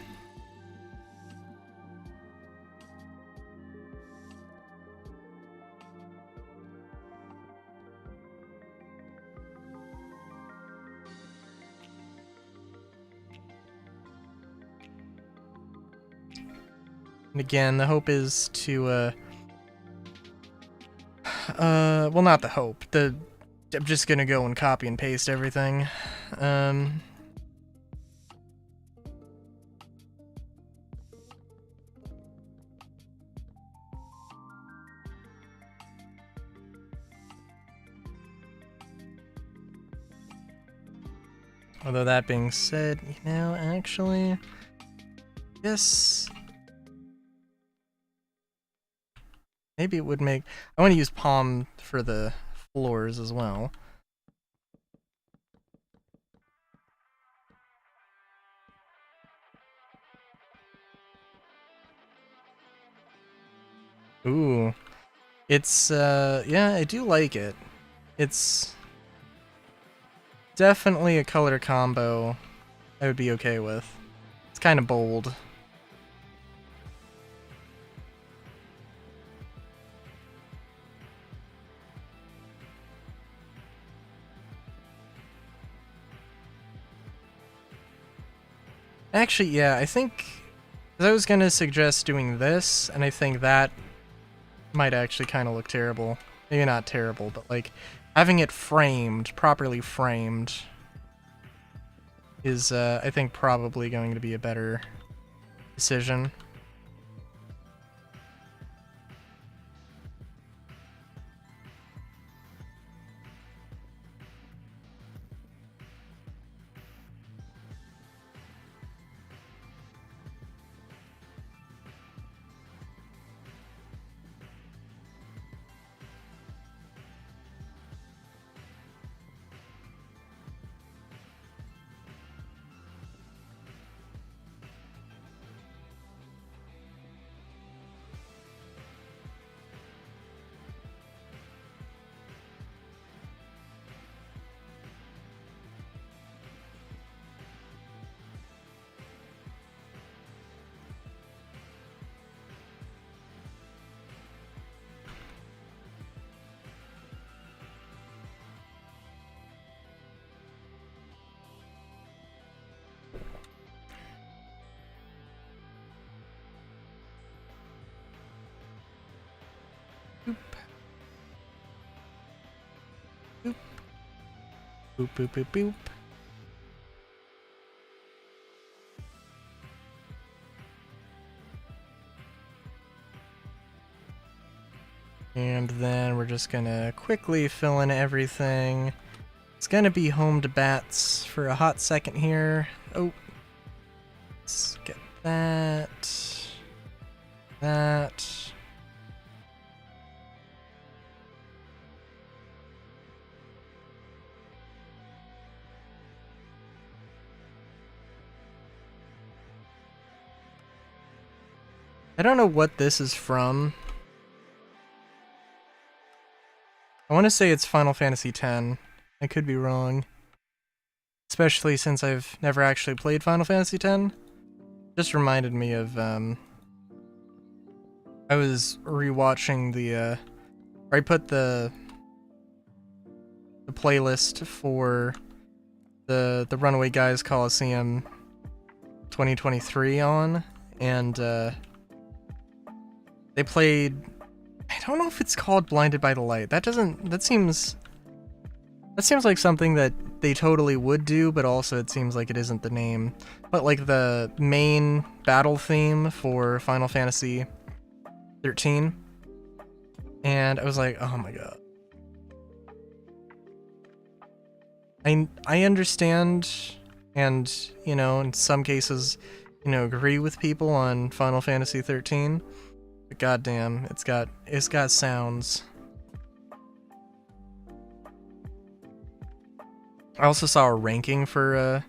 S1: And again, the hope is to, well, not the hope. I'm just gonna go and copy and paste everything. Although that being said, you know, actually, yes. Maybe it would make... I want to use palm for the floors as well. Ooh. It's, yeah, I do like it. It's definitely a color combo I would be okay with. It's kind of bold. Actually, yeah, I think... I was gonna suggest doing this, and I think that might actually kind of look terrible. Maybe not terrible, but like, having it framed, properly framed. is, I think, probably going to be a better decision. Boop. Boop. Boop, boop, boop, boop. And then we're just gonna quickly fill in everything. It's gonna be home to bats for a hot second here. Oh. Let's get that. That. I don't know what this is from. I want to say it's Final Fantasy X. I could be wrong. Especially since I've never actually played Final Fantasy X. Just reminded me of, I was rewatching the, I put the playlist for the Runaway Guys Coliseum 2023 on, and, they played, I don't know if it's called Blinded by the Light. That seems like something that they totally would do, but also it seems like it isn't the name. But like the main battle theme for Final Fantasy 13. And I was like, oh my god. I understand, and, you know, in some cases, you know, agree with people on Final Fantasy 13. But goddamn, it's got sounds. I also saw a ranking for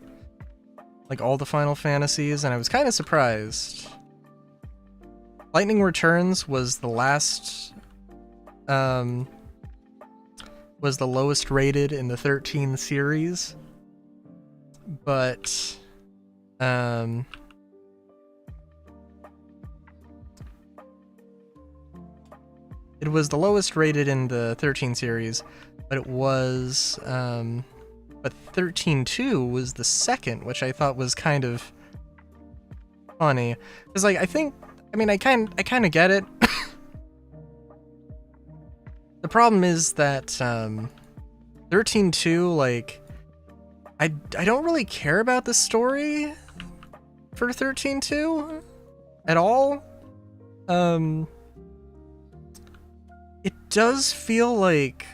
S1: like all the Final Fantasies, and I was kind of surprised. Lightning Returns was the last, was the lowest rated in the 13 series, but it was the lowest rated in the 13 series, but it was, but 13.2 was the second, which I thought was kind of funny. Because, like, I kind of get it. The problem is that, 13.2, like, I don't really care about the story for 13.2 at all. It does feel like,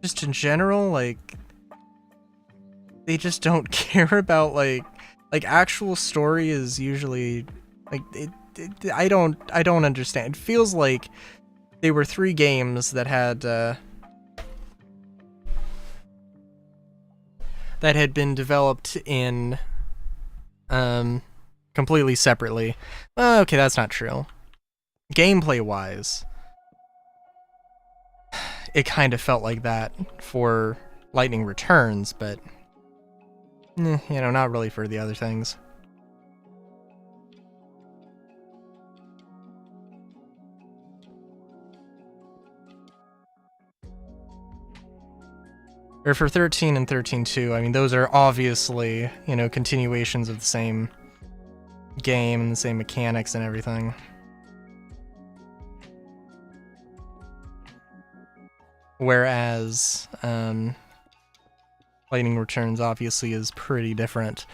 S1: just in general, like, they just don't care about, like actual story is usually, like, I don't understand. It feels like they were 3 games that had been developed in completely separately. Okay, that's not true. Gameplay wise, it kind of felt like that for Lightning Returns, but you know, not really for the other things. Or for 13 and 13.2, I mean, those are obviously, you know, continuations of the same game and the same mechanics and everything. Whereas, lightning returns obviously is pretty different.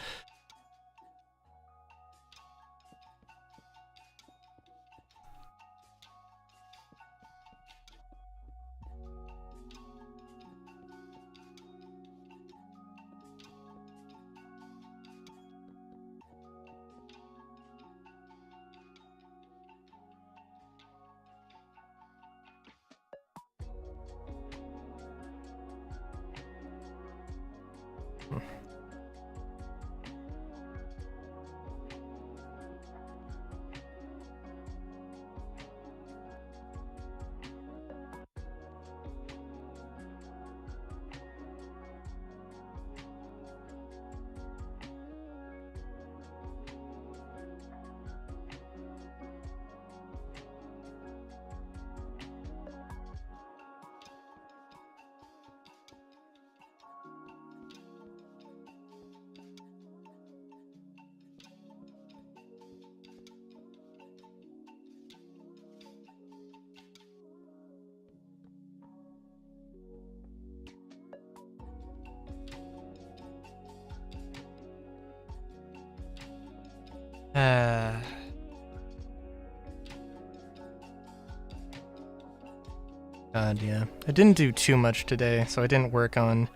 S1: God, yeah. I didn't do too much today, so I didn't work on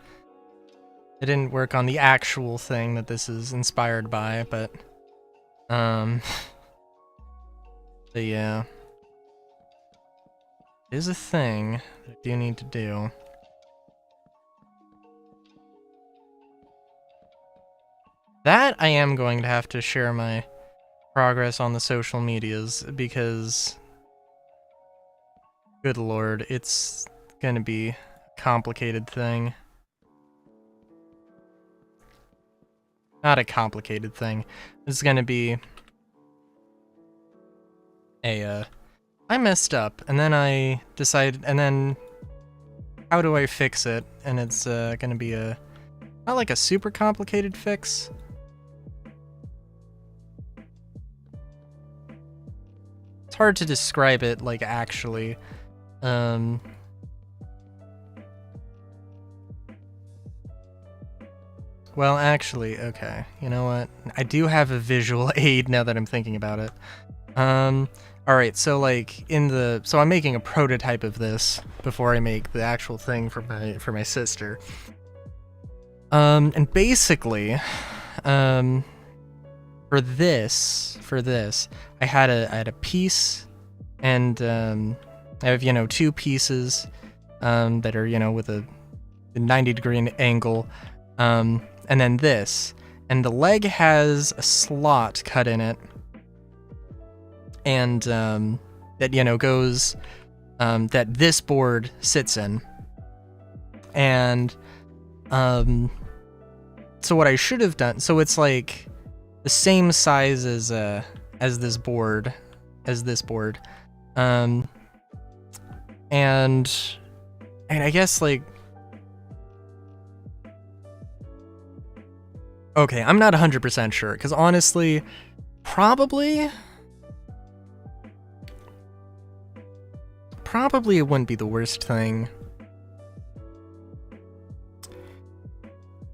S1: the actual thing that this is inspired by, but but yeah. It is a thing that I do need to do. That I am going to have to share my progress on the social medias, because good lord, it's gonna be a complicated thing. Not a complicated thing. It's gonna be a, I messed up, and then I decided, and then how do I fix it? And it's gonna be not like a super complicated fix. It's hard to describe it, like, actually. Well, actually, okay. You know what? I do have a visual aid now that I'm thinking about it. Alright, so like so I'm making a prototype of this before I make the actual thing for my sister. And basically, for this, I had a piece, and I have, two pieces that are, with a 90-degree angle, and then this, and the leg has a slot cut in it, and that goes that this board sits in, and so what I should have done, so it's like the same size as this board, and I guess, like, okay, I'm not 100% sure, because honestly, probably it wouldn't be the worst thing.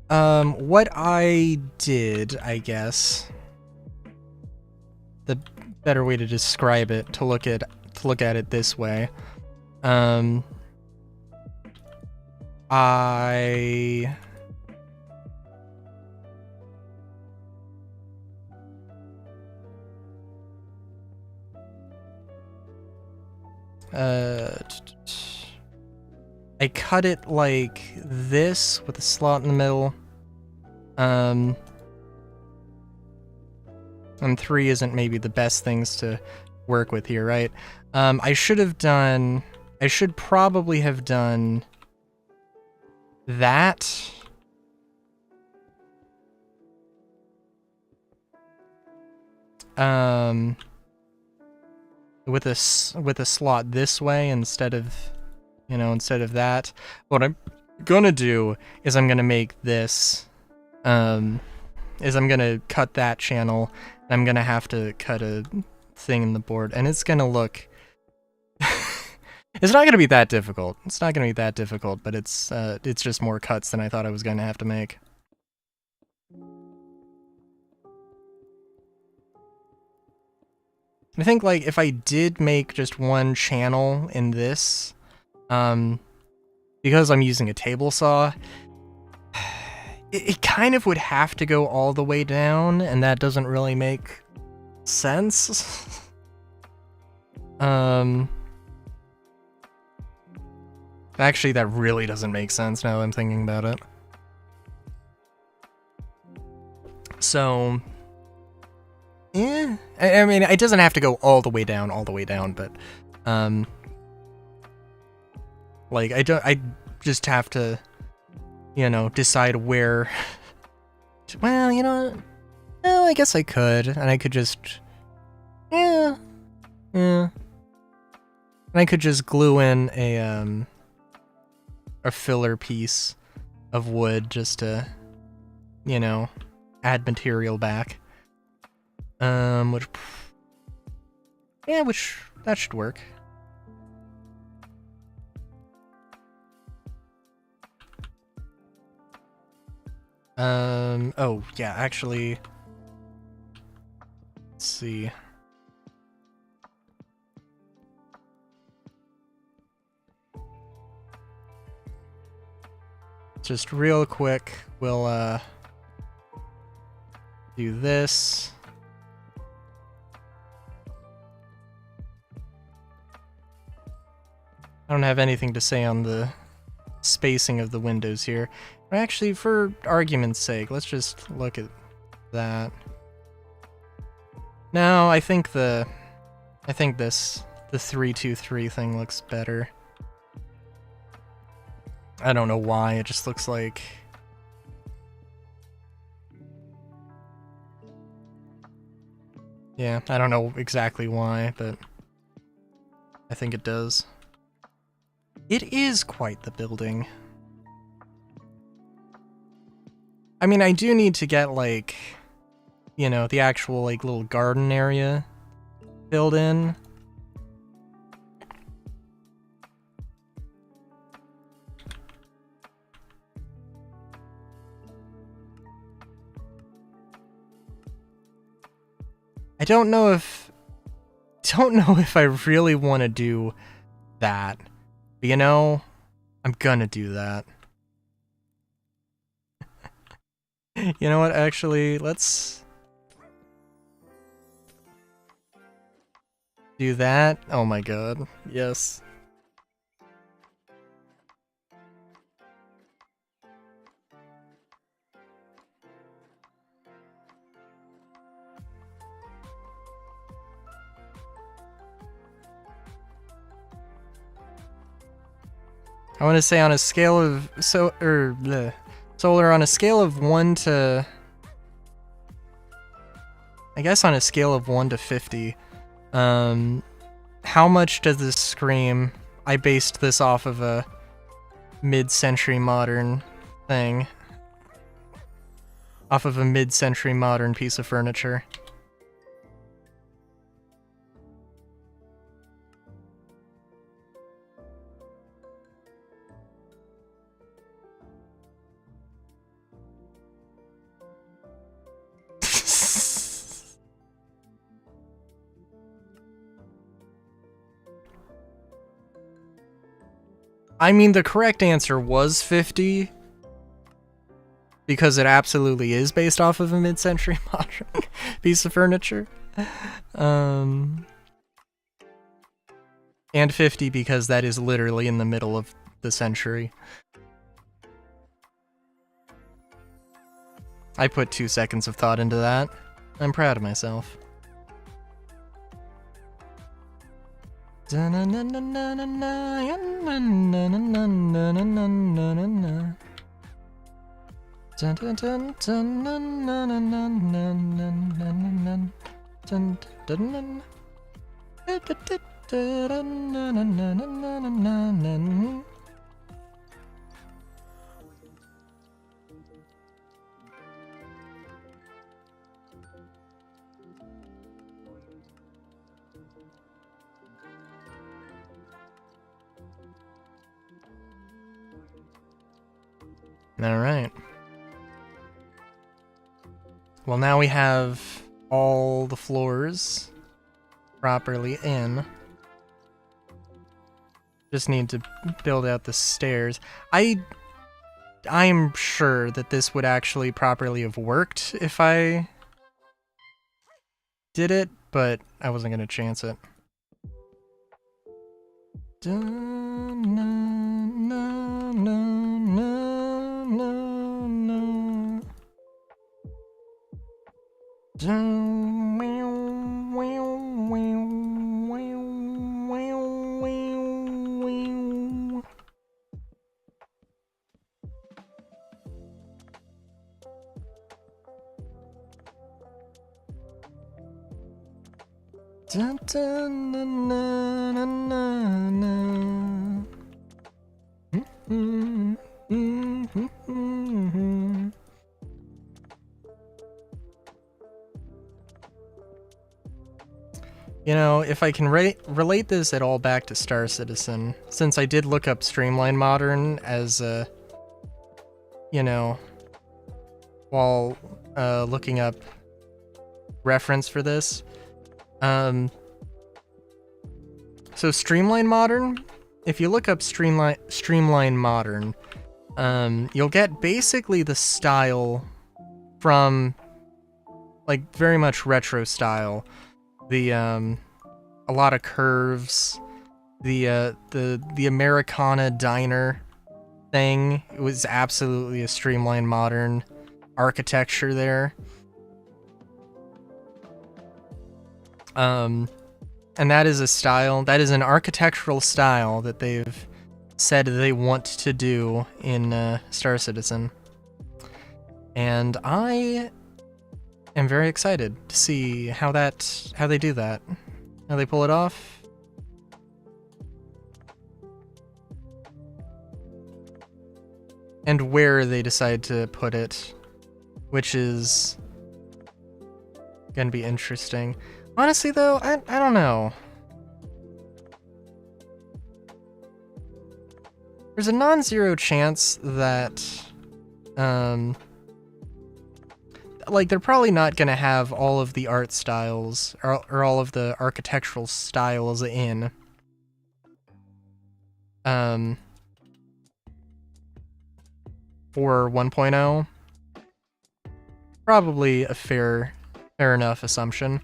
S1: What I did, I guess, the better way to describe it, to look at it this way, I cut it like this with a slot in the middle. And 3 isn't maybe the best things to work with here, right? I should probably have done that. With a slot this way instead of that. What I'm gonna do is I'm gonna make this, I'm gonna cut that channel, and I'm gonna have to cut a thing in the board, and it's gonna look It's not gonna be that difficult. It's not gonna be that difficult, but it's just more cuts than I thought I was gonna have to make. I think, like, if I did make just one channel in this, because I'm using a table saw, it kind of would have to go all the way down, and that doesn't really make sense. Actually, that really doesn't make sense now that I'm thinking about it. So, I mean, it doesn't have to go all the way down, but, like, I just have to, you know, decide where, well, you know, well, I guess I could, and I could just, yeah, and I could just glue in a filler piece of wood just to, you know, add material back. Which that should work. Oh, yeah, actually, let's see. Just real quick, we'll, do this. I don't have anything to say on the spacing of the windows here. But actually, for argument's sake, let's just look at that. No, I think the 3-2-3 thing looks better. I don't know why, it just looks like... Yeah, I don't know exactly why, but I think it does. It is quite the building. I mean, I do need to get, like, you know, the actual, like, little garden area filled in. I don't know if I really want to do that. But, you know, I'm gonna do that. You know what, actually, let's do that. Oh my god, yes. I want to say on a scale of solar on a scale of 1 to, I guess on a scale of 1 to 50, how much does this scream? I based this off of a mid-century modern thing. Off of a mid-century modern piece of furniture. I mean, the correct answer was 50, because it absolutely is based off of a mid-century modern piece of furniture. And 50 because that is literally in the middle of the century. I put 2 seconds of thought into that. I'm proud of myself. Alright. Well, now we have all the floors properly in. Just need to build out the stairs. I'm sure that this would actually properly have worked if I did it, but I wasn't gonna chance it. Dun, dun, na, na, na, na, na. Mm, mm, mm, mm. You know, if I can relate this at all back to Star Citizen, since I did look up Streamline Modern as a, you know, while looking up reference for this. So Streamline Modern, if you look up Streamline Modern, you'll get basically the style from, like, very much retro style. The a lot of curves, the Americana diner thing, it was absolutely a Streamline Modern architecture there. And that is a style, that is an architectural style that they've said they want to do in Star Citizen. And I am very excited to see how they do that. How they pull it off. And where they decide to put it, which is gonna be interesting. Honestly, though, I don't know. There's a non-zero chance that, like, they're probably not gonna have all of the art styles, or all of the architectural styles in. For 1.0. Probably a fair enough assumption.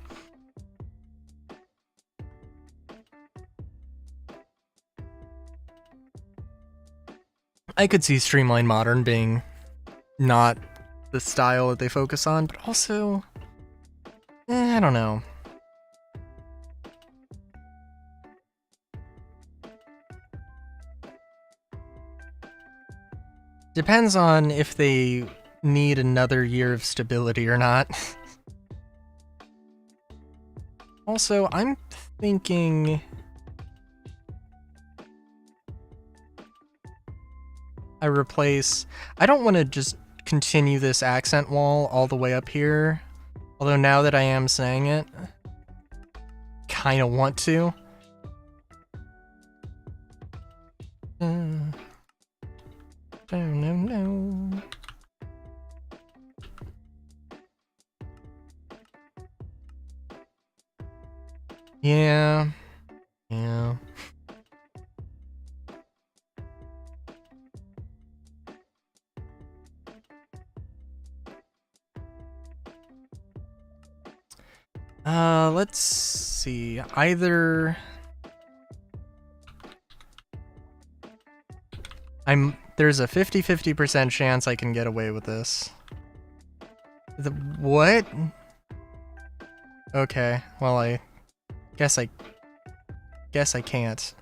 S1: I could see Streamline Modern being not the style that they focus on, but also, I don't know. Depends on if they need another year of stability or not. Also, I'm thinking I don't want to just continue this accent wall all the way up here. Although now that I am saying it, kind of want to. No. Yeah. Let's see. Either there's a 50-50% chance I can get away with this. What? Okay, well, I guess I can't.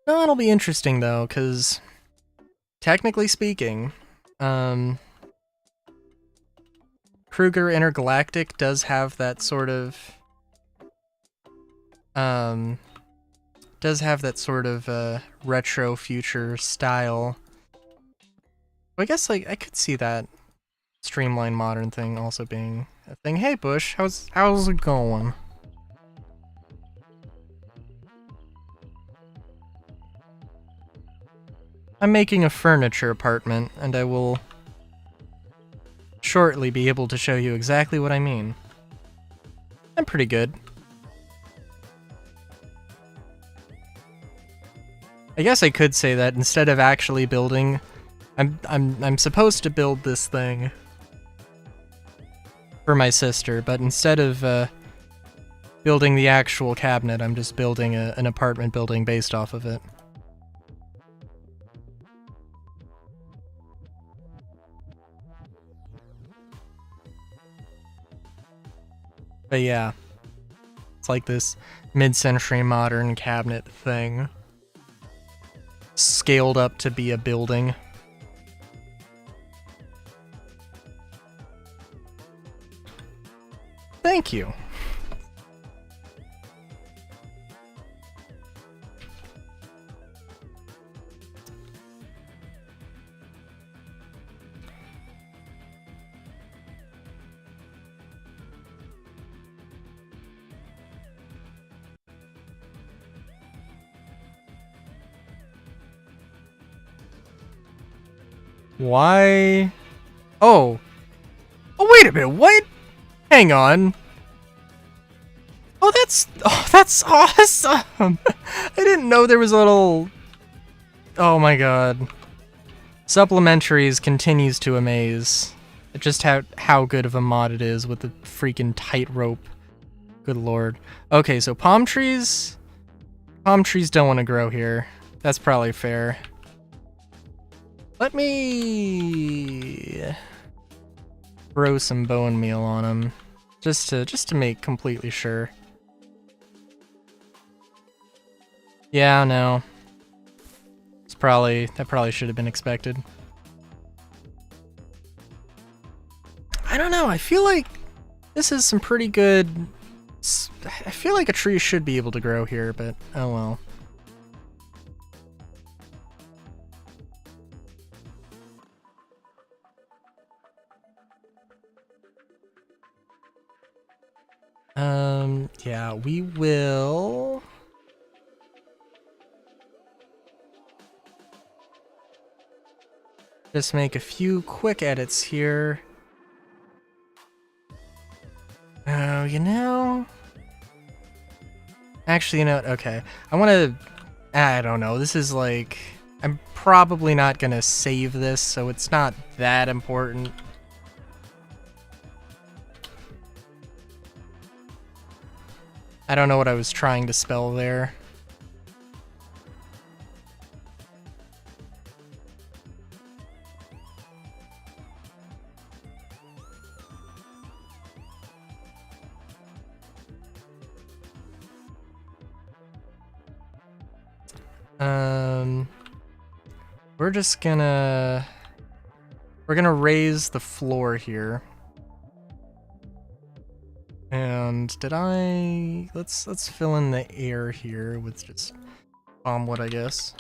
S1: No, it'll be interesting though, because technically speaking, Kruger Intergalactic does have that sort of retro future style. I guess like I could see that streamlined modern thing also being a thing. Hey Bush, how's it going? I'm making a furniture apartment, and I will shortly be able to show you exactly what I mean. I'm pretty good. I guess I could say that instead of actually building, I'm supposed to build this thing for my sister, but instead of building the actual cabinet, I'm just building an apartment building based off of it. But yeah, it's like this mid-century modern cabinet thing, scaled up to be a building. Thank you. Why? Oh, wait a minute, what? Hang on. Oh, that's awesome! I didn't know there was a little... Oh my god. Supplementaries continues to amaze. Just how good of a mod it is with the freaking tightrope. Good lord. Okay, so palm trees don't want to grow here. That's probably fair. Let me throw some bone meal on them, just to make completely sure. Yeah, no. That probably should have been expected. I don't know. I feel like this is some pretty good. I feel like a tree should be able to grow here, but oh well. Yeah, we will. Just make a few quick edits here. Oh, you know. Actually, you know what? Okay. I don't know. This is like. I'm probably not gonna save this, so it's not that important. I don't know what I was trying to spell there. We're gonna raise the floor here. And let's fill in the air here with just palm wood, I guess.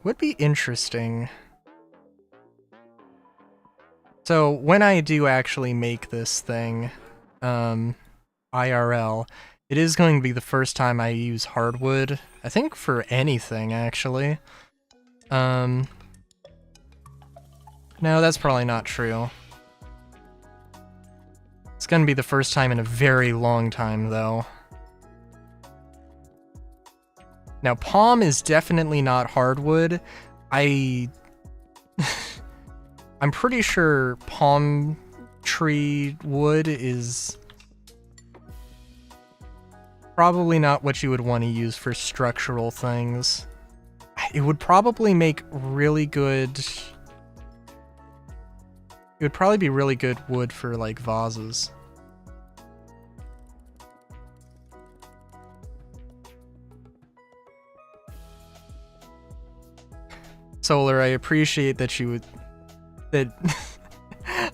S1: Would be interesting. So when I do actually make this thing, IRL, it is going to be the first time I use hardwood. I think for anything, actually. No, that's probably not true. It's gonna be the first time in a very long time, though. Now, palm is definitely not hardwood. I'm pretty sure palm tree wood is probably not what you would want to use for structural things. It would probably make really good... It would probably be really good wood for, like, vases. Solar, I appreciate that you would... that...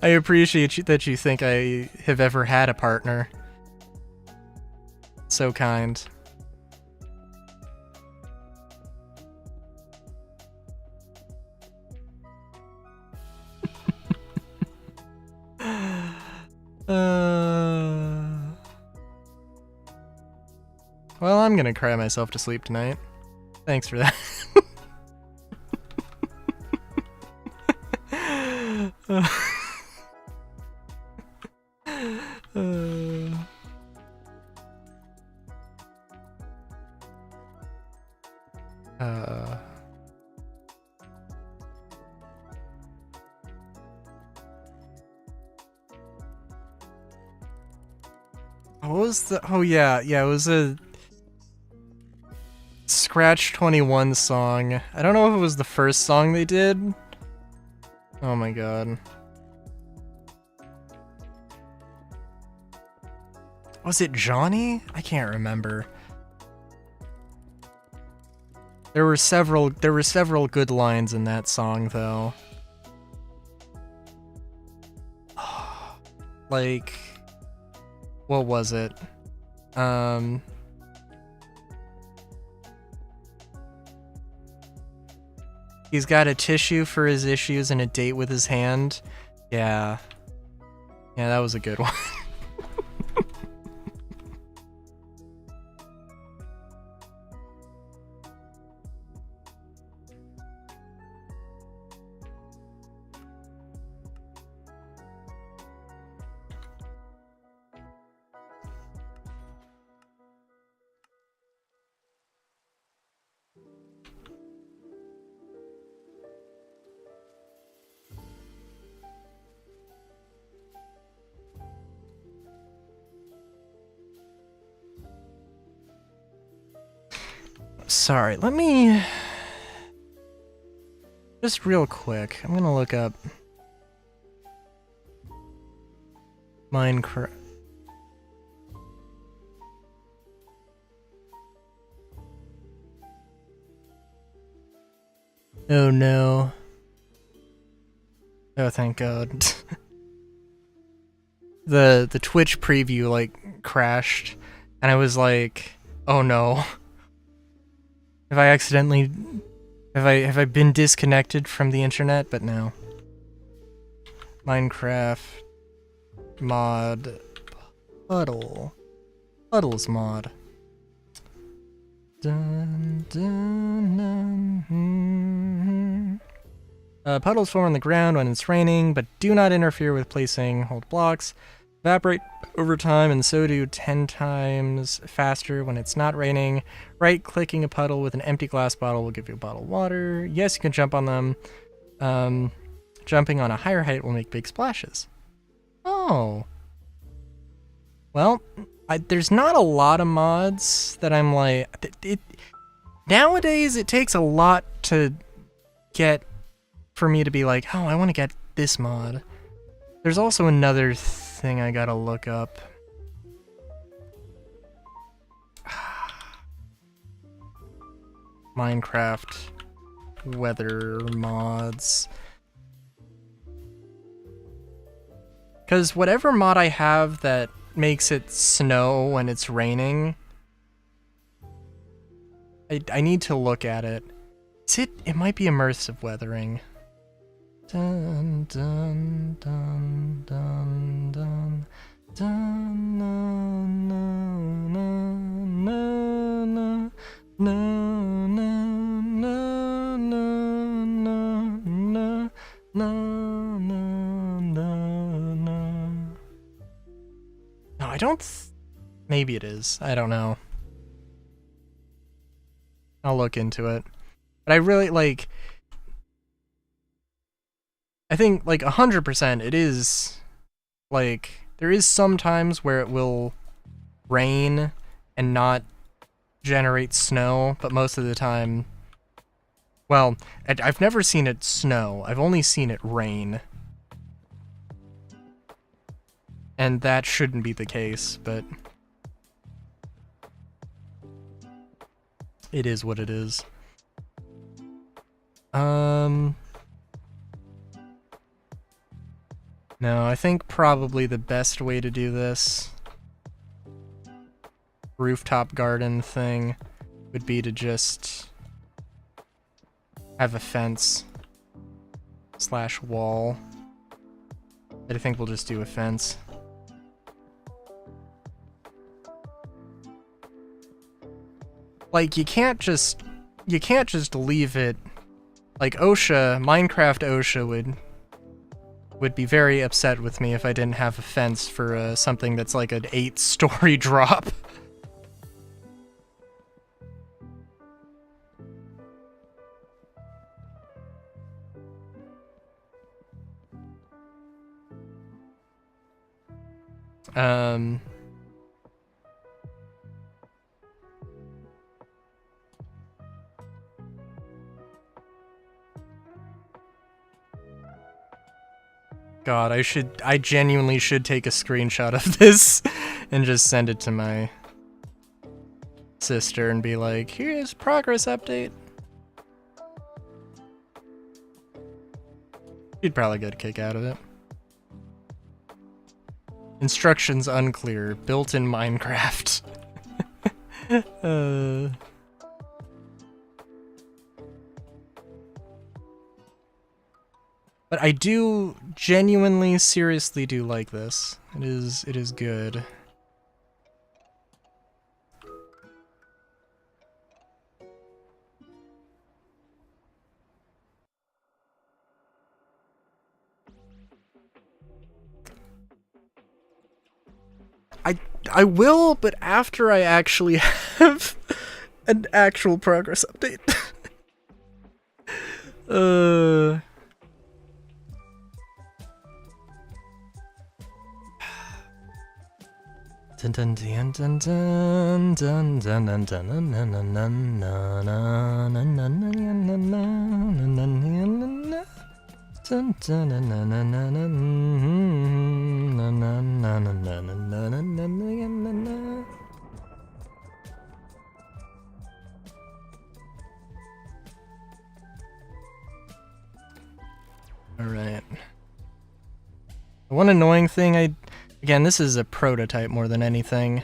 S1: I appreciate that you think I have ever had a partner. So kind. Well, I'm gonna cry myself to sleep tonight. Thanks for that. What was the... Oh yeah, it was a Scratch 21 song. I don't know if it was the first song they did. Oh my god. Was it Johnny? I can't remember. There were several good lines in that song though. Like, what was it? He's got a tissue for his issues and a date with his hand. Yeah. Yeah, that was a good one. Sorry, let me... Just real quick, I'm gonna look up... Minecraft... Oh no. Oh, thank God. The Twitch preview, like, crashed, and I was like, oh no. Have I accidentally... Have I been disconnected from the internet? But no. Minecraft... mod... Puddle... Puddles mod. Dun, dun, dun, puddles form on the ground when it's raining, but do not interfere with placing hold blocks. Evaporate over time, and so do 10 times faster when it's not raining. Right-clicking a puddle with an empty glass bottle will give you a bottle of water. Yes, you can jump on them. Jumping on a higher height will make big splashes. Oh. Well, there's not a lot of mods that I'm like... nowadays, it takes a lot to get... for me to be like, oh, I want to get this mod. There's also another thing I gotta look up. Minecraft weather mods. Because whatever mod I have that makes it snow when it's raining, I need to look at it. Is it? It might be immersive weathering. Dun dun dun dun dun dun na na na na na na na na na na. No, I don't. Maybe it is. I don't know. I'll look into it. But I really like. I think, like, 100% it is, like, there is some times where it will rain and not generate snow, but most of the time, well, I've never seen it snow, I've only seen it rain. And that shouldn't be the case, but it is what it is. No, I think probably the best way to do this rooftop garden thing would be to just have a fence / wall. But I think we'll just do a fence. Like, you can't just leave it. Like, Minecraft OSHA would be very upset with me if I didn't have a fence for something that's like an 8-story drop. God, I genuinely should take a screenshot of this and just send it to my sister and be like, here's progress update. She'd probably get a kick out of it. Instructions unclear. Built in Minecraft. But I do genuinely, seriously do like this. It is good. I will, but after I actually have an actual progress update. Dun dun dun dun dun dun dun dun dun dun. Alright. One annoying thing again, this is a prototype more than anything.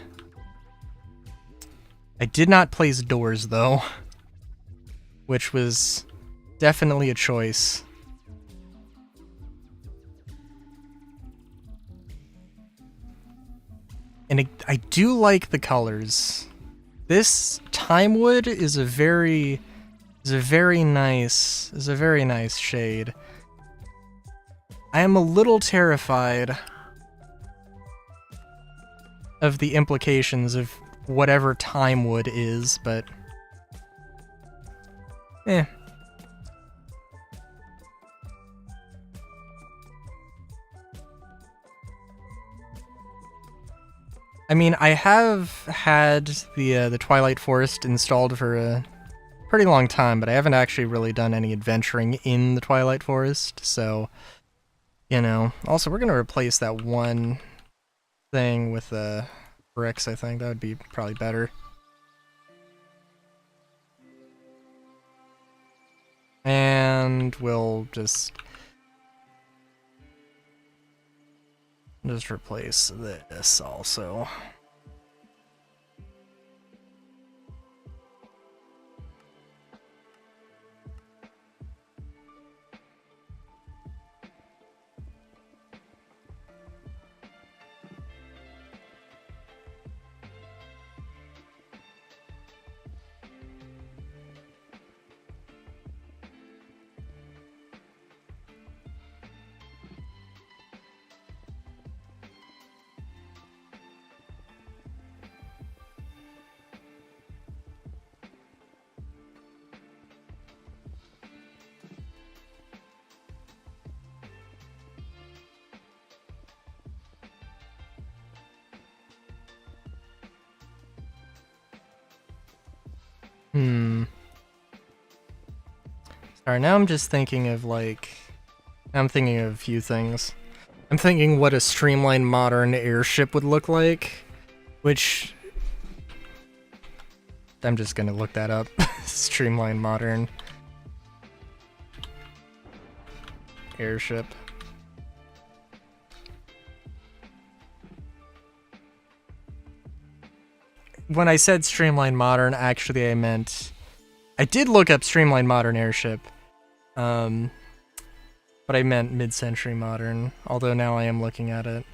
S1: I did not place doors, though. Which was definitely a choice. And I do like the colors. This Time Wood is a very nice shade. I am a little terrified of the implications of whatever Time Wood is, but I mean, I have had the Twilight Forest installed for a pretty long time, but I haven't actually really done any adventuring in the Twilight Forest, so, you know. Also, we're gonna replace that one thing with bricks, I think. That would be probably better. And we'll just replace this also. Sorry, now I'm just thinking of, like... I'm thinking of a few things. I'm thinking what a streamlined modern airship would look like, which... I'm just gonna look that up. Streamlined modern. airship. When I said Streamline Modern, actually I meant... I did look up Streamline Modern airship. But I meant Mid-Century Modern, although now I am looking at it.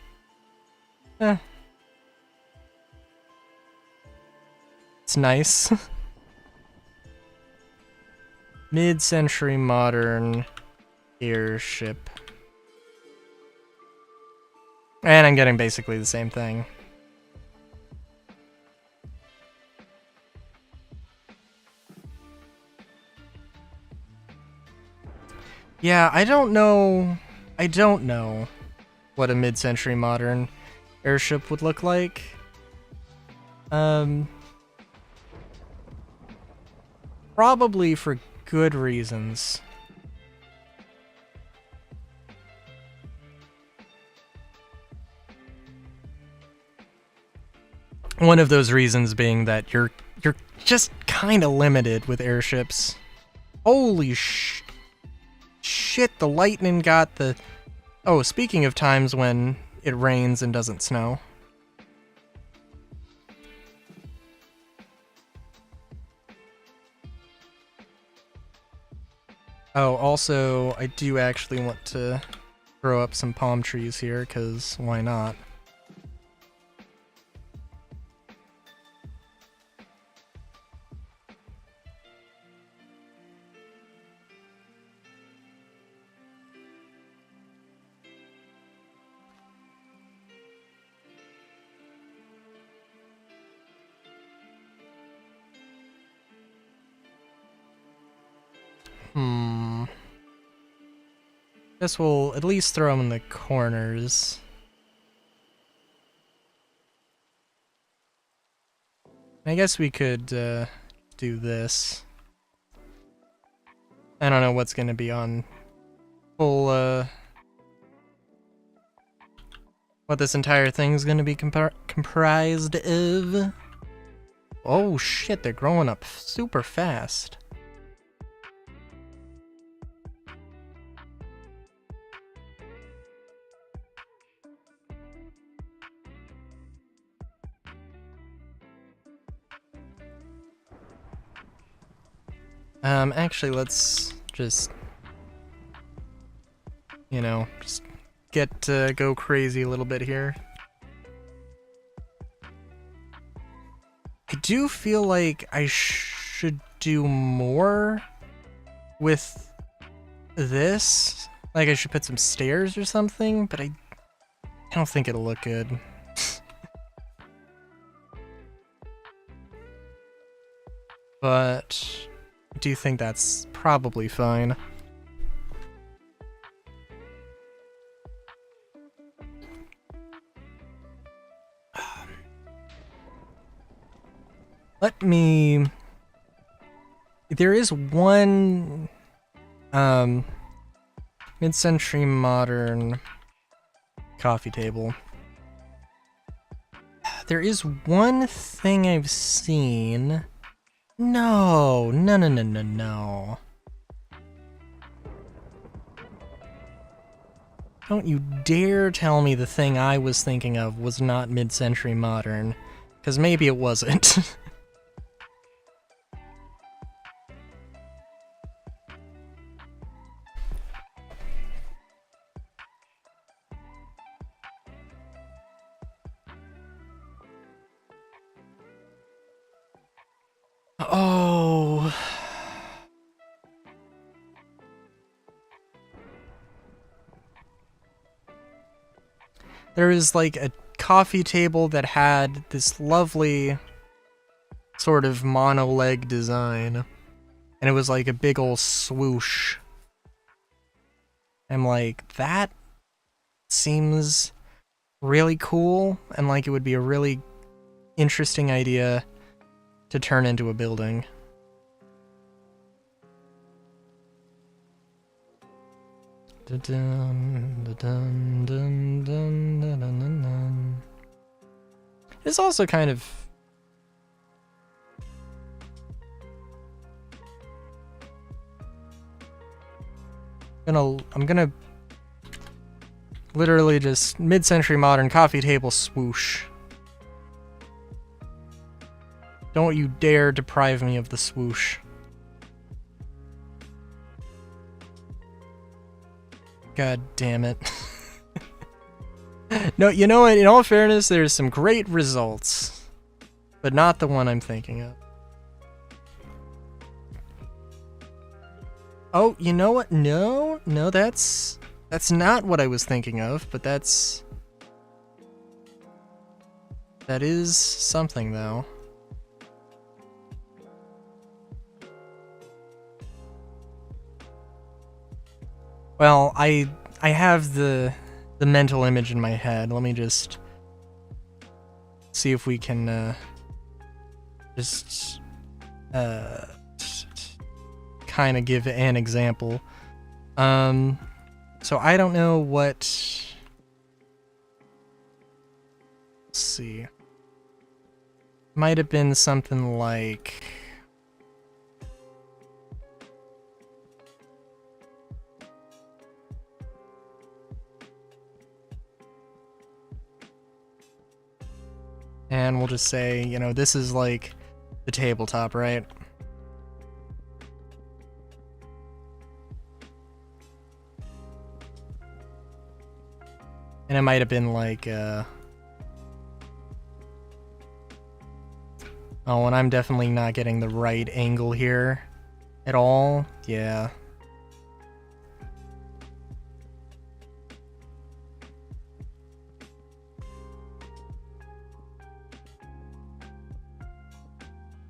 S1: It's nice. Mid-Century Modern airship. And I'm getting basically the same thing. Yeah, I don't know what a mid-century modern airship would look like. Probably for good reasons. One of those reasons being that you're just kind of limited with airships. Holy shit, the lightning got the... Oh, speaking of times when it rains and doesn't snow. Oh, also, I do actually want to grow up some palm trees here, because why not? Guess we'll at least throw them in the corners. I guess we could do this. I don't know what's gonna be on full, what this entire thing's gonna be comprised of. Oh shit, they're growing up super fast. Actually, let's just, you know, just go crazy a little bit here. I do feel like I should do more with this. Like I should put some stairs or something, but I don't think it'll look good. But I do think that's probably fine. Let me... There is one mid-century modern coffee table. There is one thing I've seen. No. Don't you dare tell me the thing I was thinking of was not mid-century modern, because maybe it wasn't. Oh. There is like a coffee table that had this lovely sort of mono-leg design, and it was like a big ol' swoosh. I'm like, that seems really cool, and like it would be a really interesting idea to turn into a building. It's also kind of... I'm gonna Literally just mid-century modern coffee table swoosh. Don't you dare deprive me of the swoosh. God damn it. No, you know what? In all fairness, there's some great results. But not the one I'm thinking of. Oh, you know what? No, that's not what I was thinking of, but that is something, though. Well, I have the mental image in my head. Let me just see if we can just kind of give an example. So I don't know what. Let's see. Might have been something like. And we'll just say, you know, this is like the tabletop, right? And it might have been like, oh, and I'm definitely not getting the right angle here at all. Yeah.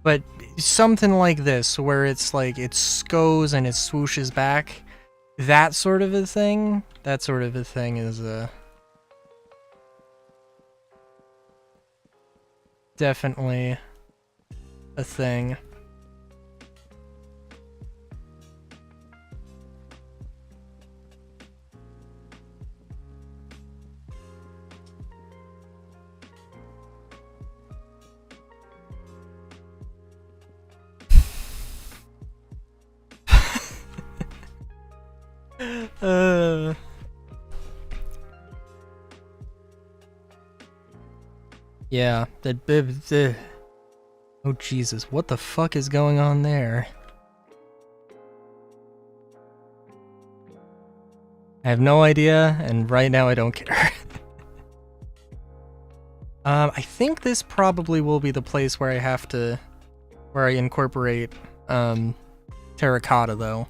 S1: But something like this, where it's like it goes and it swooshes back, that sort of a thing. That sort of a thing is definitely a thing. Yeah, oh Jesus, what the fuck is going on there? I have no idea, and right now I don't care. I think this probably will be the place where I incorporate, terracotta, though.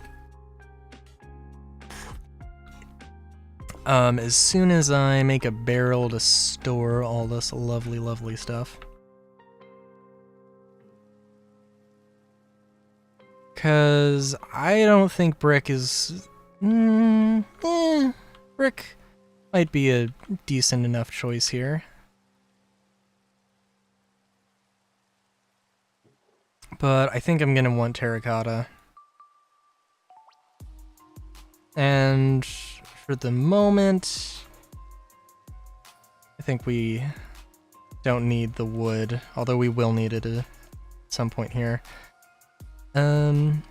S1: As soon as I make a barrel to store all this lovely, lovely stuff. Cause I don't think brick is... brick might be a decent enough choice here. But I think I'm gonna want terracotta. And for the moment, I think we don't need the wood, although we will need it at some point here. And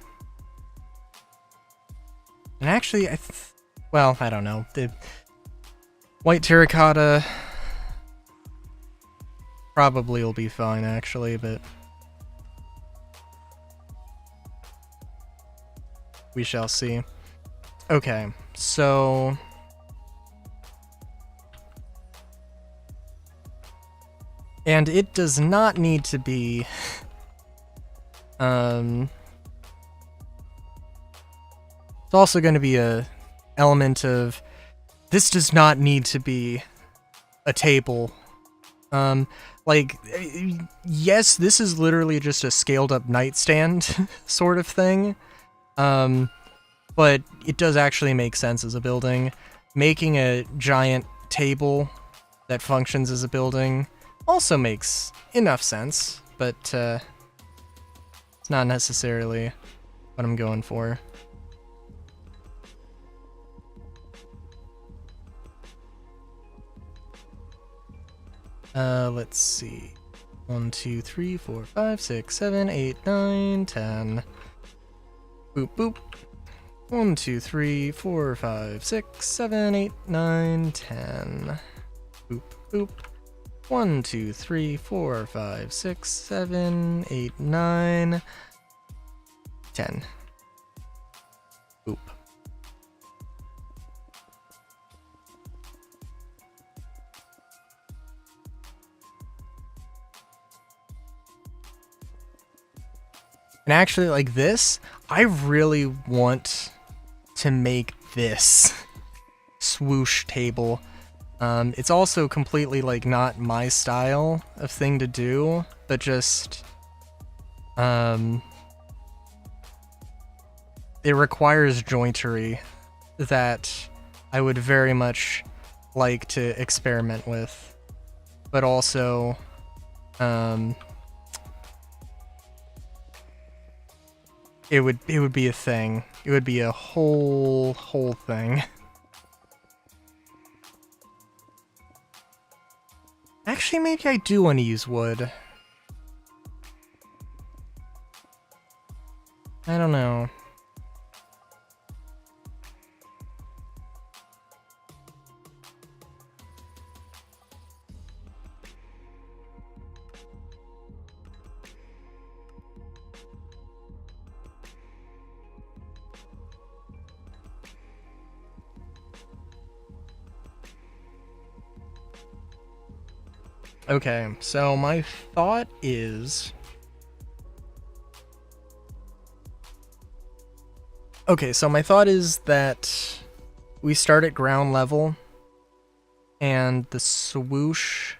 S1: actually, well, I don't know. The white terracotta probably will be fine, actually, but we shall see. Okay, so and it does not need to be it's also going to be a element of this does not need to be a table. Like, yes, this is literally just a scaled up nightstand sort of thing. But it does actually make sense as a building. Making a giant table that functions as a building also makes enough sense, but it's not necessarily what I'm going for. Let's see. 1, 2, 3, 4, 5, 6, 7, 8, 9, 10. Boop, boop. 1, 2, 3, 4, 5, 6, 7, 8, 9, 10. Boop, boop. 1, 2, 3, 4, 5, 6, 7, 8, 9, 10. Boop. And actually, like this, I really want to make this swoosh table. It's also completely, like, not my style of thing to do, but just, it requires jointery that I would very much like to experiment with, but also, it would be a thing. It would be a whole thing. Actually, maybe I do want to use wood. I don't know. Okay, so my thought is... Okay, so my thought is that we start at ground level, and the swoosh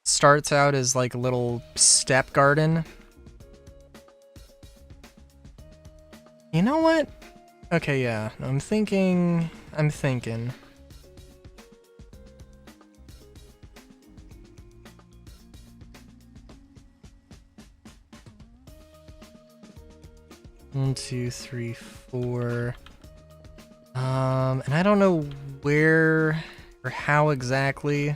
S1: starts out as like a little step garden. You know what? Okay, yeah, I'm thinking... 1, 2, 3, 4. And I don't know where or how exactly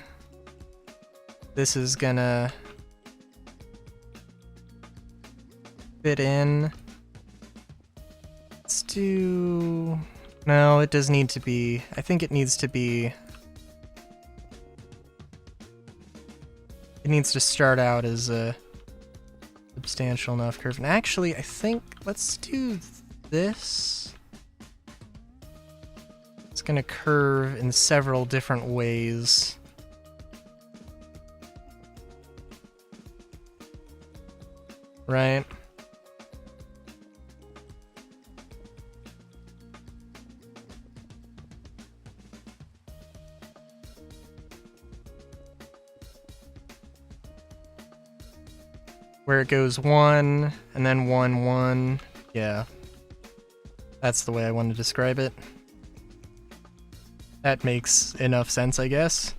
S1: this is gonna fit in. Let's do... No, it does need to be... I think it needs to be... It needs to start out as a substantial enough curve. And actually, I think... Let's do this. It's gonna curve in several different ways. Right? Where it goes 1, and then 1, 1. Yeah. That's the way I want to describe it. That makes enough sense, I guess.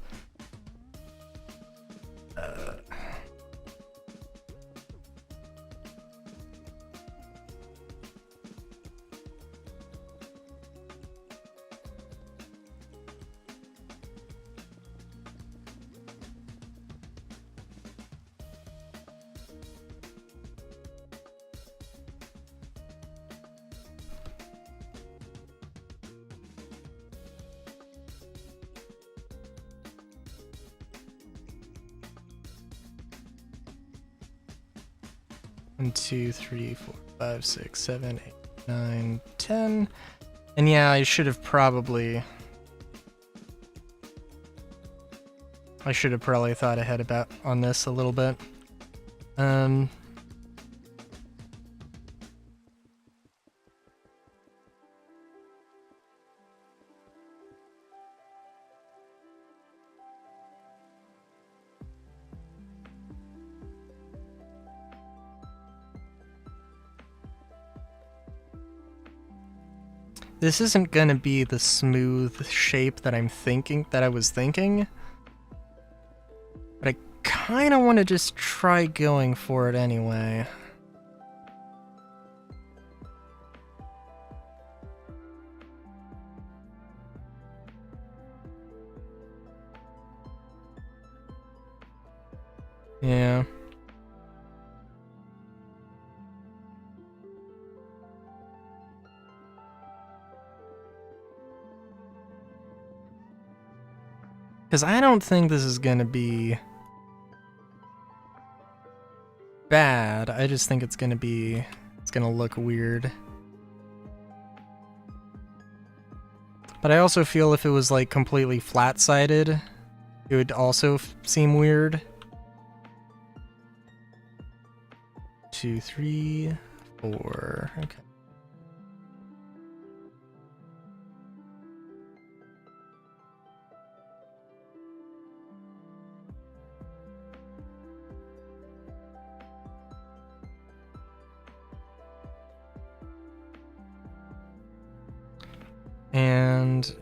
S1: One, 2, 3, 4, 5, 6, 7, 8, 9, 10. And yeah, I should have probably thought ahead about on this a little bit. This isn't gonna be the smooth shape that I was thinking. But I kinda wanna just try going for it anyway. Yeah. Because I don't think this is gonna be bad. I just think it's gonna look weird. But I also feel if it was like completely flat-sided, it would also seem weird. 2, 3, 4. Okay. And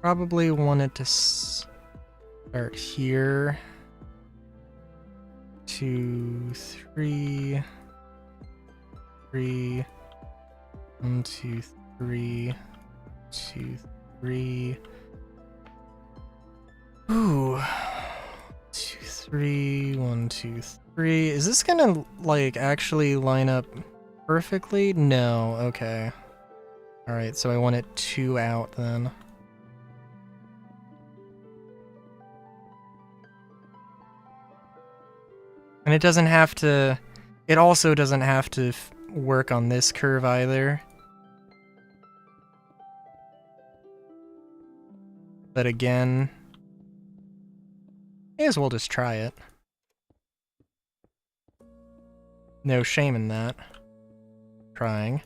S1: probably wanted to start here. 2, 3, 3, 1, 2, 3, 2, 3. Ooh, 2, 3, 1, 2, 3. Is this gonna like actually line up perfectly? No. Okay. All right. So I want it 2 out then. And it doesn't have to, it also doesn't have to work on this curve either. But again, may as well just try it. No shame in that. Trying.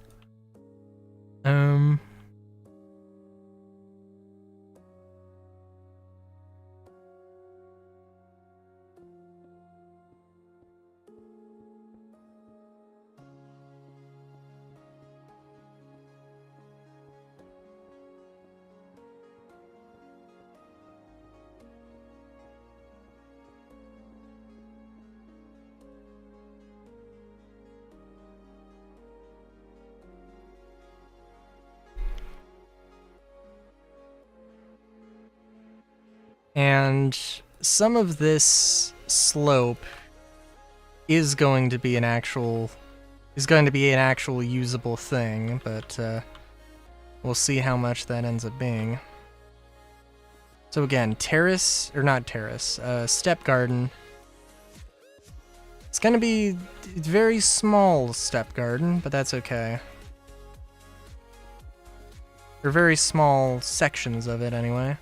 S1: And some of this slope is going to be an actual usable thing, but we'll see how much that ends up being. So again, terrace, or not terrace, step garden. It's gonna be a very small step garden, but that's okay. Or very small sections of it anyway.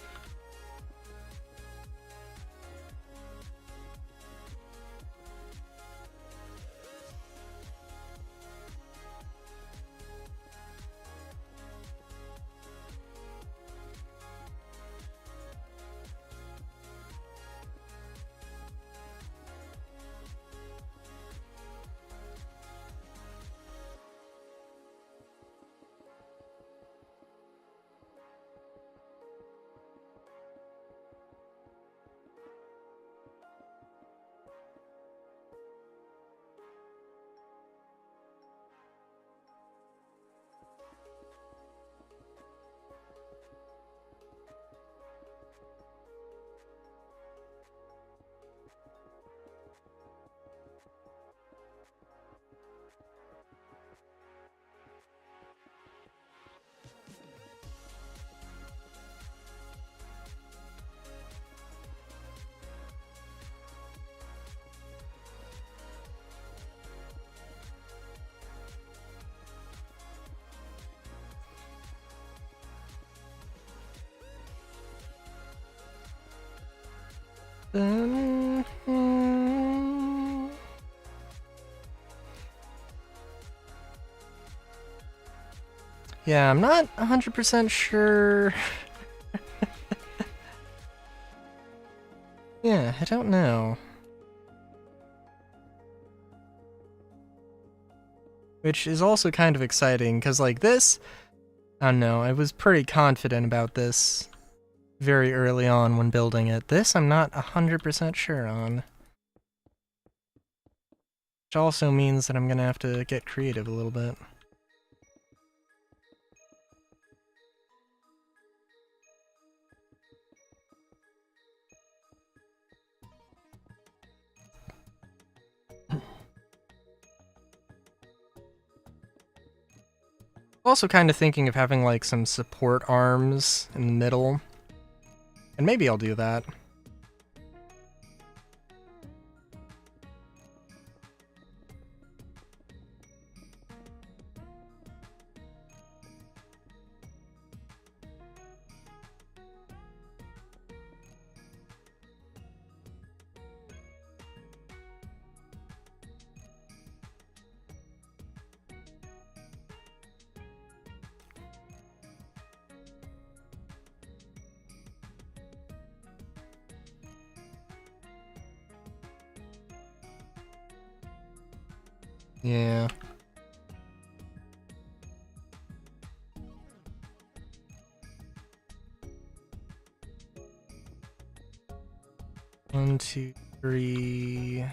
S1: Yeah, I'm not 100% sure. Yeah, I don't know. Which is also kind of exciting, because like this, I don't know, I was pretty confident about this very early on when building it. This I'm not 100% sure on. Which also means that I'm gonna have to get creative a little bit. Also kind of thinking of having like some support arms in the middle. And maybe I'll do that. Yeah. One, two, three.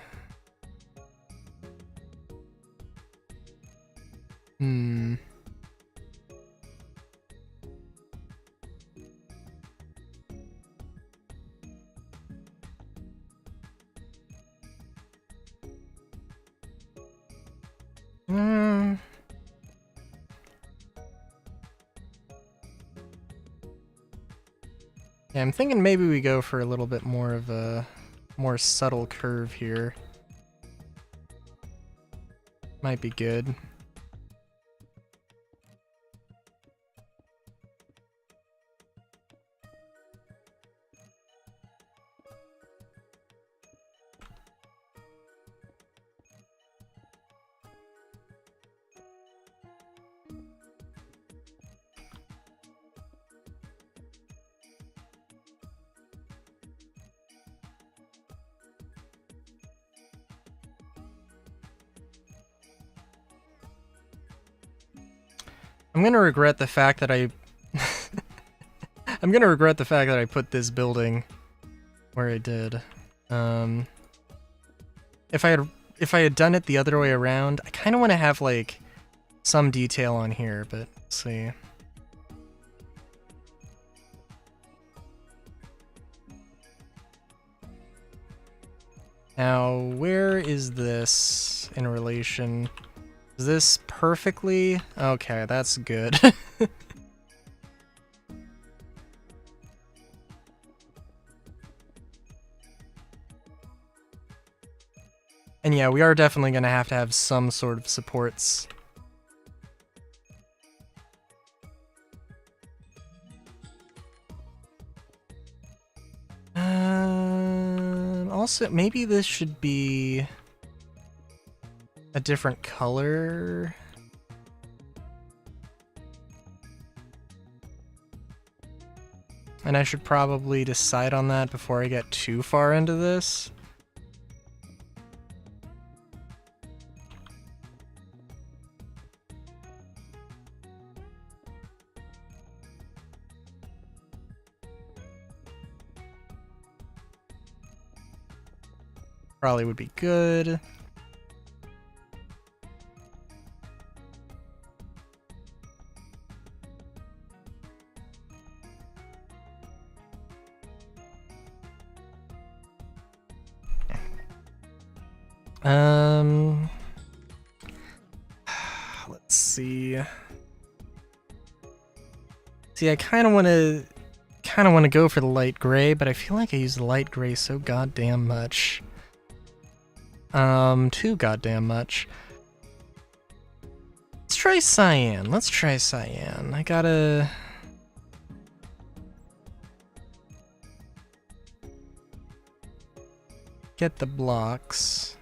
S1: Hmm. Hmm. Yeah, I'm thinking maybe we go for a little bit more of a more subtle curve here. Might be good. I'm gonna regret the fact that I I'm gonna regret the fact that I put this building where I did. If I had done it the other way around, I kind of want to have like some detail on here, but let's see. Now, where is this in relation? Is this perfectly? Okay, that's good. And yeah, we are definitely going to have some sort of supports. Also, maybe this should be a different color. And I should probably decide on that before I get too far into this. Probably would be good. Let's see. See, I kind of want to go for the light gray, but I feel like I use the light gray so goddamn much. Too goddamn much. Let's try cyan. Let's try cyan. I gotta... get the blocks.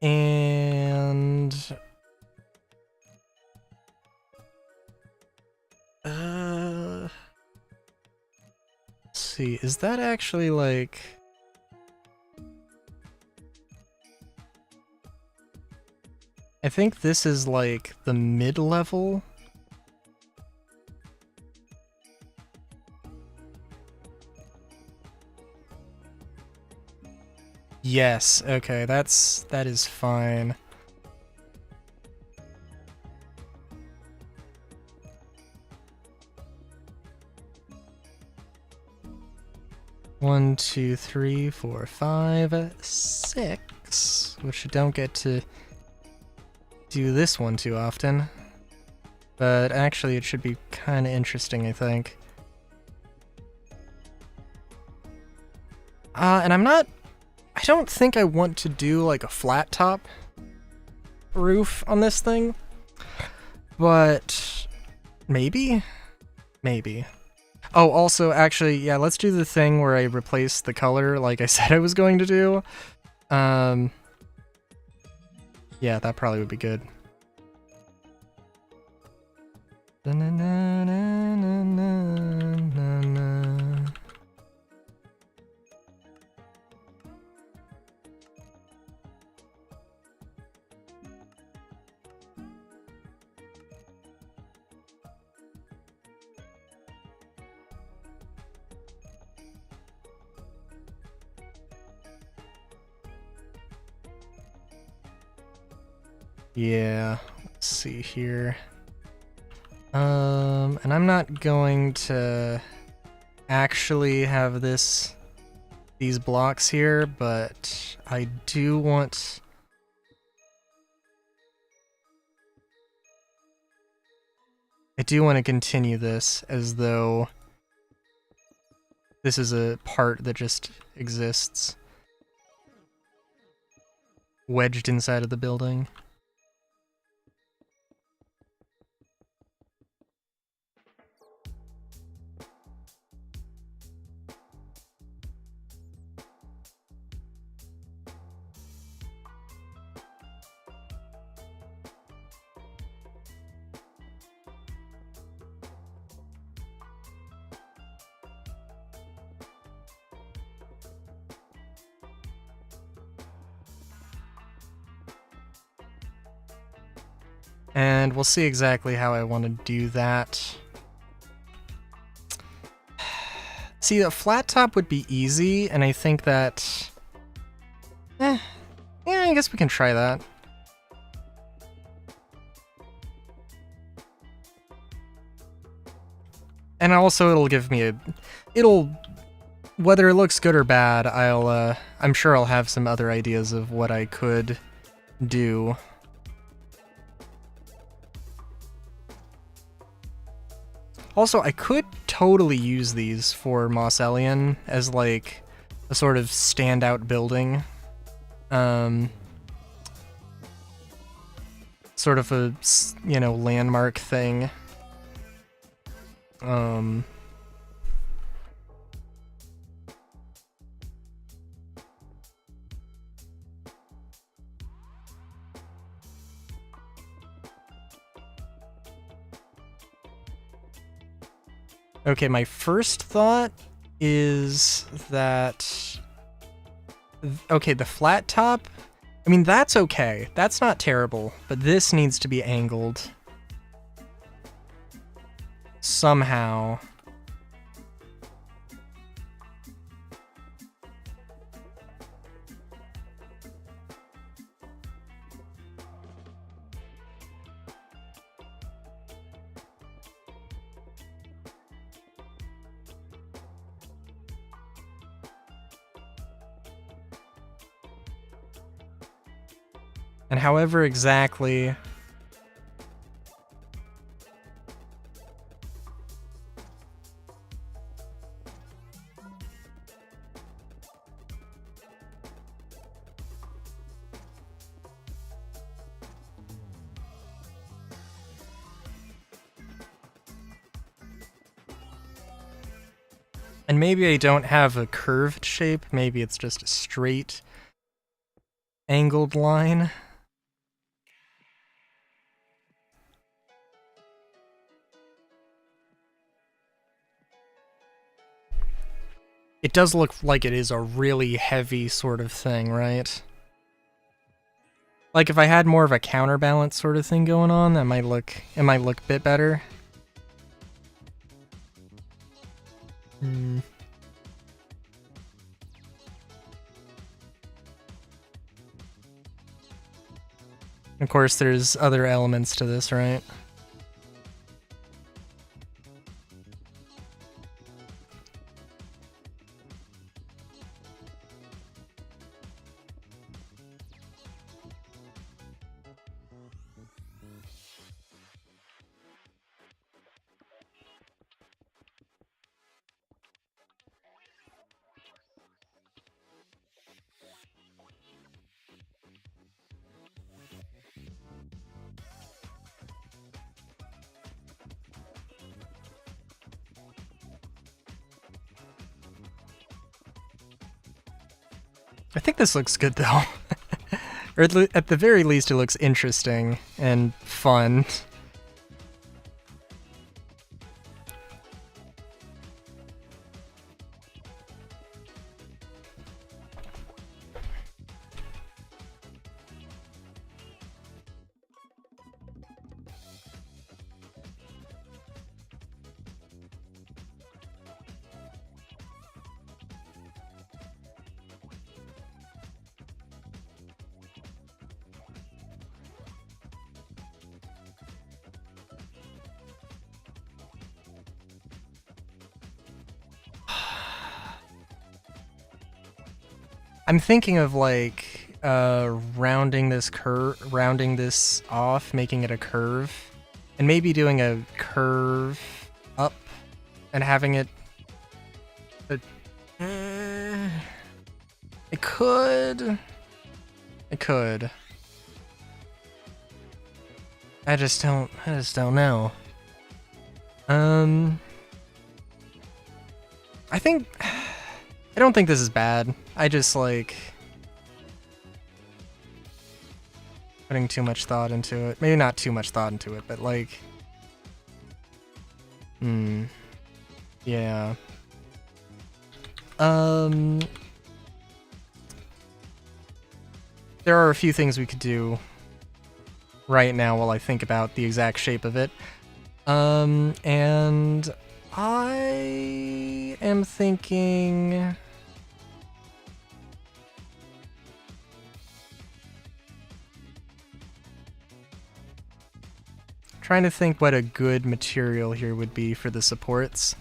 S1: And... let's see, is that actually like... I think this is like the mid-level. Yes, okay, that is fine. 1, 2, 3, 4, 5, 6, which you don't get to do this one too often. But actually it should be kind of interesting, I think. And I don't think I want to do like a flat top roof on this thing, but maybe? Maybe. Oh, also, actually, yeah, let's do the thing where I replace the color like I said I was going to do. Yeah, that probably would be good. Yeah, let's see here. And I'm not going to actually have these blocks here, but I do want... to continue this as though this is a part that just exists wedged inside of the building. And we'll see exactly how I want to do that. See, a flat top would be easy, and I think that... yeah, I guess we can try that. And also it'll give me whether it looks good or bad, I'm sure I'll have some other ideas of what I could do. Also, I could totally use these for Moss Ellion as like a sort of standout building. Sort of a, you know, landmark thing. Okay, my first thought is that... okay, the flat top, I mean, that's okay. That's not terrible, but this needs to be angled. Somehow. And however exactly... and maybe I don't have a curved shape, maybe it's just a straight angled line. It does look like it is a really heavy sort of thing, right? Like if I had more of a counterbalance sort of thing going on, it might look a bit better. Of course, there's other elements to this, right? I think this looks good though. Or at the very least it looks interesting and fun. I'm thinking of like rounding this off, making it a curve, and maybe doing a curve up and having it. It could. I just don't know. I don't think this is bad. I just like putting too much thought into it. Maybe not too much thought into it, but like, yeah. There are a few things we could do right now while I think about the exact shape of it. And I am thinking... Trying to think what a good material here would be for the supports.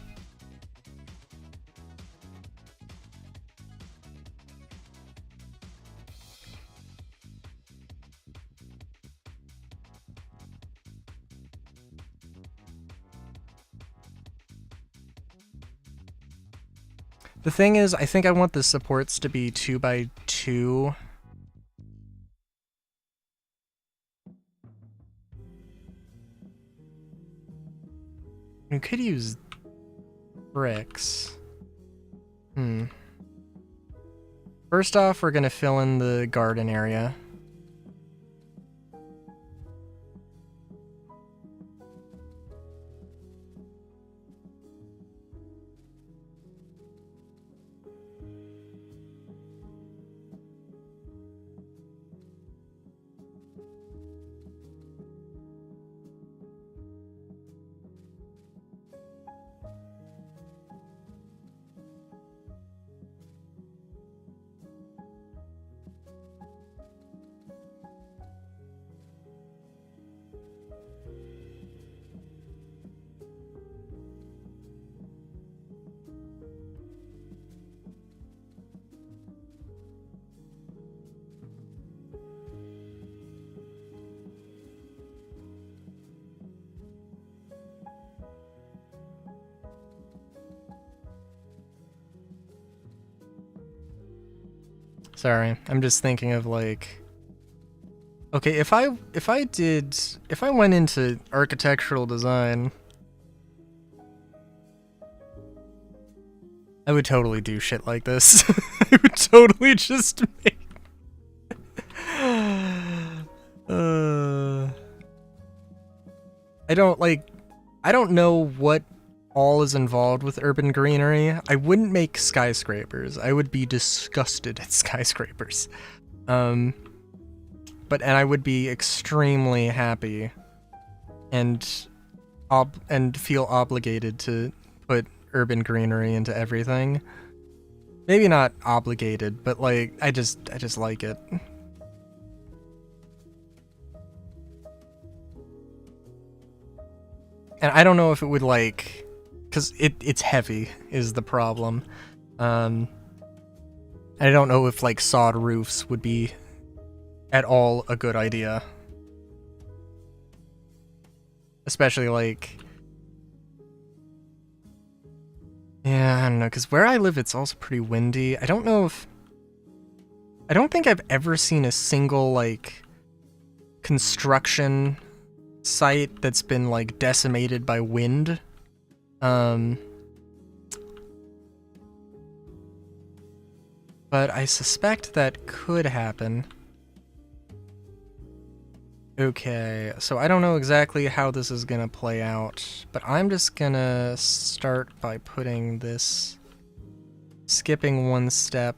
S1: The thing is, I think I want the supports to be 2x2. We could use bricks. First off, we're gonna fill in the garden area. Sorry, I'm just thinking of like... Okay, if I went into architectural design, I would totally do shit like this. I would totally just make... I don't know what all is involved with urban greenery. I wouldn't make skyscrapers. I would be disgusted at skyscrapers. And I would be extremely happy and feel obligated to put urban greenery into everything. Maybe not obligated, but like I just like it. And I don't know if it would like, because it's heavy is the problem. I don't know if like sod roofs would be at all a good idea. Especially like... Yeah, I don't know, because where I live it's also pretty windy. I don't think I've ever seen a single like construction site that's been like decimated by wind. But I suspect that could happen. Okay, so I don't know exactly how this is gonna play out, but I'm just gonna start by putting this, skipping one step.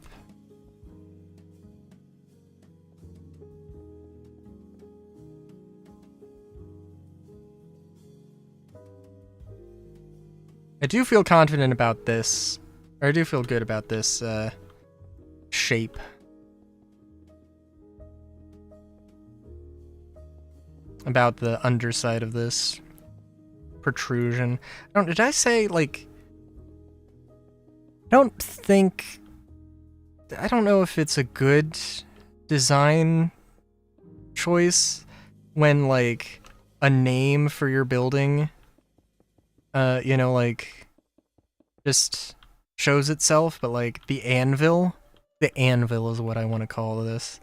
S1: I do feel confident about this, or I do feel good about this shape. About the underside of this protrusion. Did I say, like, I don't know if it's a good design choice when, like, a name for your building, you know, like, just shows itself, but, like, the anvil is what I want to call this.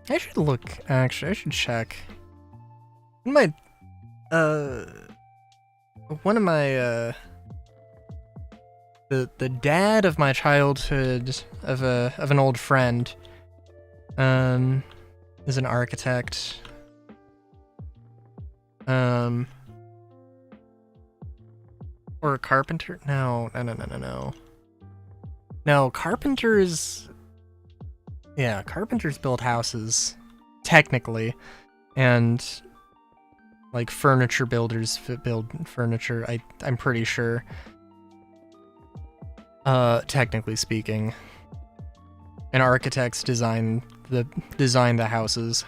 S1: I should look, actually, I should check. One of my, the dad of my childhood, of an old friend, is an architect. Or a carpenter? No. No, carpenters... Yeah, carpenters build houses, technically, and, like, furniture builders build furniture, I'm pretty sure. Technically speaking. And architects design the houses.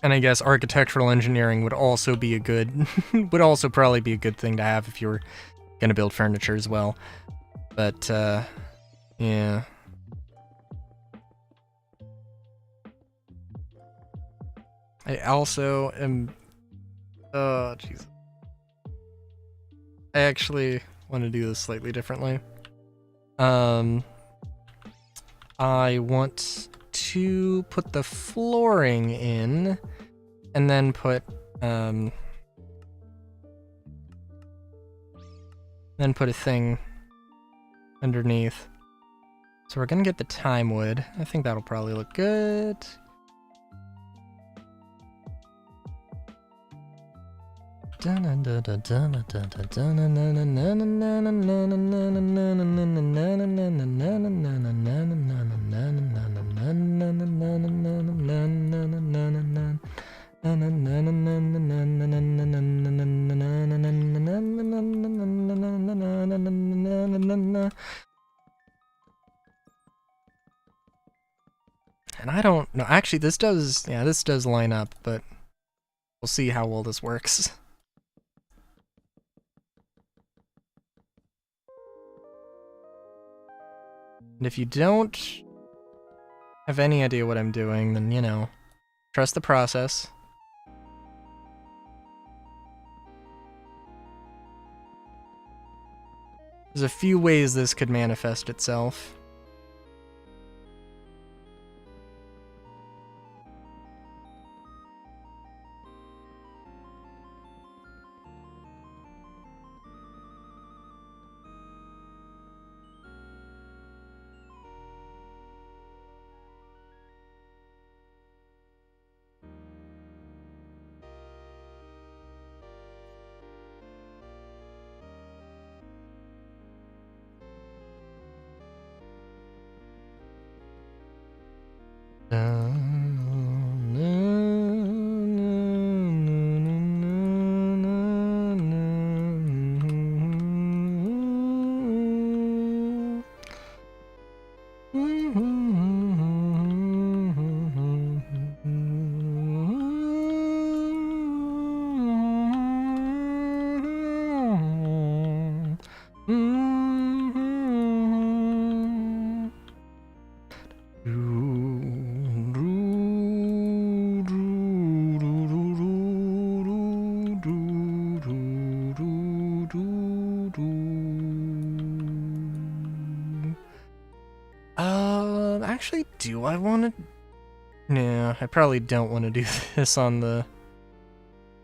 S1: And I guess architectural engineering would also be a good, would also probably be a good thing to have if you were gonna build furniture as well. But, yeah. I also am... Oh, jeez. I actually want to do this slightly differently. I want to put the flooring in, and then put, then put a thing underneath. So we're gonna get the time wood. I think that'll probably look good. And I don't know. Actually, this does line up, but we'll see how well this works. And if you don't have any idea what I'm doing, then, you know, trust the process. There's a few ways this could manifest itself. I probably don't want to do this on the...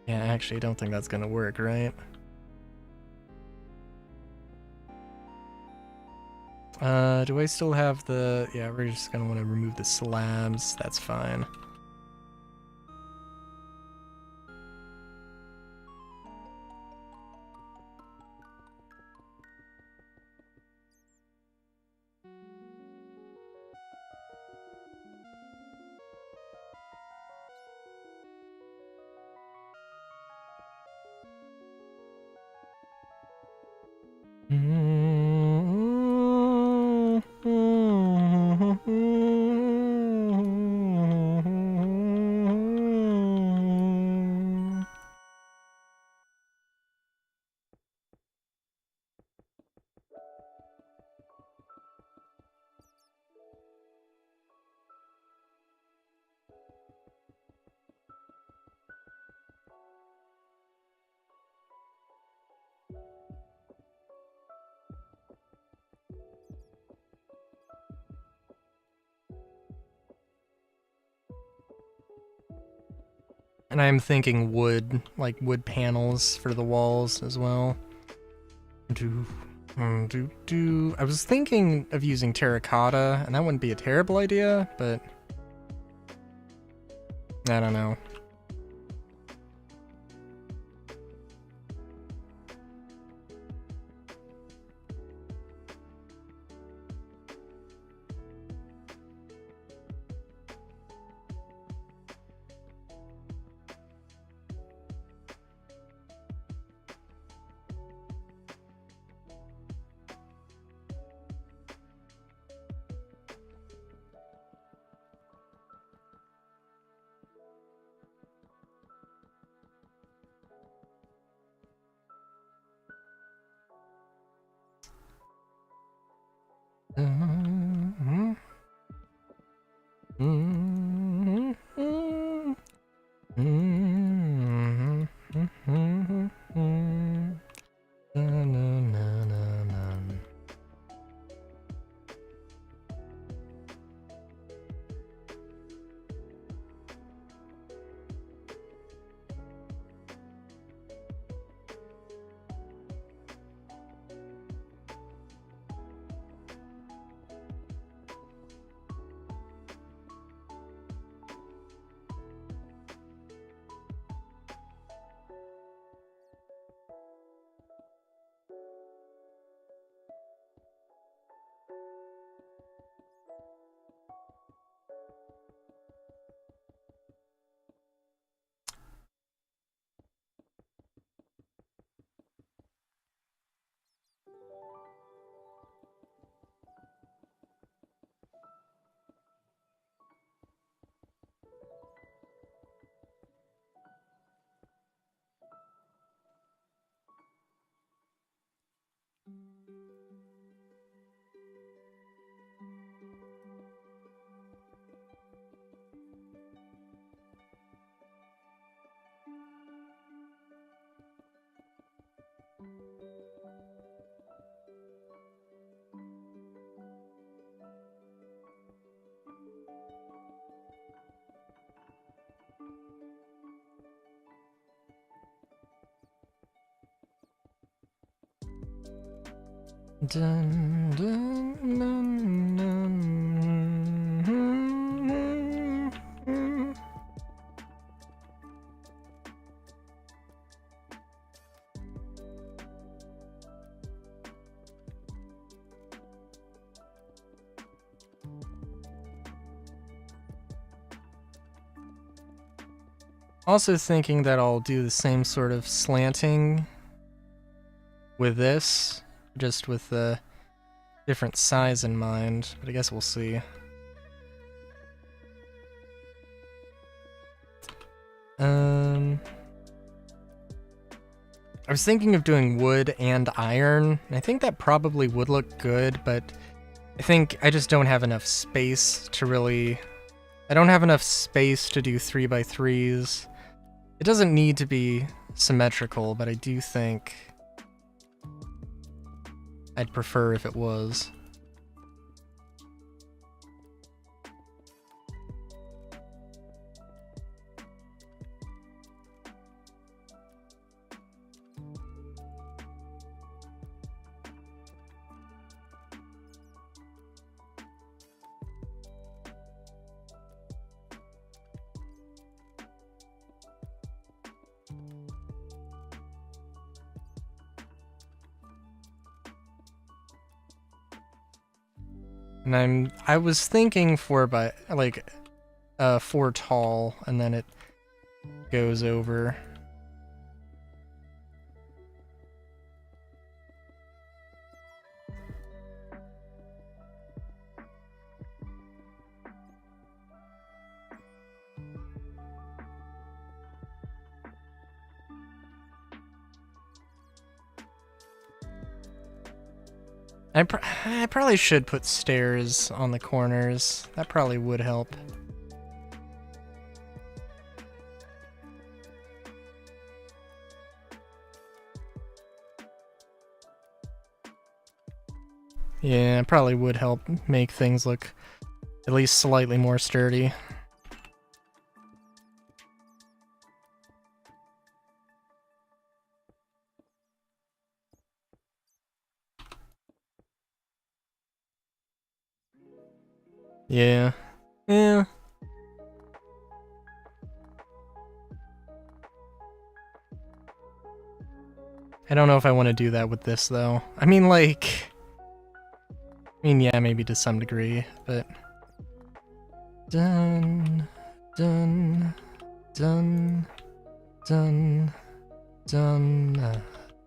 S1: Yeah, actually, I don't think that's gonna work, right? Do I still have the... Yeah, we're just gonna want to remove the slabs. That's fine. And I'm thinking wood, like wood panels for the walls as well. I was thinking of using terracotta, and that wouldn't be a terrible idea, but I don't know. Dun, dun, dun, dun. Also thinking that I'll do the same sort of slanting with this, just with the different size in mind, but I guess we'll see. I was thinking of doing wood and iron. I think that probably would look good, but I think I just don't have enough space to really... I don't have enough space to do 3x3s. It doesn't need to be symmetrical, but I do think I'd prefer if it was. And I was thinking 4 by, like, 4 tall, and then it goes over. I probably should put stairs on the corners. That probably would help. Yeah, it probably would help make things look at least slightly more sturdy. Yeah. Yeah. I don't know if I want to do that with this, though. I mean, like... yeah, maybe to some degree, but... Done... Done... Done... Done... Done...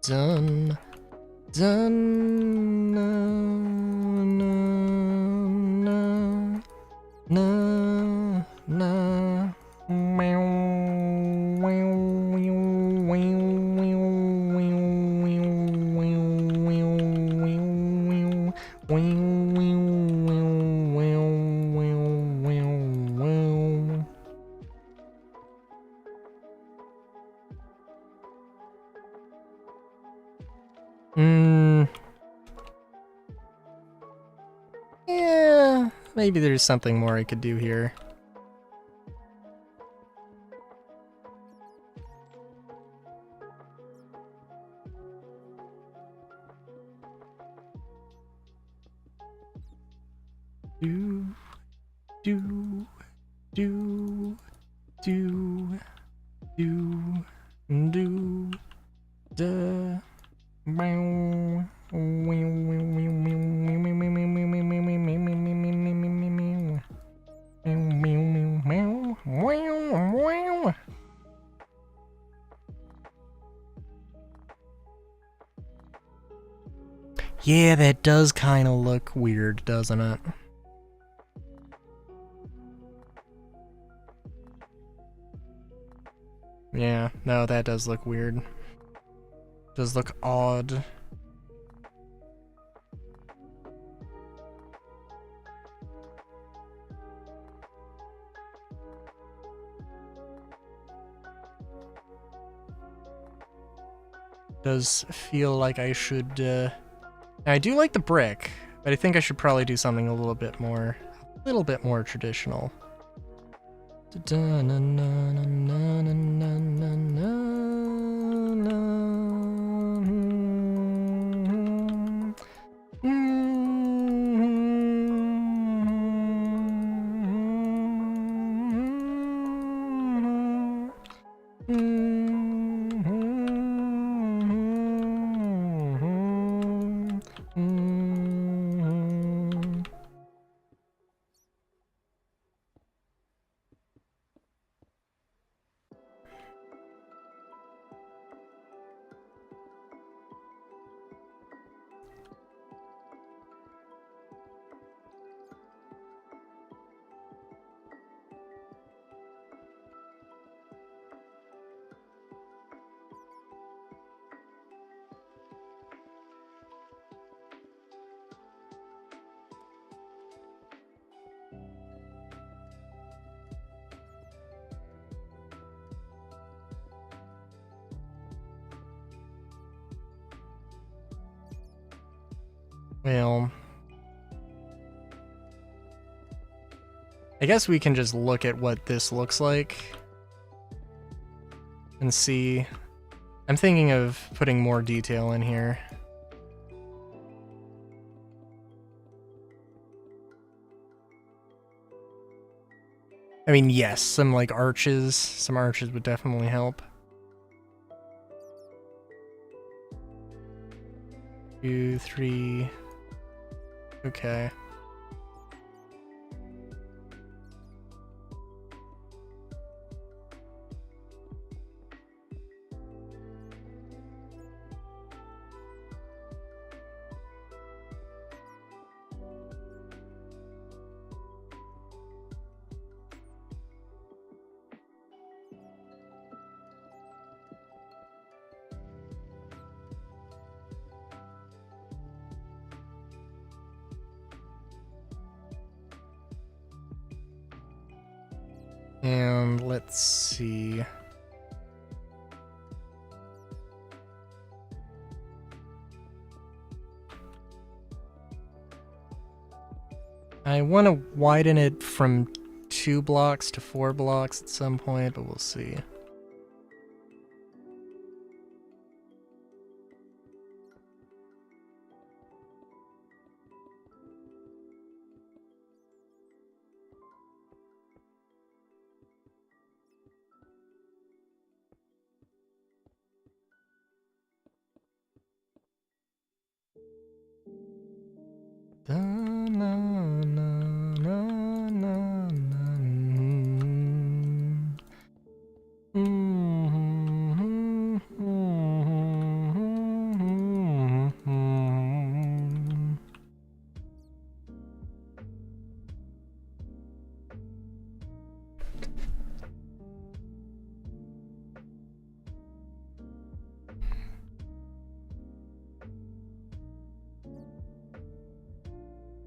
S1: Done... Done... No, no, meow, meow, yeah, maybe there's something more I could do here. Do, do, do, do, do, do, da, meow, yeah, that does kind of look weird, doesn't it? Yeah, no, that does look weird. Does look odd. Does feel like I should, I do like the brick, but I think I should probably do something a little bit more traditional. Well, I guess we can just look at what this looks like and see. I'm thinking of putting more detail in here. I mean, yes, some like arches. Some arches would definitely help. 2, 3. Okay. And let's see. I want to widen it from 2 blocks to 4 blocks at some point, but we'll see.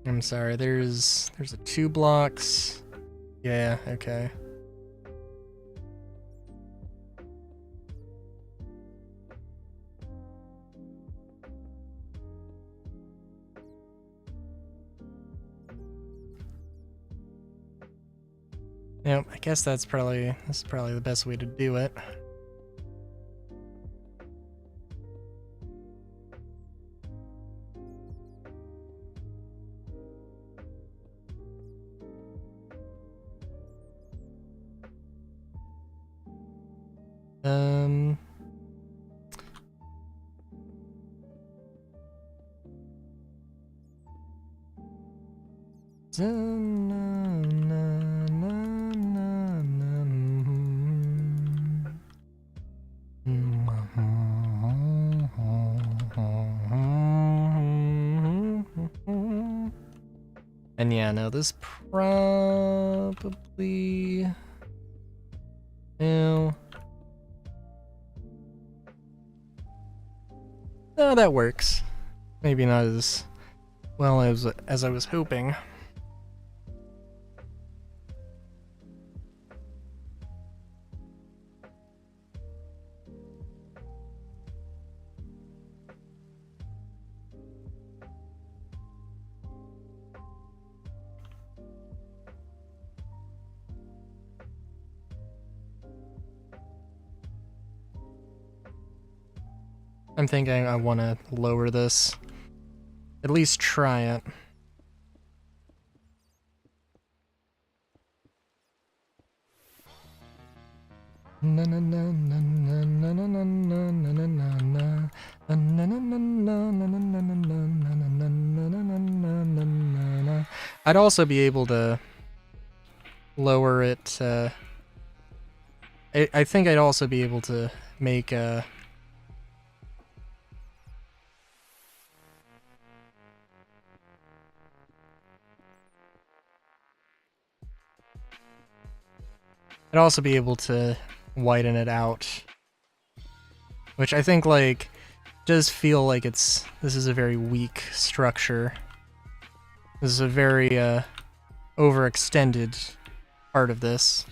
S1: I'm sorry, there's a 2 blocks. Yeah, okay. Yep, I guess this is probably the best way to do it. And yeah, no, this probably... No. No, that works. Maybe not as well as I was hoping. I'm thinking I want to lower this. At least try it. I'd also be able to lower it. I think I'd also be able to make a... I'd also be able to widen it out. Which I think, like, does feel like this is a very weak structure. This is a very, overextended part of this.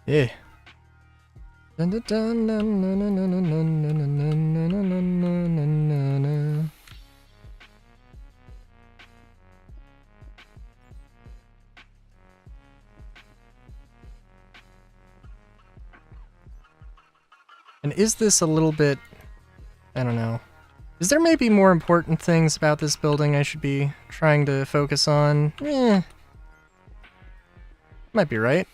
S1: Yeah. And is this a little bit... I don't know. Is there maybe more important things about this building I should be trying to focus on? Might be right.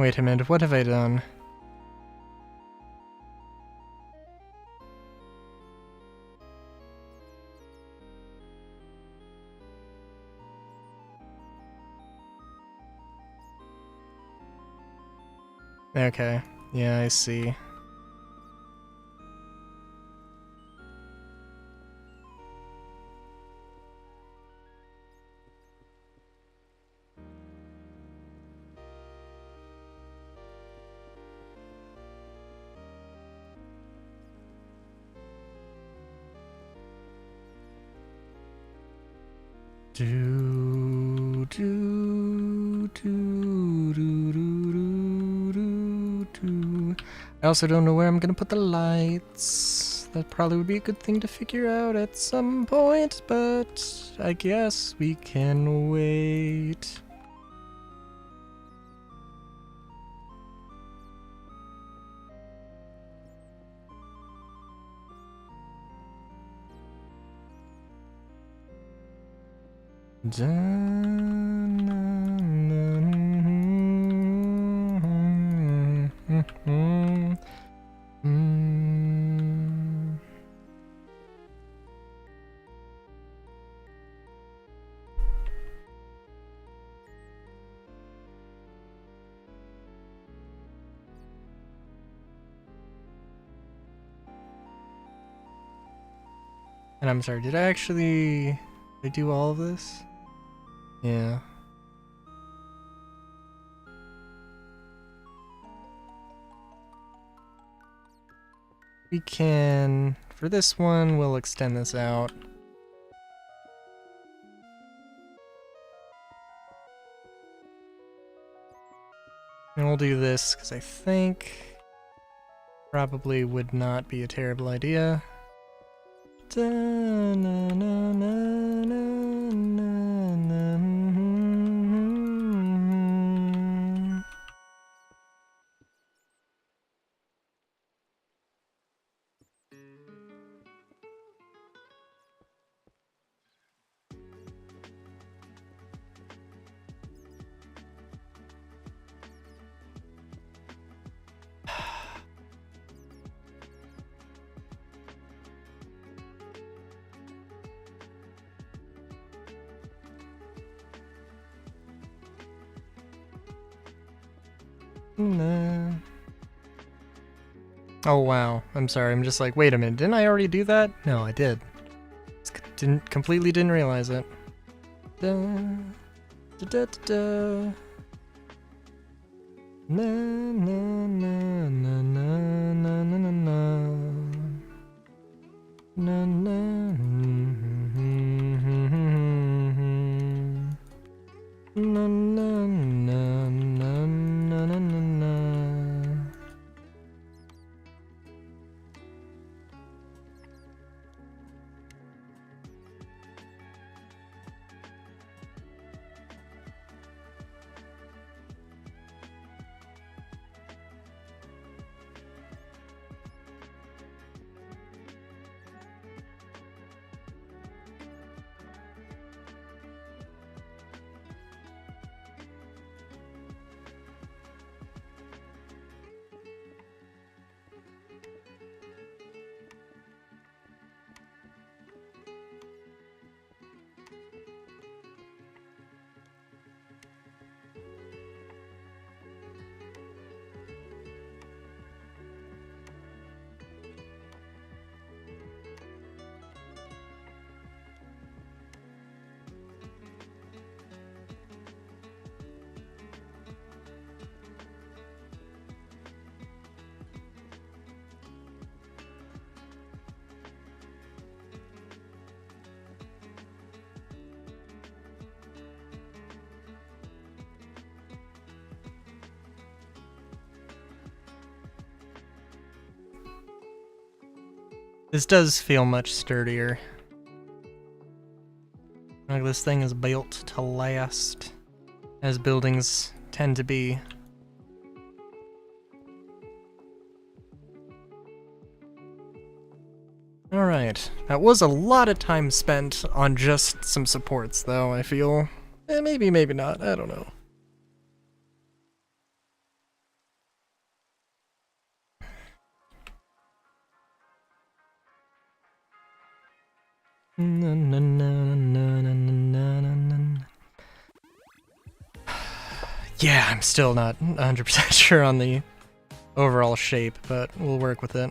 S1: Wait a minute, what have I done? Okay, yeah, I see. Do do do do do do do. I also don't know where I'm gonna put the lights. That probably would be a good thing to figure out at some point, but I guess we can wait. And I'm sorry, did I do all of this? Yeah. We can, for this one, we'll extend this out. And we'll do this, because I think probably would not be a terrible idea. Da, na, na, na, na, na, na. Nah. Oh wow, I'm sorry, I'm just like, wait a minute, didn't I already do that? No, I did. Completely didn't realize it. Da, da, da, da, da. Na, na, na, na, na, na, na, na, na. Na, na, na, na, na, na, na, na, na. This does feel much sturdier. Like this thing is built to last, as buildings tend to be. Alright, that was a lot of time spent on just some supports though, I feel. Maybe, maybe not, I don't know. Yeah, I'm still not 100% sure on the overall shape, but we'll work with it.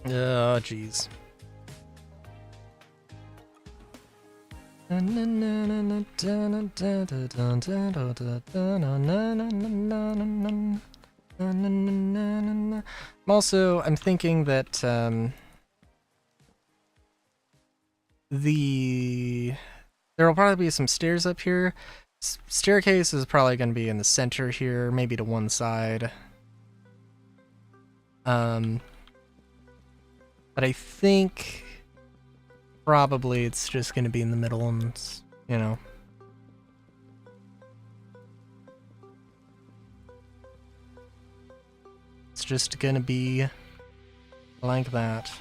S1: Oh, jeez. I'm thinking that there'll probably be some stairs up here. Staircase is probably going to be in the center here, maybe to one side. But I think probably it's just going to be in the middle and, you know. It's just going to be like that.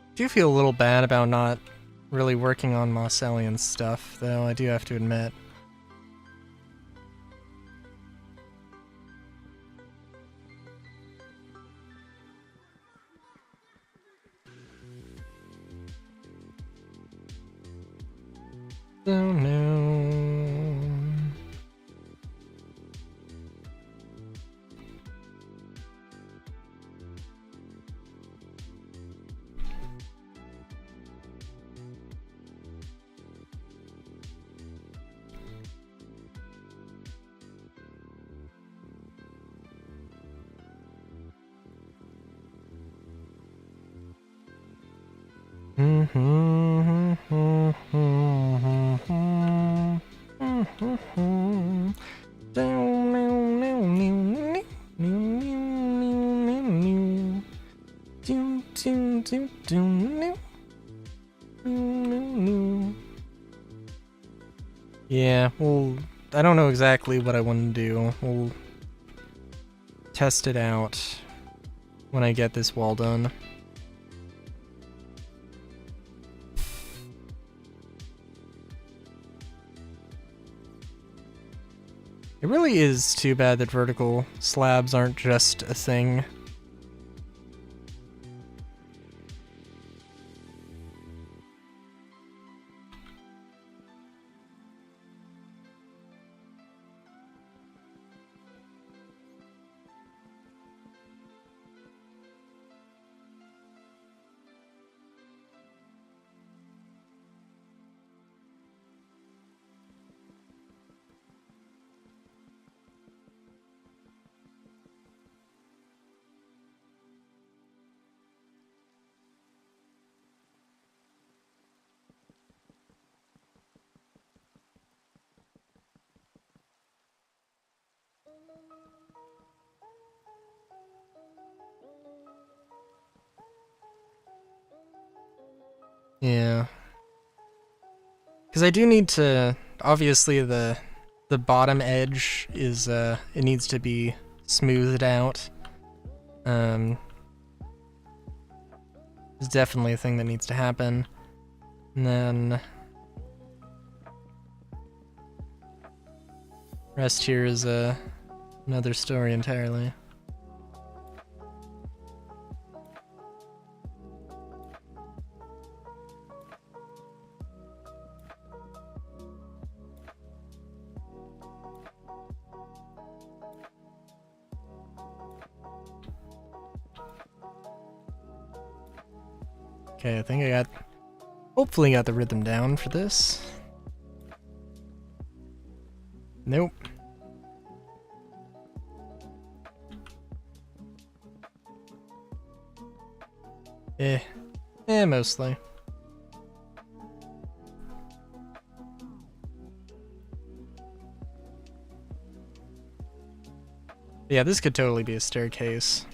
S1: I do feel a little bad about not really working on Mosselian stuff, though, I do have to admit. Oh no. Yeah, well, I don't know exactly what I want to do. We'll test it out when I get this wall done. It really is too bad that vertical slabs aren't just a thing. Yeah. Because I do need to, obviously the bottom edge is, it needs to be smoothed out. It's definitely a thing that needs to happen. And then rest here is another story entirely. Okay, I think I hopefully got the rhythm down for this. Nope. Mostly. Yeah, this could totally be a staircase.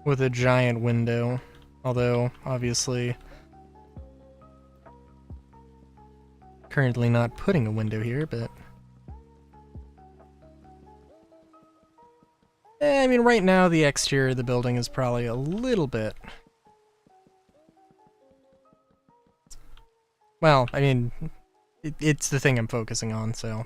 S1: With a giant window. Although, obviously, currently not putting a window here, but... I mean, right now the exterior of the building is probably a little bit... Well, I mean, it's the thing I'm focusing on, so...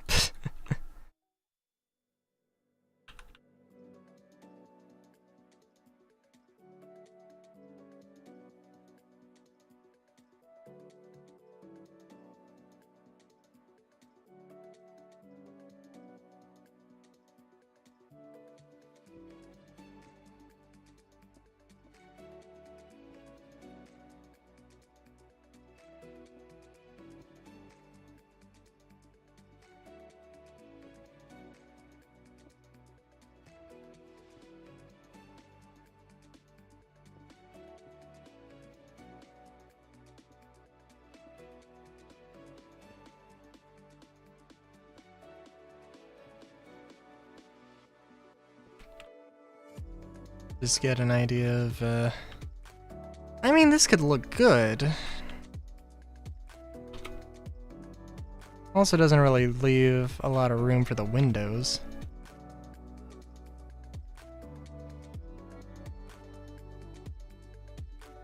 S1: Just get an idea of, I mean, this could look good. Also doesn't really leave a lot of room for the windows.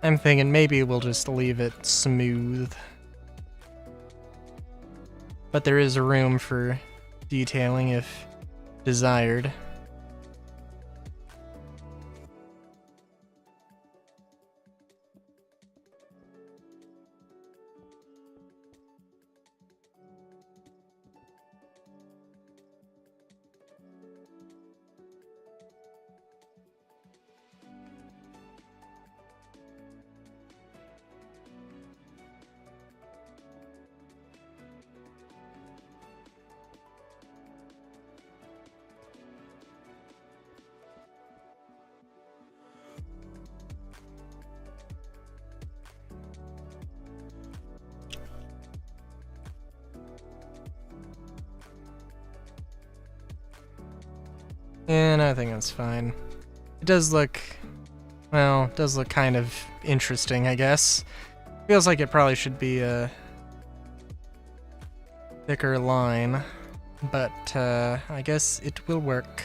S1: I'm thinking maybe we'll just leave it smooth. But there is room for detailing if desired. And I think that's fine. It does look, well, it does look kind of interesting, I guess. Feels like it probably should be a thicker line, but I guess it will work.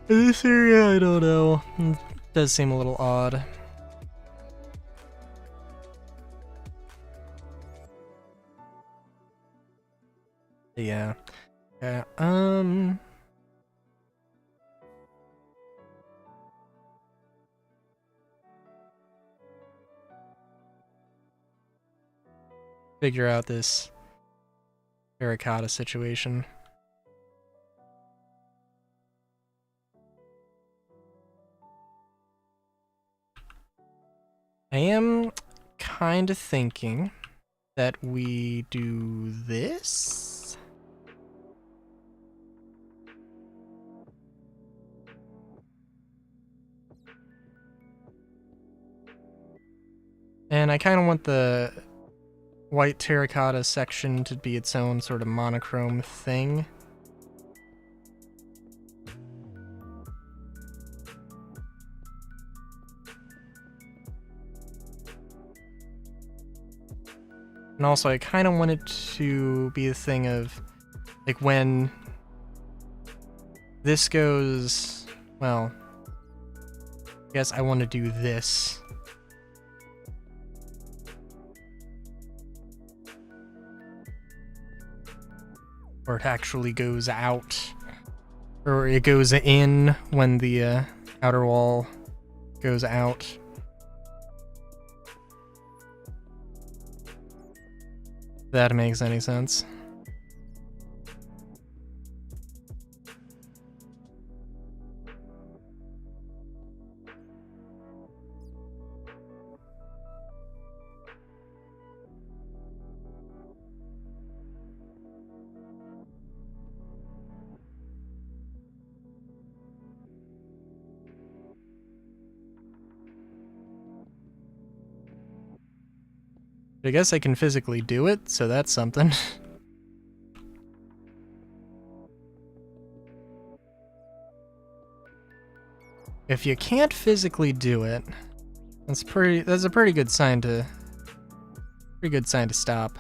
S1: This area, I don't know. It does seem a little odd. Yeah. Yeah. Figure out this terracotta situation. I am kind of thinking that we do this. And I kind of want the white terracotta section to be its own sort of monochrome thing. And also, I kind of want it to be a thing of, like, when this goes, well, I guess I want to do this. Or it actually goes out. Or it goes in when the outer wall goes out. If that makes any sense. I guess I can physically do it, so that's something. If you can't physically do it, that's a pretty good sign to stop.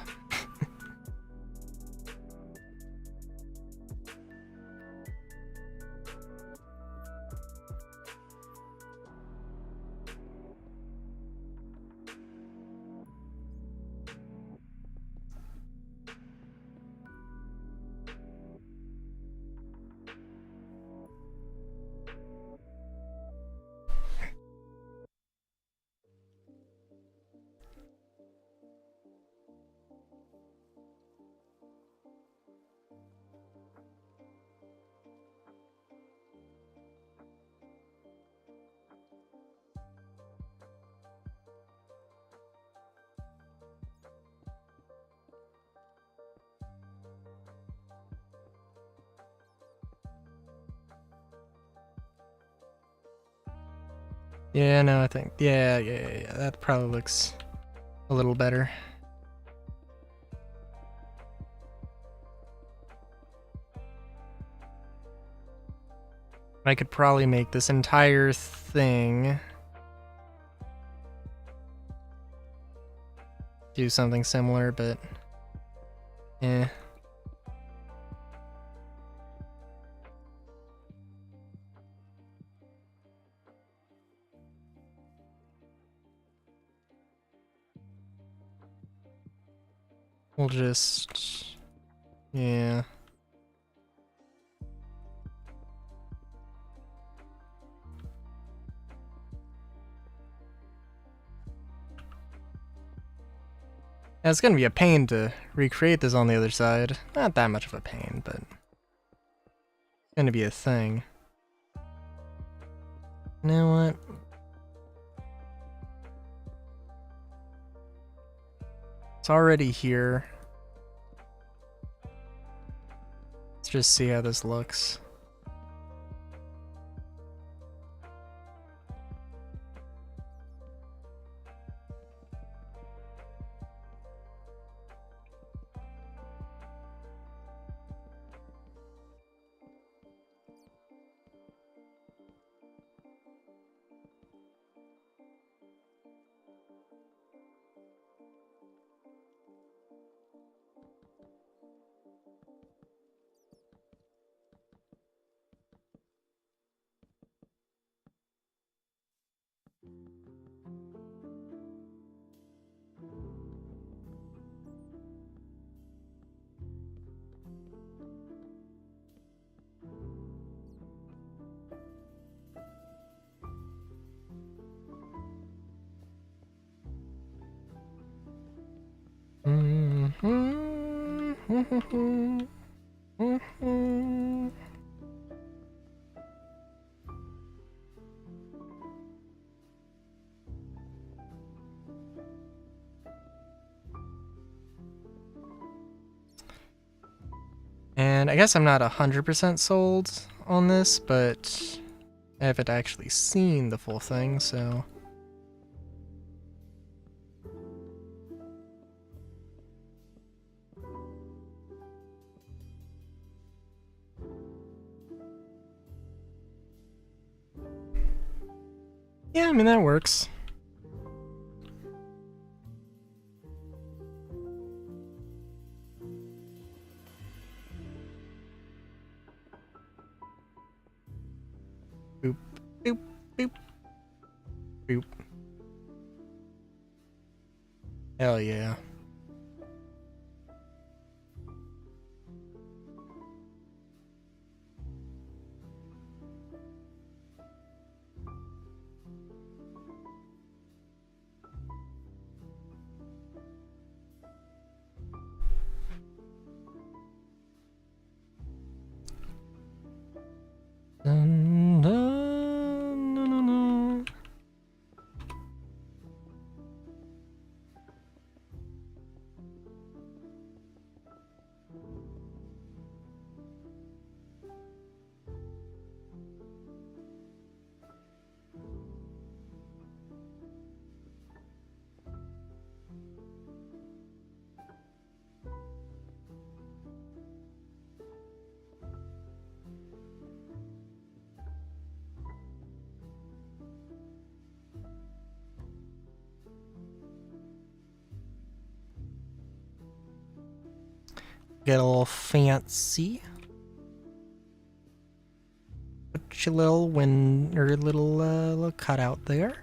S1: Yeah, no, I think, yeah, that probably looks a little better. I could probably make this entire thing do something similar, but eh. We'll just, yeah. Yeah, it's gonna be a pain to recreate this on the other side. Not that much of a pain, but it's gonna be a thing. You know what? It's already here. Let's just see how this looks. And I guess I'm not 100% sold on this, but I haven't actually seen the full thing, so Yeah, I mean, that works. Boop, boop, boop, boop. Hell yeah. Dun, dun, dun, dun, dun. Get a little fancy. Put your little little cutout there.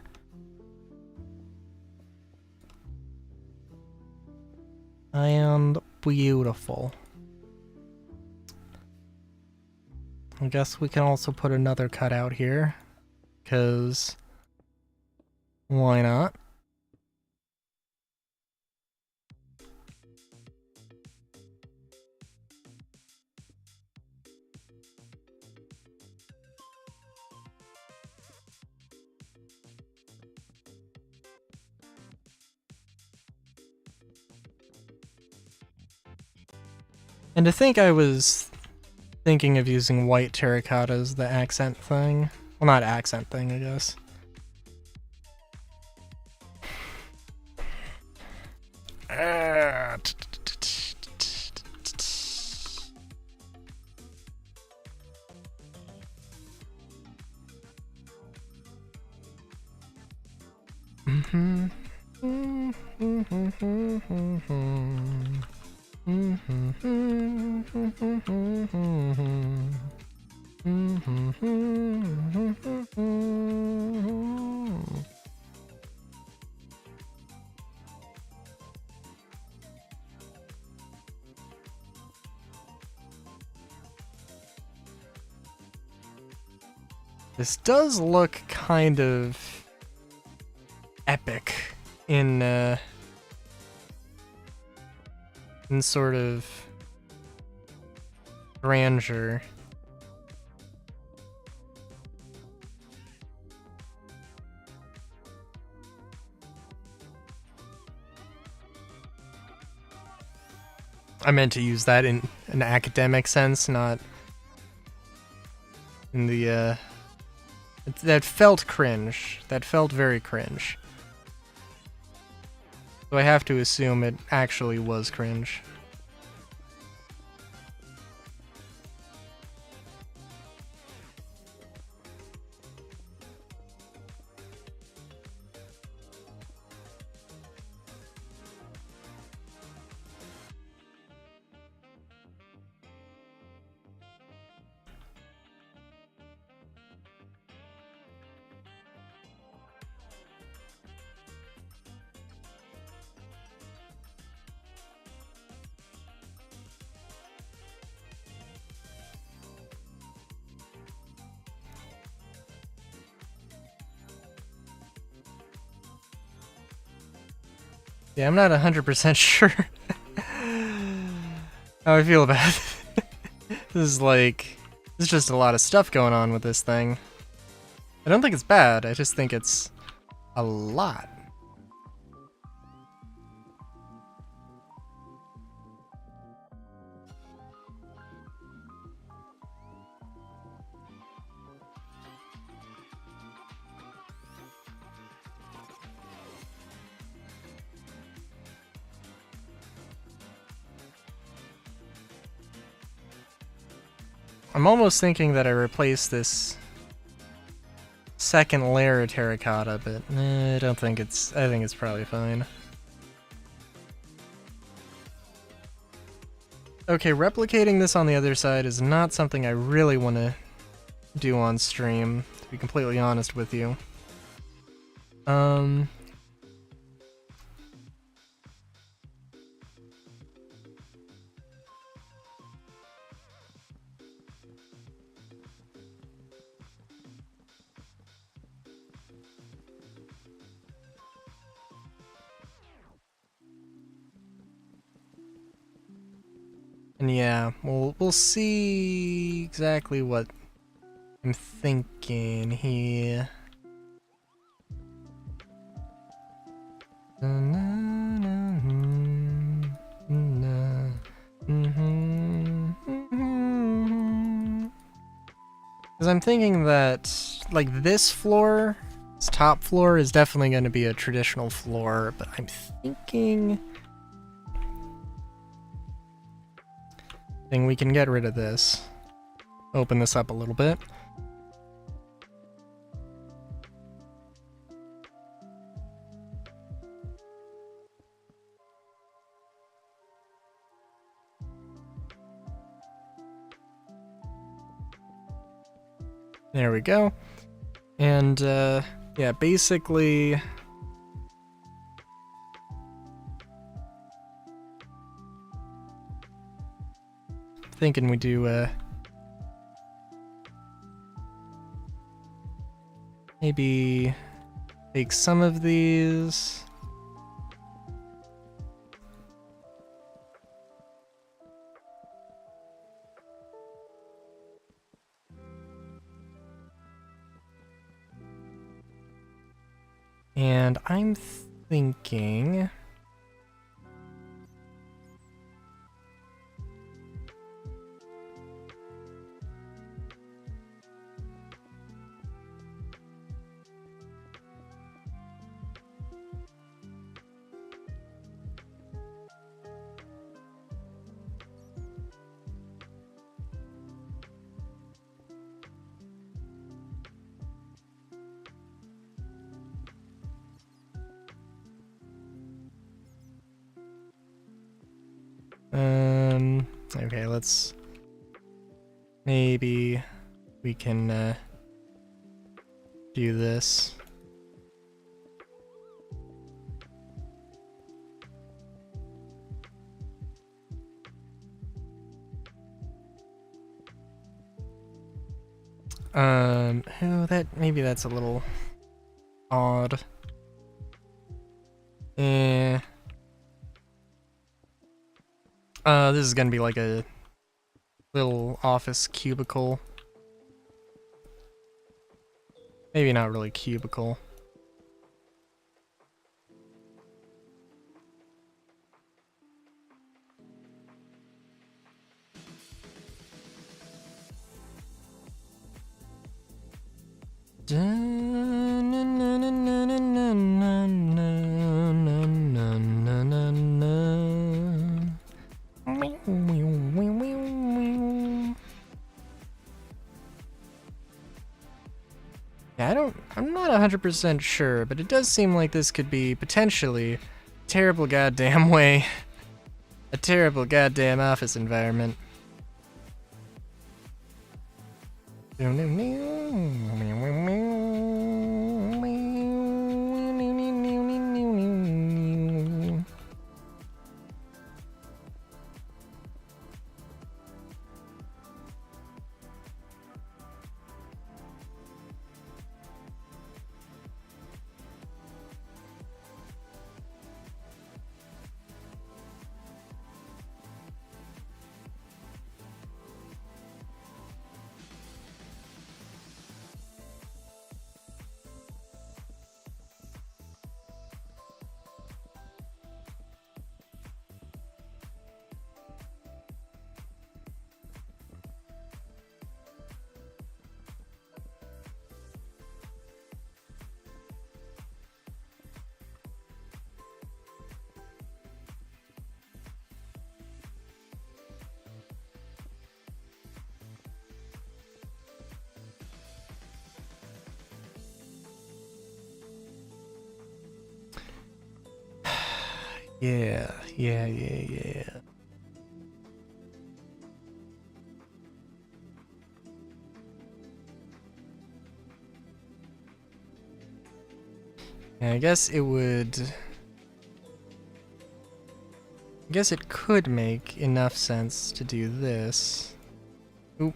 S1: And beautiful. I guess we can also put another cutout here, because why not? And to think I was thinking of using white terracotta as the accent thing. Well, not accent thing, I guess. This does look kind of epic in sort of grandeur. I meant to use that in an academic sense, not in the that felt cringe. That felt very cringe. So I have to assume it actually was cringe. Yeah, I'm not 100% sure how I feel about it. There's just a lot of stuff going on with this thing. I don't think it's bad, I just think it's a lot. I'm almost thinking that I replace this second layer of terracotta, but I don't think it's. I think it's probably fine. Okay, replicating this on the other side is not something I really want to do on stream, to be completely honest with you. And yeah, we'll see exactly what I'm thinking here. Because I'm thinking that, like, this floor, this top floor, is definitely going to be a traditional floor, but I'm thinking we can get rid of this. Open this up a little bit. There we go. And, yeah, basically thinking we do, maybe take some of these. And I'm thinking okay, let's maybe we can do this. Oh, maybe that's a little odd. This is gonna be like a little office cubicle. Maybe not really cubicle. Yeah, I'm not 100% sure, but it does seem like this could be potentially a terrible goddamn way. A terrible goddamn office environment. Yeah. I guess it would... I guess it could make enough sense to do this. Oop.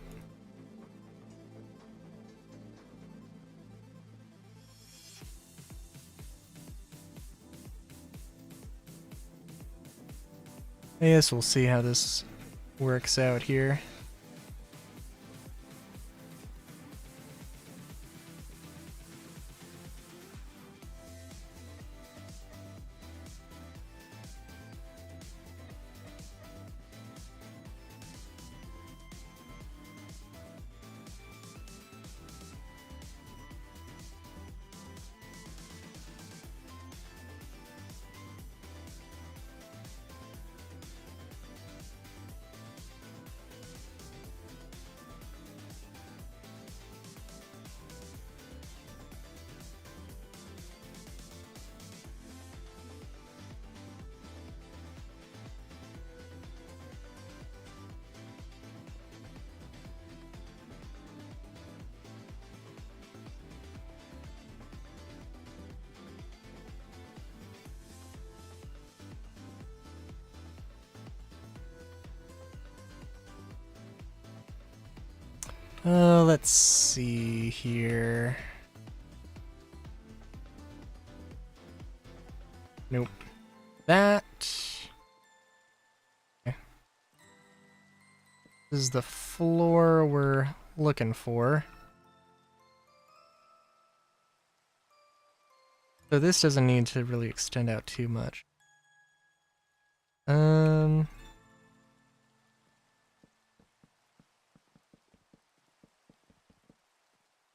S1: I guess we'll see how this works out here. Let's see here. Nope. That. Okay. This is the floor we're looking for. So this doesn't need to really extend out too much.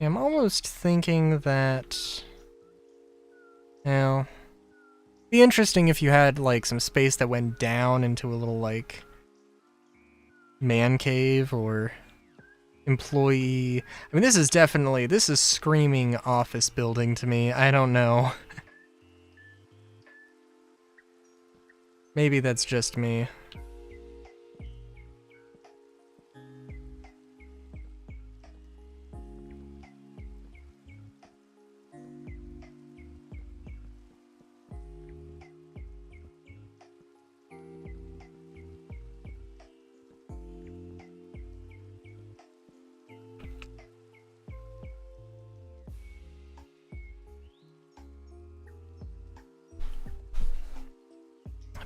S1: I'm almost thinking that, well, it'd be interesting if you had like some space that went down into a little like man cave or employee. I mean, this is screaming office building to me. I don't know. Maybe that's just me.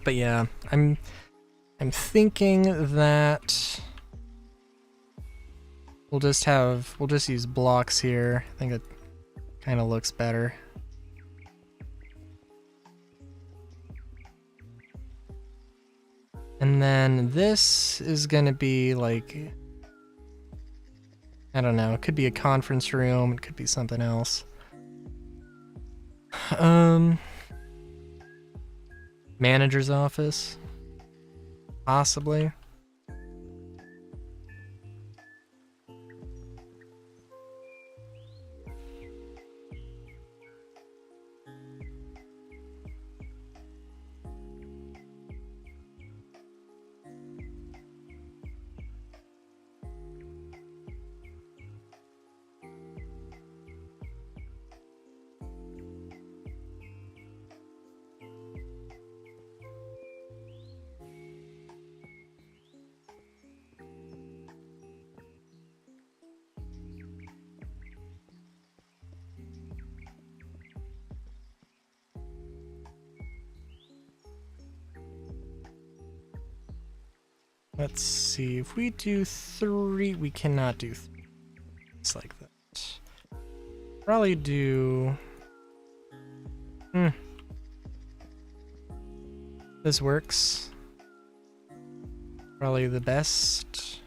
S1: But yeah, I'm thinking that we'll just use blocks here. I think it kind of looks better. And then this is gonna be like, I don't know, it could be a conference room, it could be something else. Manager's office, possibly. Let's see, if we do 3, we cannot do 3. It's like that. Probably do... This works. Probably the best.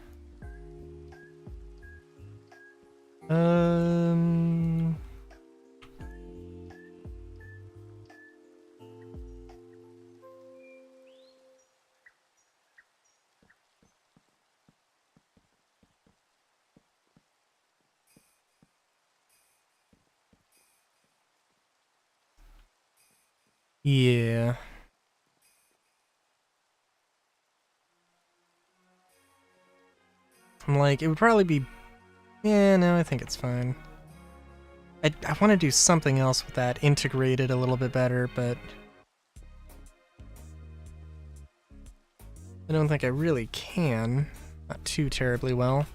S1: Yeah. I'm like, it would probably be... Yeah, no, I think it's fine. I want to do something else with that, integrate it a little bit better, but... I don't think I really can. Not too terribly well.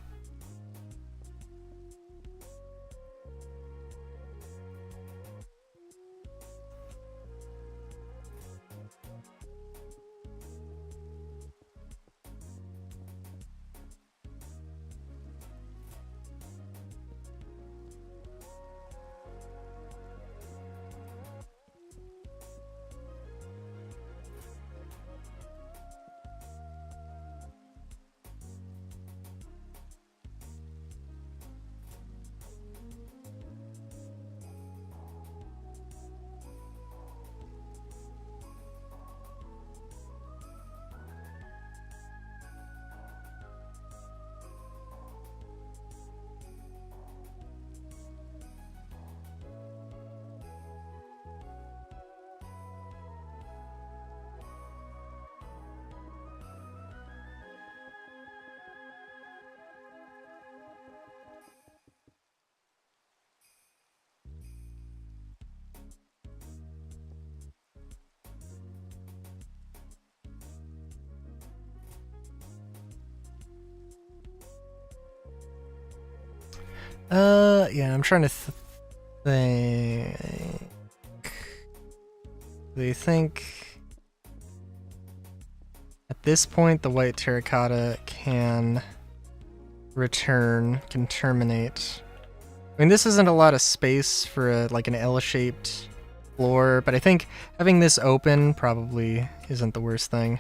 S1: Yeah, I'm trying to think. Do you think at this point the white terracotta can return, can terminate? I mean, this isn't a lot of space for like an L-shaped floor, but I think having this open probably isn't the worst thing.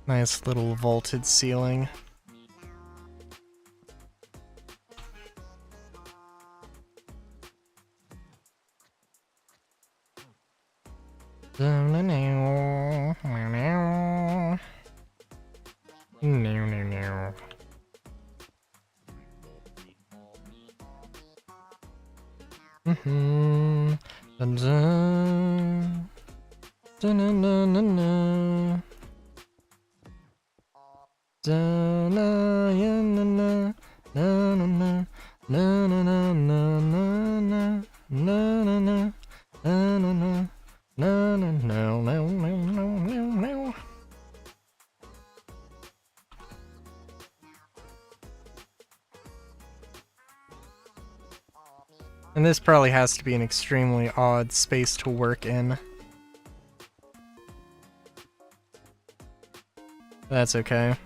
S1: Nice little vaulted ceiling. And this probably has to be an extremely odd space to work in. That's okay.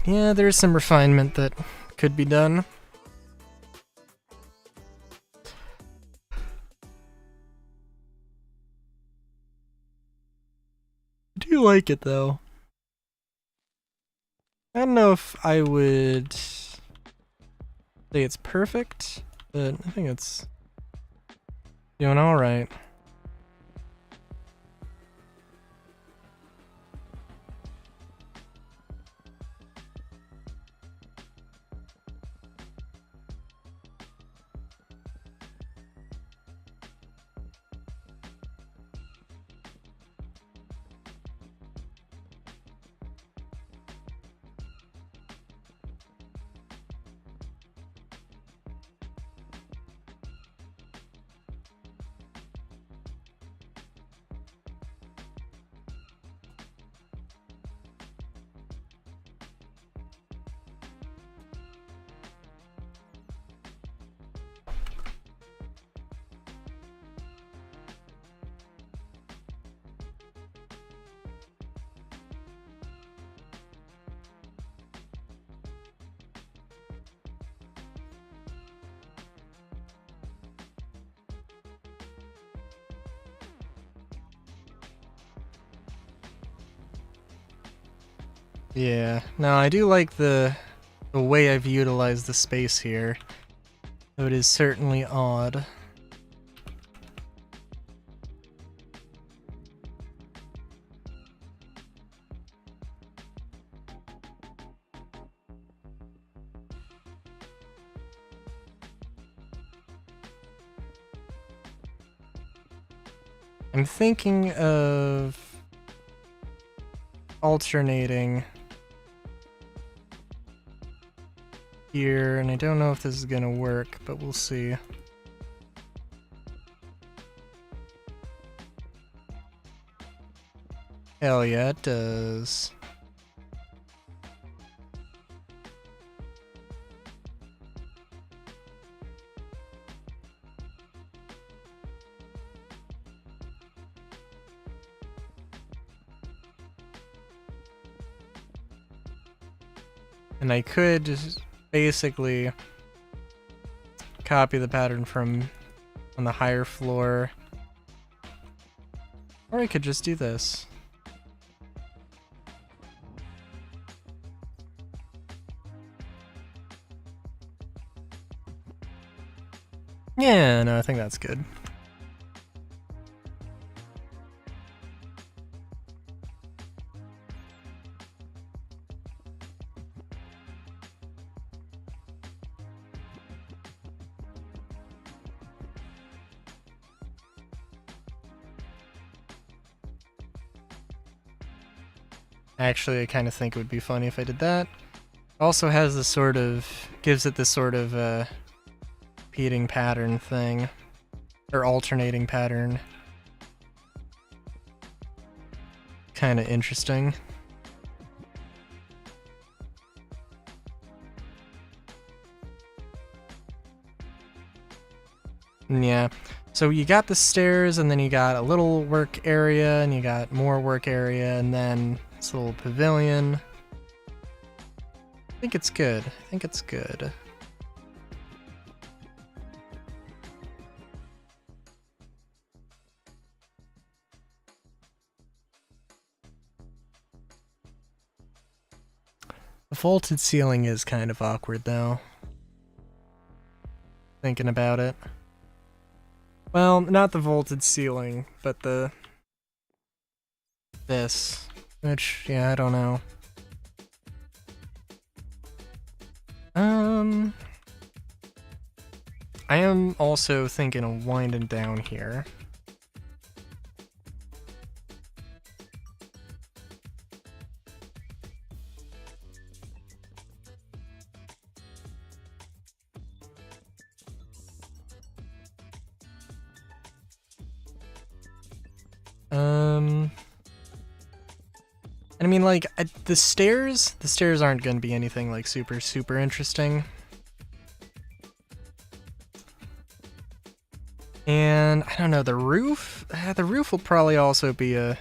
S1: Yeah, there's some refinement that could be done. I do like it though. I don't know if I would say it's perfect, but I think it's doing all right. Yeah, no, I do like the way I've utilized the space here, though it is certainly odd. I'm thinking of alternating here, and I don't know if this is gonna work, but we'll see. Hell yeah, it does. And I could just basically copy the pattern from on the higher floor, or I could just do this. Yeah, no, I think that's good. Actually, I kind of think it would be funny if I did that. Also has this sort of, gives it this sort of repeating pattern thing, or alternating pattern. Kind of interesting. Yeah, so you got the stairs, and then you got a little work area, and you got more work area, and then this little pavilion. I think it's good. I think it's good. The vaulted ceiling is kind of awkward, though. Thinking about it. Well, not the vaulted ceiling, but this. Which, yeah, I don't know. I am also thinking of winding down here. And I mean, like, the stairs aren't going to be anything, like, super interesting. And, I don't know, the roof will probably also be a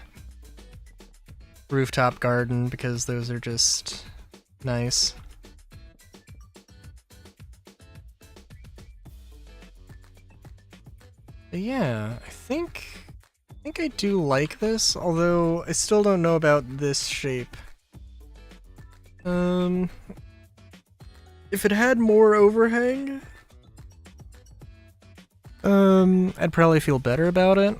S1: rooftop garden, because those are just nice. But yeah, I think I do like this, although I still don't know about this shape. If it had more overhang, I'd probably feel better about it.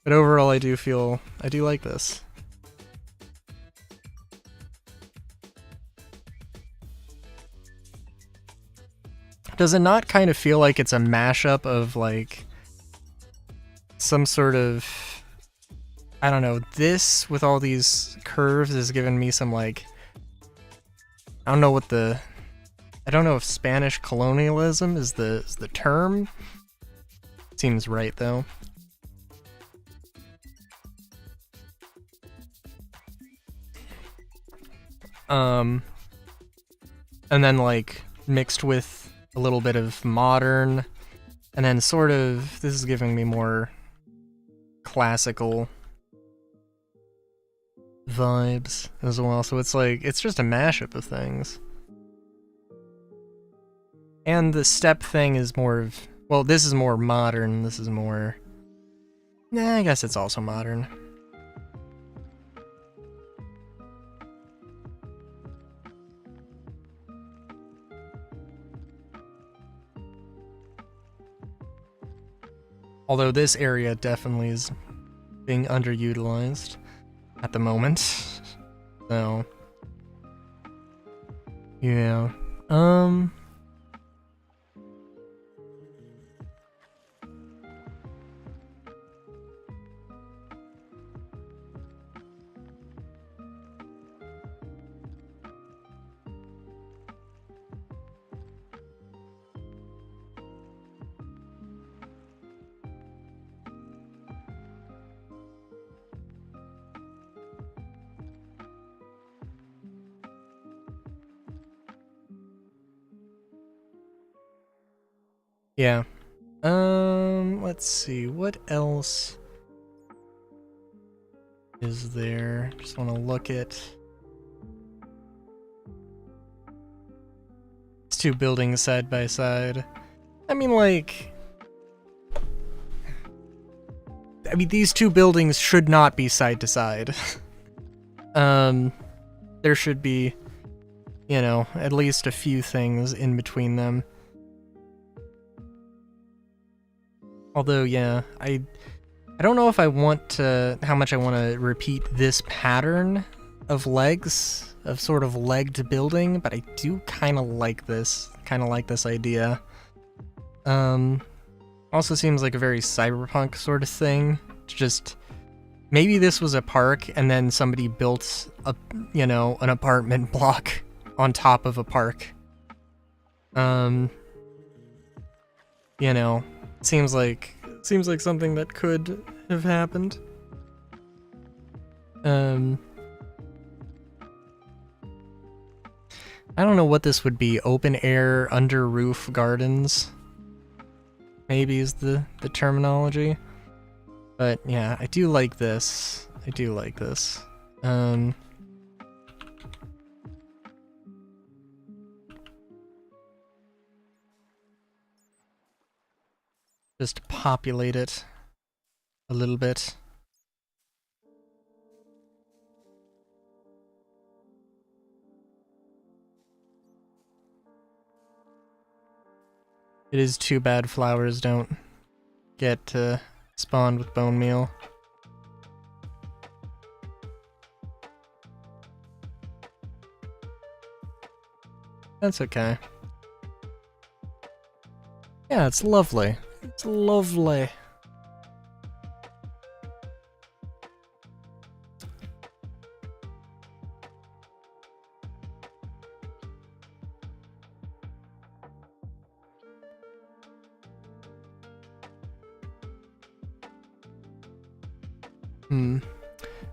S1: But overall, I do like this. Does it not kind of feel like it's a mashup of, like, some sort of, I don't know, this with all these curves is giving me some, like, I don't know if Spanish colonialism is the term. Seems right, though. And then, like, mixed with a little bit of modern, and then sort of, this is giving me more classical vibes as well, so it's like, it's just a mashup of things. And the step thing is more of, well, this is more modern, this is more, nah, I guess it's also modern. Although this area definitely is being underutilized at the moment. So, yeah. Yeah. Let's see, what else is there? Just want to look at these two buildings side by side. I mean, like, these two buildings should not be side to side. There should be, you know, at least a few things in between them. Although, yeah, I don't know if I want to, how much I want to repeat this pattern of legs, of sort of legged building, but I do kind of like this idea. Also seems like a very cyberpunk sort of thing. To just, maybe this was a park and then somebody built a, you know, an apartment block on top of a park. You know, seems like something that could have happened. I don't know what this would be. Open air, under roof gardens, maybe is the terminology. But yeah, I do like this. I do like this. Just populate it a little bit. It is too bad flowers don't get spawned with bone meal. That's okay. Yeah, it's lovely. It's lovely.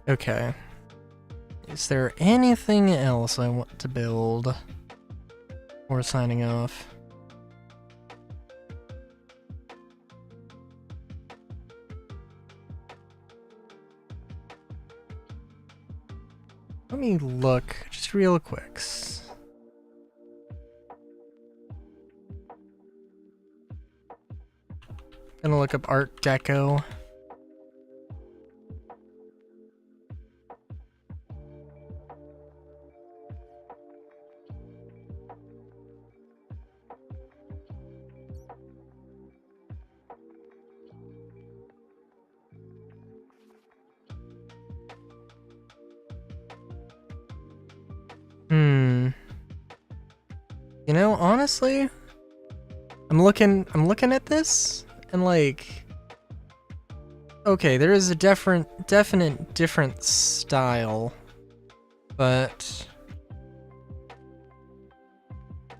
S1: Okay. Is there anything else I want to build before signing off? Let me look just real quick. Gonna look up Art Deco. You know, honestly, I'm looking at this and like, okay, there is a definite different style, but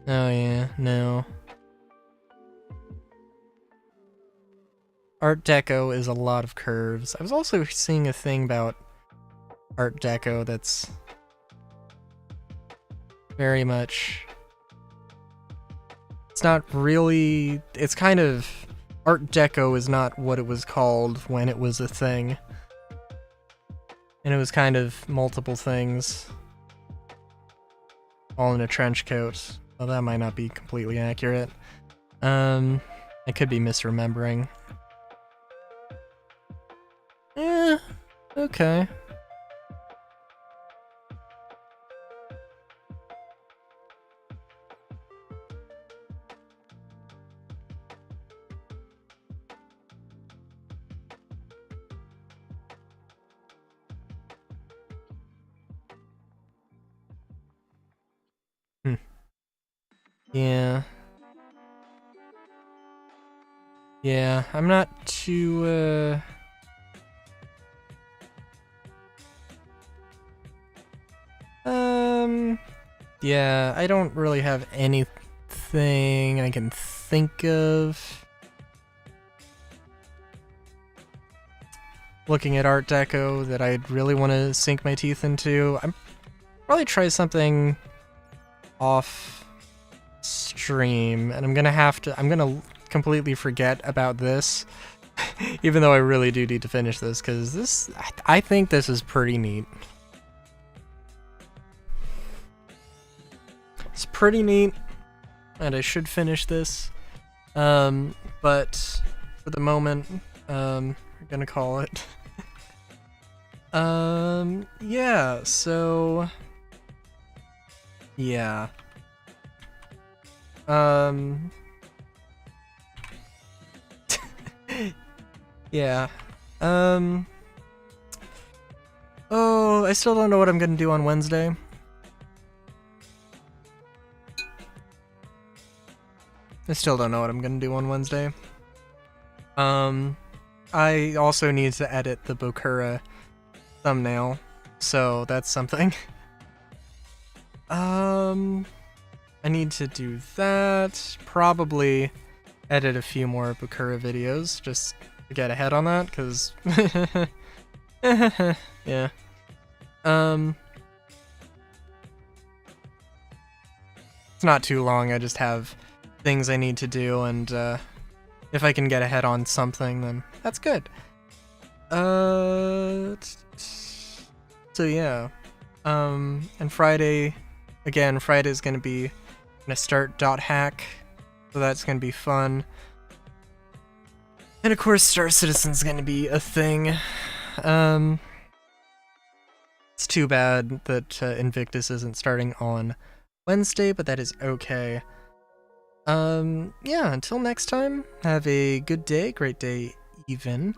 S1: oh yeah, no. Art Deco is a lot of curves. I was also seeing a thing about Art Deco that's very much, it's not really, it's kind of, Art Deco is not what it was called when it was a thing. And it was kind of multiple things, all in a trench coat. Well, that might not be completely accurate. I could be misremembering. Okay. Yeah. Yeah, I'm not too, yeah, I don't really have anything I can think of. Looking at Art Deco that I'd really want to sink my teeth into. I'm probably try something off stream, and I'm gonna completely forget about this, even though I really do need to finish this, because this, I think this is pretty neat. It's pretty neat, and I should finish this. But for the moment, we're gonna call it. Yeah, so yeah. Yeah. Oh, I still don't know what I'm gonna do on Wednesday. I still don't know what I'm gonna do on Wednesday. I also need to edit the Bokura thumbnail, so that's something. I need to do that. Probably edit a few more Bokura videos, just to get ahead on that, because... yeah. It's not too long, I just have things I need to do, and if I can get ahead on something, then that's good. So yeah. And Friday, again, Friday's gonna start .hack, so that's gonna be fun. And of course, Star Citizen's gonna be a thing. It's too bad that Invictus isn't starting on Wednesday, but that is okay. Yeah, until next time, have a good day, great day even.